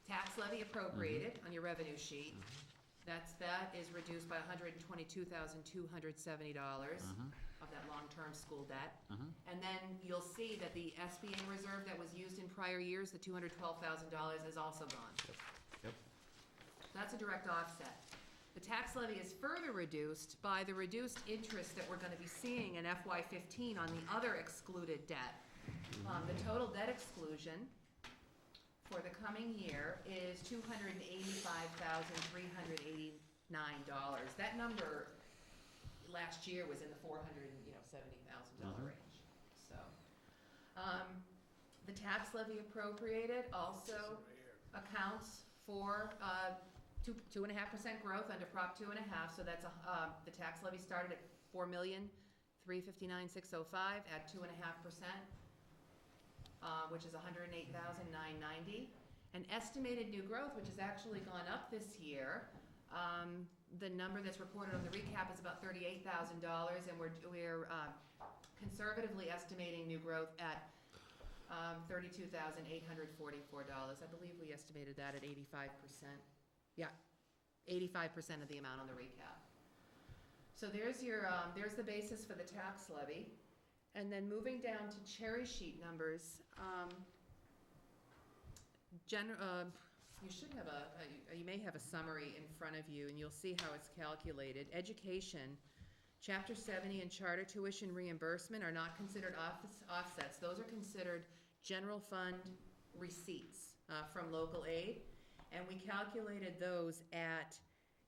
E: tax levy appropriated on your revenue sheet. That is reduced by $122,270 of that long-term school debt. And then you'll see that the SBA reserve that was used in prior years, the $212,000, is also gone.
A: Yep.
E: That's a direct offset. The tax levy is further reduced by the reduced interest that we're gonna be seeing in FY15 on the other excluded debt. The total debt exclusion for the coming year is $285,389. That number last year was in the $470,000 range, so. The tax levy appropriated also accounts for, 2.5% growth under Prop 2.5, so that's the tax levy started at $4,359,605 at 2.5%. Which is $108,990. And estimated new growth, which has actually gone up this year, the number that's reported on the recap is about $38,000, and we're conservatively estimating new growth at $32,844. I believe we estimated that at 85%. Yeah, 85% of the amount on the recap. So there's your there's the basis for the tax levy. And then moving down to cherry sheet numbers, you should have you may have a summary in front of you, and you'll see how it's calculated. Education, Chapter 70 and charter tuition reimbursement are not considered offsets. Those are considered general fund receipts from local aid, and we calculated those at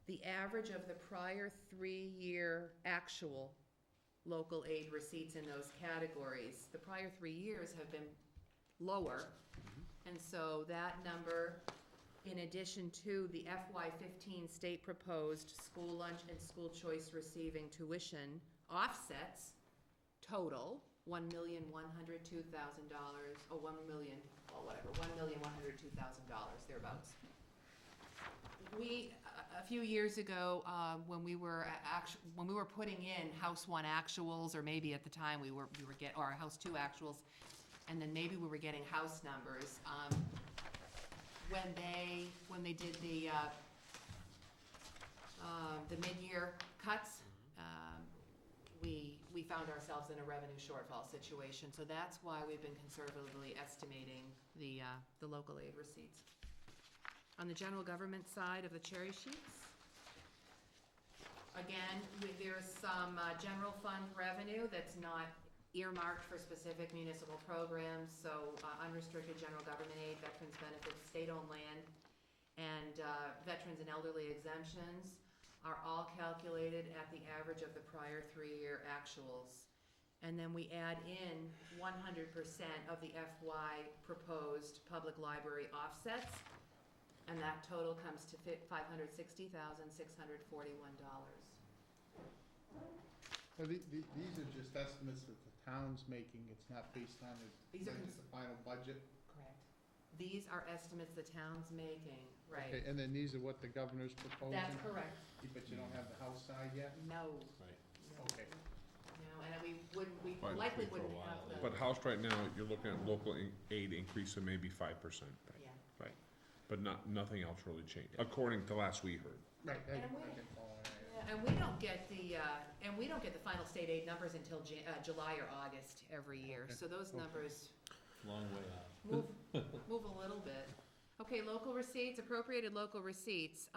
E: the average of the prior 3-year actual local aid receipts in those categories. The prior 3 years have been lower, and so that number, in addition to the FY15 state proposed school lunch and school choice receiving tuition offsets, total $1,102,000, or $1,102,000 thereabouts. We, a few years ago, when we were putting in House 1 actuals, or maybe at the time we were getting, or House 2 actuals, and then maybe we were getting house numbers, when they did the mid-year cuts, we found ourselves in a revenue shortfall situation. So that's why we've been conservatively estimating the local aid receipts. On the general government side of the cherry sheets, again, there's some general fund revenue that's not earmarked for specific municipal programs, so unrestricted general government aid, veterans benefits, state-owned land, and veterans and elderly exemptions are all calculated at the average of the prior 3-year actuals. And then we add in 100% of the FY proposed public library offsets. And that total comes to $560,641.
I: So these are just estimates that the town's making, it's not based on
E: These are
I: the final budget?
E: Correct. These are estimates the town's making, right?
I: Okay, and then these are what the governor's proposing?
E: That's correct.
I: But you don't have the House side yet?
E: No.
F: Right.
E: No.
I: Okay.
E: No, and we
B: But-
E: likely
F: For a
E: wouldn't
F: while,
E: have the.
B: But House right now, you're looking at local aid increase of maybe 5%,
E: Yeah.
B: but nothing else really changed, according to last we heard.
I: Right, I
E: And
I: can
E: we-
I: follow that.
E: Yeah, and we don't get the final state aid numbers until July or August every year,
I: Okay.
E: so those
I: Okay.
E: numbers
F: Long way out.
E: move a little bit. Okay, local receipts, appropriated local receipts.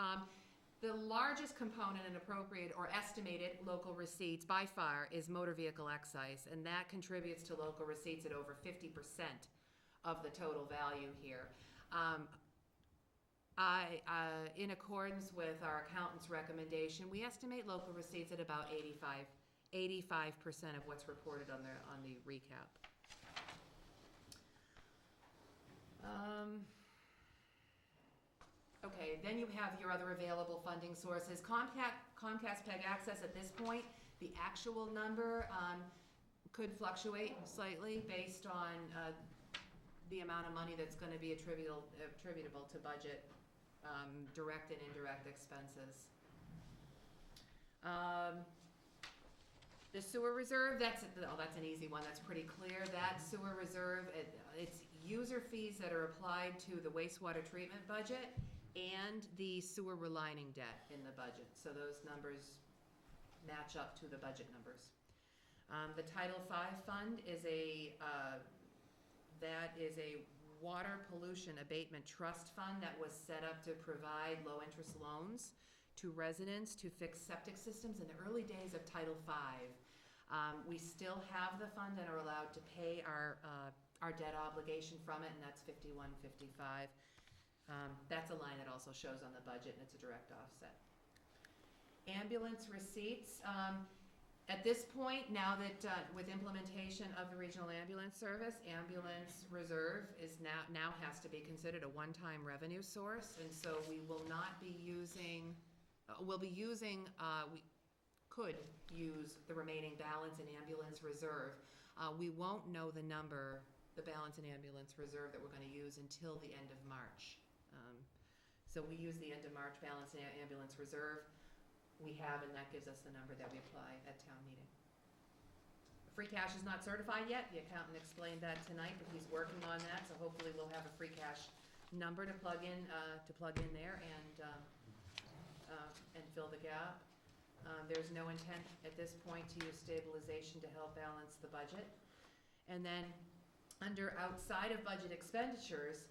E: The largest component in appropriate or estimated local receipts by far is motor vehicle excise, and that contributes to local receipts at over 50% of the total value here. In accordance with our accountant's recommendation, we estimate local receipts at about 85% of what's reported on the recap. Okay, then you have your other available funding sources. Comcast PEG access at this point, the actual number could fluctuate slightly based on the amount of money that's going to be attributable to budget, direct and indirect expenses. The sewer reserve, that's an easy one, that's pretty clear. That sewer reserve, it's user fees that are applied to the wastewater treatment budget and the sewer relining debt in the budget. So those numbers match up to the budget numbers. The Title V fund is a water pollution abatement trust fund that was set up to provide low-interest loans to residents to fix septic systems in the early days of Title V. We still have the fund and are allowed to pay our debt obligation from it, and that's $51.55. That's a line that also shows on the budget, and it's a direct offset. Ambulance receipts. At this point, now that with implementation of the regional ambulance service, ambulance reserve is now has to be considered a one-time revenue source, and so we will not be using. We could use the remaining balance in ambulance reserve. We won't know the balance in ambulance reserve that we're going to use until the end of March. So we use the end of March balance in ambulance reserve. We have, and that gives us the number that we apply at town meeting. Free cash is not certified yet. The accountant explained that tonight, but he's working on that, so hopefully we'll have a free cash number to plug in there and fill the gap. There's no intent at this point to use stabilization to help balance the budget. And then under outside of budget expenditures,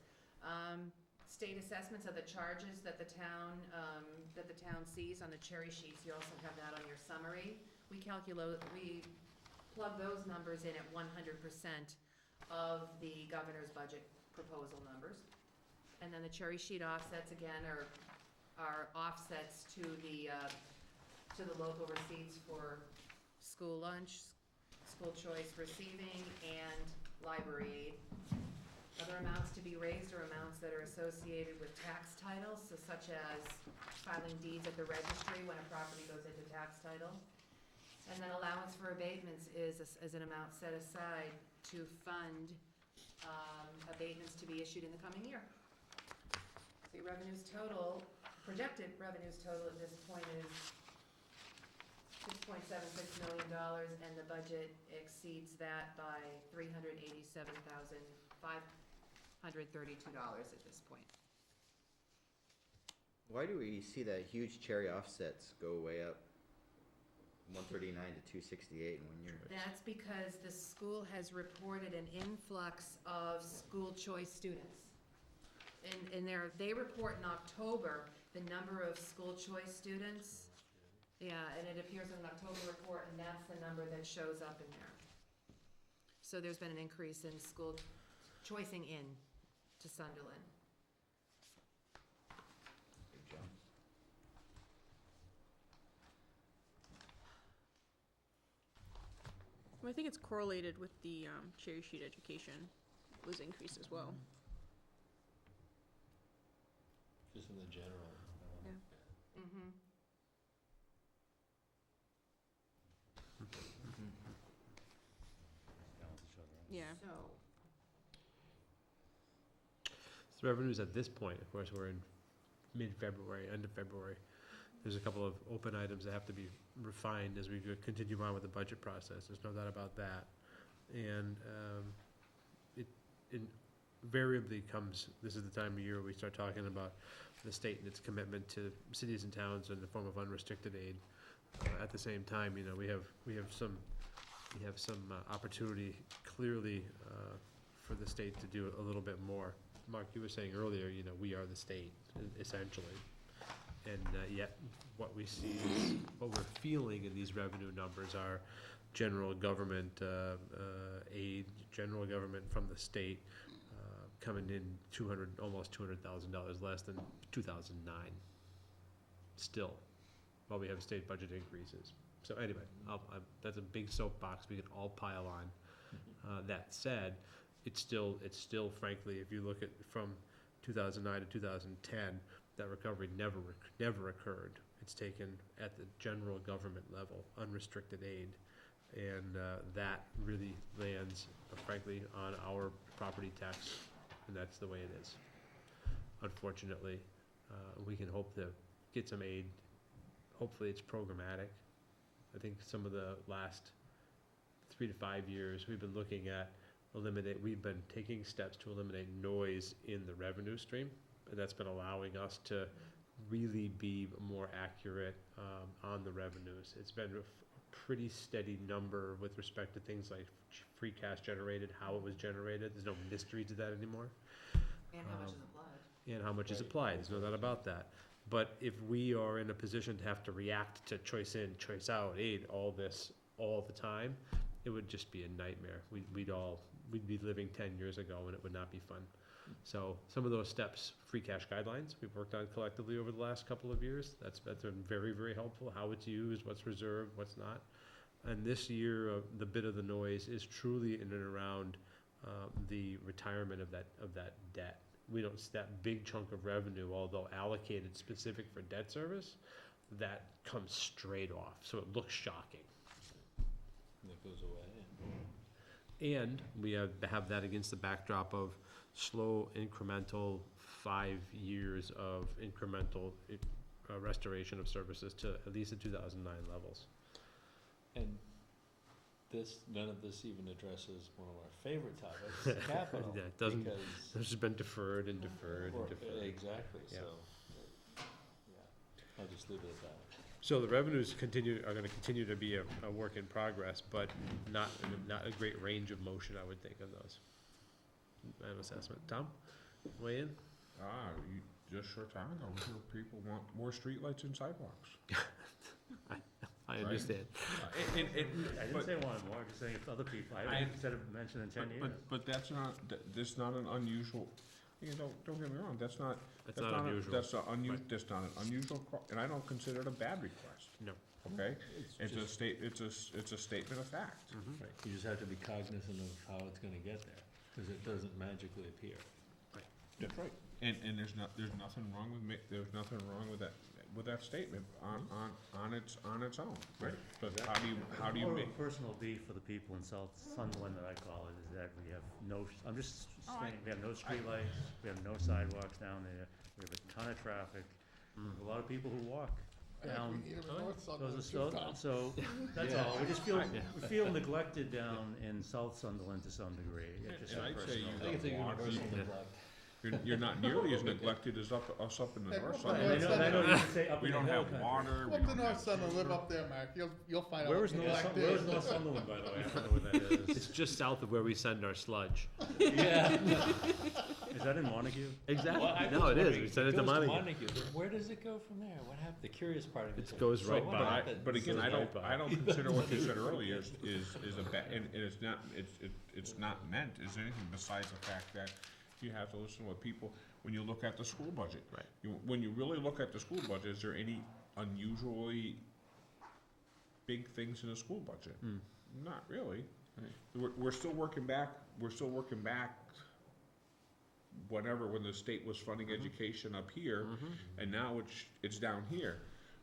E: state assessments of the charges that the town sees on the cherry sheets. You also have that on your summary. We plug those numbers in at 100% of the governor's budget proposal numbers. And then the cherry sheet offsets again are offsets to the local receipts for school lunch, school choice receiving, and library aid. Other amounts to be raised are amounts that are associated with tax titles, so such as filing deeds at the registry when a property goes into tax title. And then allowance for abatements is an amount set aside to fund abatements to be issued in the coming year. The projected revenues total at this point is $6.76 million, and the budget exceeds that by $387,532 at this point.
M: Why do we see that huge cherry offsets go way up, 139 to 268 in 1 year?
E: That's because the school has reported an influx of school choice students. And they report in October the number of school choice students. Yeah, and it appears in an October report, and that's the number that shows up in there. So there's been an increase in school choicing in to Sunderland.
M: Good job.
N: Well, I think it's correlated with the cherry sheet education was increased as well.
F: just in the general.
N: Yeah.
E: Mm-hmm.
C: Balance each other out.
N: Yeah.
E: So,
A: So revenues at this point, of course, we're in mid-February, end of February. There's a couple of open items that have to be refined as we continue on with the budget process. There's no doubt about that. And it invariably comes, this is the time of year we start talking about the state and its commitment to cities and towns in the form of unrestricted aid. At the same time, you know, we have some opportunity clearly for the state to do a little bit more. Mark, you were saying earlier, you know, we are the state, essentially. And yet, what we see is, what we're feeling in these revenue numbers are general government aid, general government from the state coming in almost $200,000 less than 2009. Still, while we have state budget increases. So anyway, that's a big soapbox we can all pile on. That said, it's still frankly, if you look at from 2009 to 2010, that recovery never occurred. It's taken at the general government level, unrestricted aid, and that really lands, frankly, on our property tax, and that's the way it is. Unfortunately, we can hope to get some aid. Hopefully, it's programmatic. I think some of the last 3 to 5 years, we've been looking at we've been taking steps to eliminate noise in the revenue stream, and that's been allowing us to really be more accurate on the revenues. It's been a pretty steady number with respect to things like free cash generated, how it was generated. There's no mystery to that anymore.
E: and how much is applied?
A: And how much is applied, there's no doubt about that. But if we are in a position to have to react to choice in, choice out aid, all the time, it would just be a nightmare. We'd be living 10 years ago, and it would not be fun. So some of those steps, free cash guidelines, we've worked on collectively over the last couple of years. That's been very, very helpful, how it's used, what's reserved, what's not. And this year, the bit of the noise is truly in and around the retirement of that debt. We don't, that big chunk of revenue, although allocated specific for debt service, that comes straight off, so it looks shocking.
F: And it goes away.
A: And we have that against the backdrop of slow, incremental 5 years of incremental restoration of services to at least the 2009 levels.
F: And none of this even addresses one of our favorite topics, capital.
A: Yeah, it doesn't,
F: because-
A: this has been deferred and deferred and deferred.
F: Exactly,
A: Yeah.
F: so, yeah, I'll just leave it at that.
A: So the revenues are gonna continue to be a work in progress, but not a great range of motion, I would think, on those. An assessment. Tom, weigh in?
B: Just short time ago, we heard people want more streetlights and sidewalks.
A: I understand.
C: I didn't say one more, just saying if other people, I instead of mentioning 10 years.
B: But that's not an unusual, don't get me wrong, that's not
A: unusual.
B: That's not an unusual, and I don't consider it a bad request.
A: No.
B: Okay? It's a statement of fact.
A: Mm-hmm.
F: Right, you just have to be cognizant of how it's gonna get there, because it doesn't magically appear.
B: That's right. And there's nothing wrong with that statement on its own, right? But how do you
C: More of
B: make?
C: a personal beef for the people in South Sunderland that I call it, is that we have I'm just saying, we have no streetlights, we have no sidewalks down there, we have a ton of traffic, a lot of people who walk down. So, that's all, we just we feel neglected down in South Sunderland to some degree. It's just
B: And
C: a
B: I'd say
C: personal-
F: I think it's a universal neglect.
B: You're not nearly as neglected as us up in the
I: Hey,
B: north
I: well,
B: side.
C: And I know you say up
B: We
C: in the
B: don't
C: hill
B: have
C: country.
B: water, we
I: Let the
B: don't
I: North
B: have
I: Sunderland live
B: sewer.
I: up there, Mark, you'll find out.
C: Where
I: what
C: is North
I: neglect
C: Where is
I: is.
C: North Sunderland, by the way? I don't know where that is.
A: It's just south of where we send our sludge.
C: Yeah. Is that in Montague?
A: Exactly.
F: Well, I was
A: No, it is.
F: wondering,
A: We send it to
F: goes
A: Montague.
F: but where does it go from there? What happened? The curious part of it.
A: It goes right
F: what
A: by.
F: happened?
B: But again,
A: Goes
B: I
A: right by.
B: don't consider what you said earlier is a bad, and it's not meant as anything besides the fact that you have to listen to what people, when you look at the school budget.
A: Right.
B: When you really look at the school budget, is there any unusually big things in the school budget? Not really. We're still working back whatever, when the state was funding education up here, and now it's down here.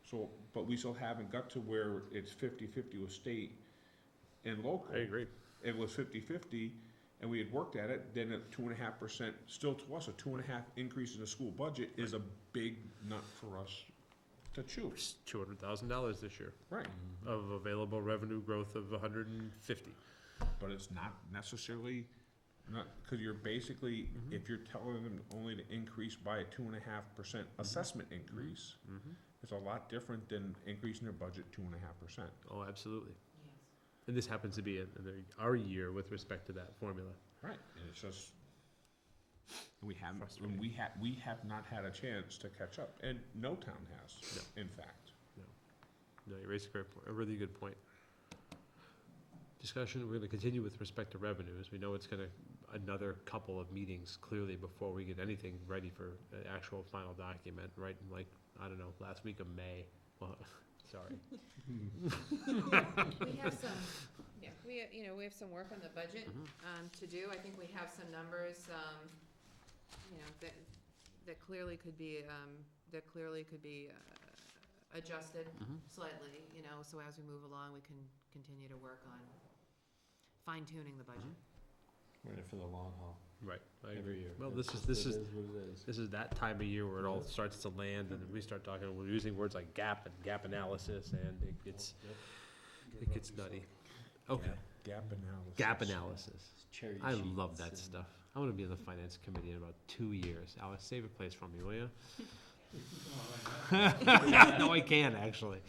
B: So, but we still haven't got to where it's 50-50 with state and local.
A: I agree.
B: It was 50-50, and we had worked at it, then at 2.5%, still to us, a 2.5 increase in the school budget is a big nut for us to chew.
A: It's $200,000 this year
B: Right.
A: of available revenue growth of 150.
B: But it's not necessarily, because you're basically, if you're telling them only to increase by a 2.5% assessment increase, it's a lot different than increasing their budget 2.5%.
A: Oh, absolutely.
J: Yes.
A: And this happens to be our year with respect to that formula.
B: Right. And it's just, we haven't,
A: Frustrating.
B: we have not had a chance to catch up, and no town has, in fact.
A: No, you raised a really good point. Discussion, we're gonna continue with respect to revenues. We know it's gonna, another couple of meetings clearly before we get anything ready for an actual final document, right? In like, I don't know, last week of May. Well, sorry.
E: We have some, we have some work on the budget, to do. I think we have some numbers, that clearly could be, adjusted slightly, so as we move along, we can continue to work on fine tuning the budget.
F: We're in it for the long haul,
A: Right, I agree.
F: every year.
A: Well,
F: It's
A: this
F: just-
A: is
F: It is what it is.
A: This is that time of year where it all starts to land, and we start talking, we're using words like gap and gap analysis, and it gets nutty. Okay,
B: Gap analysis.
A: gap analysis.
F: Cherry
A: I love
F: sheets
A: that
F: and-
A: stuff. I wanna be on the finance committee in about 2 years. Alex, save a place for me, will ya? No, I can, actually.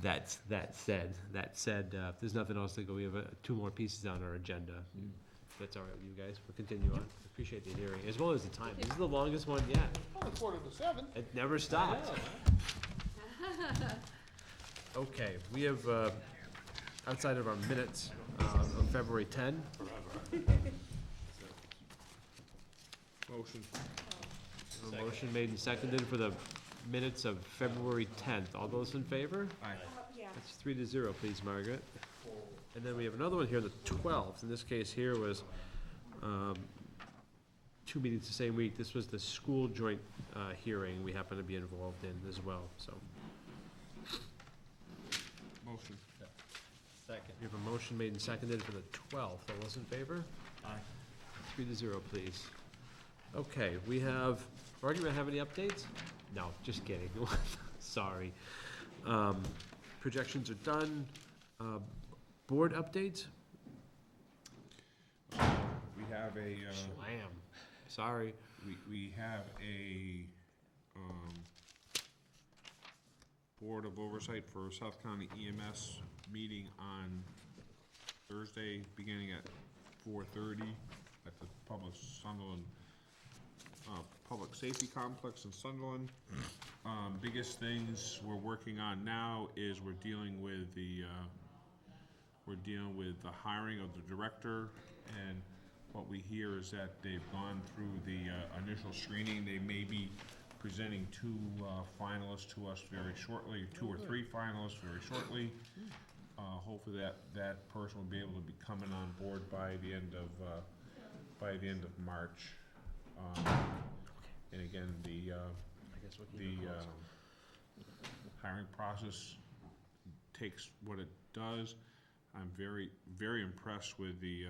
A: That said, if there's nothing else to go, we have 2 more pieces on our agenda. If that's all right with you guys, we'll continue on. Appreciate the hearing, as well as the time. This is the longest one yet.
I: Oh, 6:45.
A: It never stopped. Okay, we have, outside of our minutes, of February 10.
B: Motion.
A: A motion made and seconded for the minutes of February 10th. All those in favor?
B: Aye.
A: That's 3-0, please, Margaret. And then we have another one here, the 12th. In this case here was 2 meetings the same week. This was the school joint hearing we happen to be involved in as well, so.
B: Motion.
F: Second.
A: We have a motion made and seconded for the 12th. All those in favor?
F: Aye.
A: 3-0, please. Okay, we have, Margaret, have any updates? No, just kidding. Sorry. Projections are done. Board updates?
B: We have a,
A: Slam. Sorry.
B: we have a, Board of Oversight for South County EMS meeting on Thursday, beginning at 4:30 at the Sunderland Public Safety Complex in Sunderland. Biggest things we're working on now is we're dealing with the hiring of the director, and what we hear is that they've gone through the initial screening. They may be presenting 2 finalists to us very shortly, 2 or 3 finalists very shortly. Hopefully that person will be able to be coming on board by the end of March. And again, the hiring process takes what it does. I'm very, very impressed with the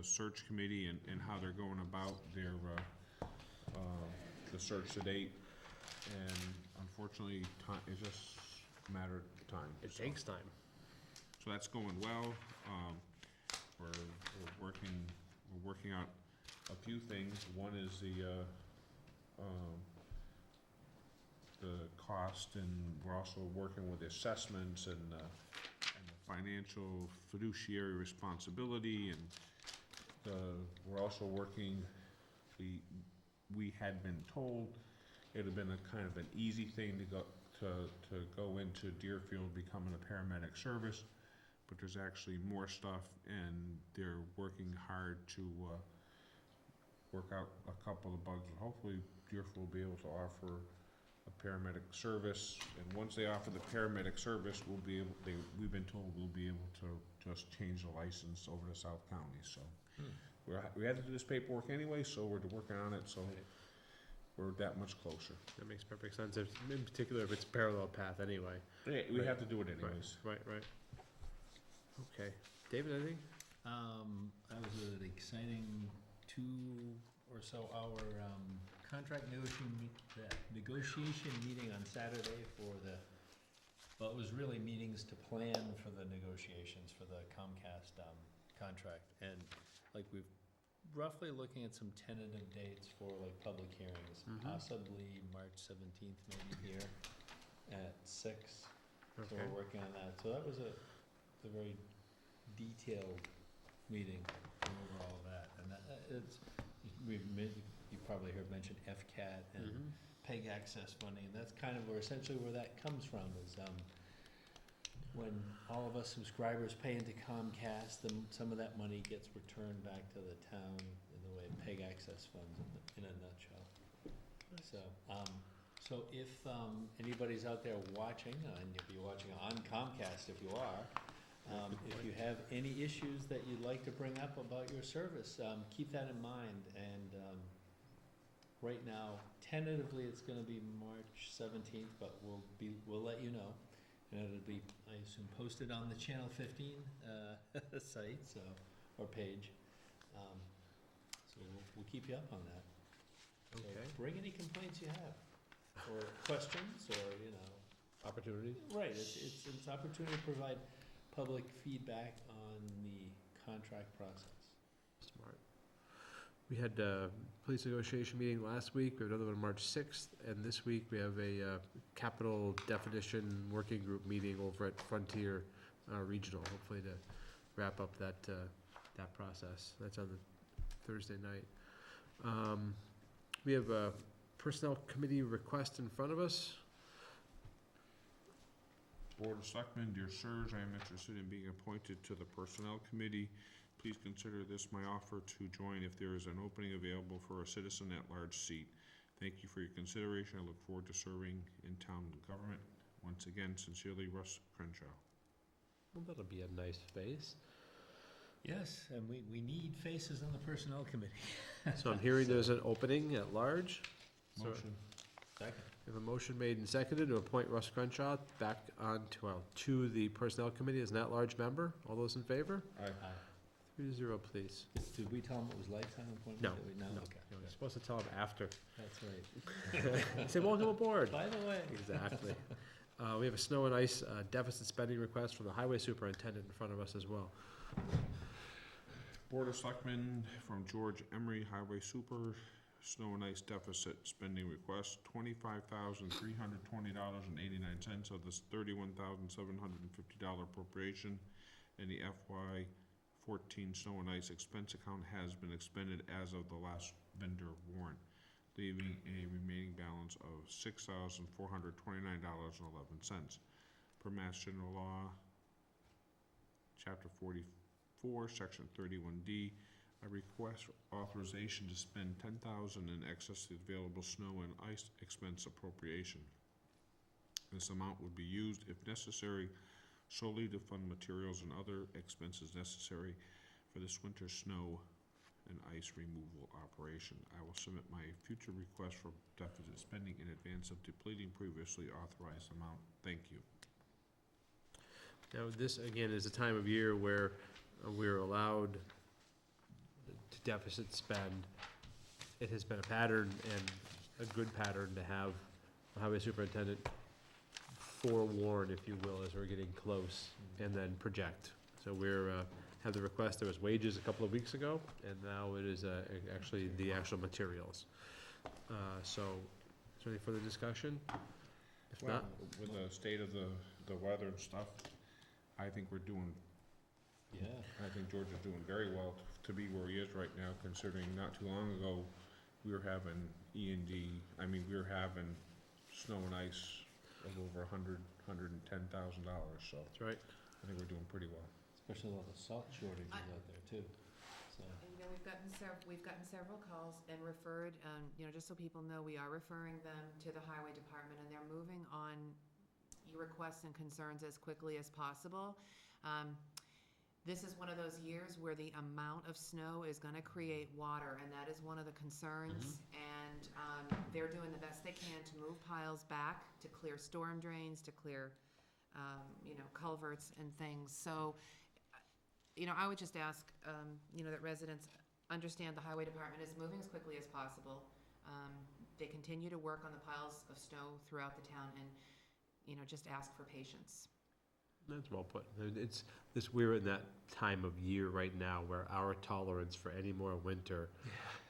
B: search committee and how they're going about their, the search to date. And unfortunately, it's just a matter of time.
A: It takes time.
B: So that's going well. We're working out a few things. One is the cost, and we're also working with the assessments and the financial fiduciary responsibility, and we're also working, we had been told it had been a kind of an easy thing to go into Deerfield becoming a paramedic service, but there's actually more stuff, and they're working hard to work out a couple of bugs, and hopefully Deerfield will be able to offer a paramedic service, and once they offer the paramedic service, we've been told we'll be able to just change the license over to South County, so we had to do this paperwork anyway, so we're working on it, so
A: Right.
B: we're that much closer.
A: That makes perfect sense, in particular if it's parallel path anyway.
B: Yeah, we
A: Right.
B: have to do it anyways.
A: Right. Okay. David, anything?
F: That was an exciting 2 or so hour, contract negotiation meeting on Saturday for well, it was really meetings to plan for the negotiations for the Comcast, contract. And like we've roughly looking at some tentative dates for like public hearings, possibly March 17th maybe here at 6. So
A: Okay.
F: we're working on that. So that was a very detailed meeting over all of that. And that, you probably heard mentioned FCAT and PEG access funding, and that's kind of essentially where that comes from, is when all of us subscribers pay into Comcast, then some of that money gets returned back to the town in the way of PEG access funds in a nutshell. So if anybody's out there watching, and you'll be watching on Comcast if you are, if you have any issues that you'd like to bring up about your service, keep that in mind. And right now, tentatively, it's going to be March 17th, but we'll let you know. And it'll be, I assume, posted on the Channel 15 site, or page. So we'll keep you up on that. So
A: Okay.
F: bring any complaints you have, or questions, or
A: Opportunities?
F: right. It's an opportunity to provide public feedback on the contract process.
A: Smart. We had a police negotiation meeting last week, we have another one March 6th, and this week we have a capital definition working group meeting over at Frontier Regional, hopefully to wrap up that process. That's on the Thursday night. We have a personnel committee request in front of us.
B: Board of Selectmen, dear sirs, I am interested in being appointed to the Personnel Committee. Please consider this my offer to join if there is an opening available for a citizen at-large seat. Thank you for your consideration. I look forward to serving in town government. Once again, sincerely, Russ Crenshaw.
A: Well, that'll be a nice face.
F: Yes, and we need faces on the Personnel Committee.
A: So I'm hearing there's an opening at large. So
B: Motion.
F: Second.
A: we have a motion made and seconded to appoint Russ Crenshaw back to the Personnel Committee as an at-large member. All those in favor?
B: Aye.
A: 3-0, please.
F: Did we tell him it was lifetime appointment?
A: No,
F: Did we? No, okay.
A: You're supposed to tell him after.
F: That's right.
A: Say, welcome aboard.
F: By the way.
A: Exactly. We have a snow and ice deficit spending request from the highway superintendent in front of us as well.
B: Board of Selectmen from George Emery, Highway Super, snow and ice deficit spending request, $25,320.89 of this $31,750 appropriation in the FY 14 snow and ice expense account has been expended as of the last vendor warrant, leaving a remaining balance of $6,429.11. Per Mass General Law, Chapter 44, Section 31D, I request authorization to spend $10,000 in excess of the available snow and ice expense appropriation. This amount would be used, if necessary, solely to fund materials and other expenses necessary for this winter's snow and ice removal operation. I will submit my future request for deficit spending in advance of depleting previously authorized amount. Thank you.
A: Now, this, again, is a time of year where we're allowed to deficit spend. It has been a pattern, and a good pattern, to have the highway superintendent forewarn, if you will, as we're getting close, and then project. So we're, have the request, there was wages a couple of weeks ago, and now it is actually the actual materials. So, is there any further discussion? If
B: Well,
A: not,
B: with the state of the weather and stuff, I think we're doing,
F: Yeah.
B: I think George is doing very well to be where he is right now, considering not too long ago, we were having we were having snow and ice of over $110,000, so
A: that's right.
B: I think we're doing pretty well.
F: Especially with all the salt shortages out there too, so.
E: And, we've gotten several calls and referred, just so people know, we are referring them to the highway department, and they're moving on your requests and concerns as quickly as possible. this is one of those years where the amount of snow is gonna create water, and that is one of the concerns. And, they're doing the best they can to move piles back, to clear storm drains, to clear, culverts and things. So, I would just ask, that residents understand the highway department is moving as quickly as possible. They continue to work on the piles of snow throughout the town, and, just ask for patience.
A: That's well put. We're in that time of year right now where our tolerance for any more winter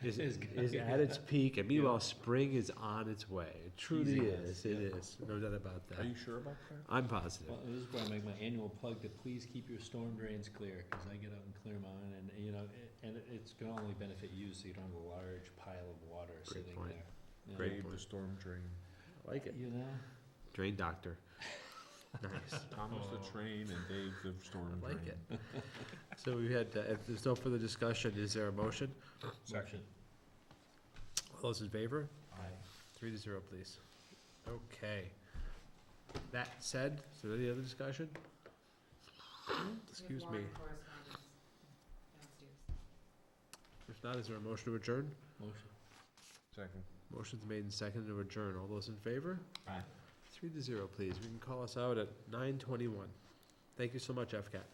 A: is at its peak, and meanwhile, spring is on its way. It truly is, it is, no doubt about that.
B: Are you sure about that?
A: I'm positive.
F: Well, this is where I make my annual plug to please keep your storm drains clear, because I get out and clear mine, and it's gonna only benefit you, so you don't have a large pile of water
A: Great
F: sitting
A: point.
F: there. You know?
A: Great.
B: Dave the storm drain.
A: I like it.
F: You know?
A: Drain doctor. Nice.
B: Thomas the train and Dave the storm
A: I
B: drain.
A: like it. So we had, if there's no further discussion, is there a motion?
F: Motion.
A: All those in favor?
F: Aye.
A: 3-0, please. Okay. That said, is there any other discussion? Excuse me.
E: Warrant correspondence downstairs.
A: If not, is there a motion to adjourn?
F: Motion.
B: Second.
A: Motion's made and seconded to adjourn. All those in favor?
F: Aye.
A: 3-0, please. You can call us out at 9:21. Thank you so much, FCAT.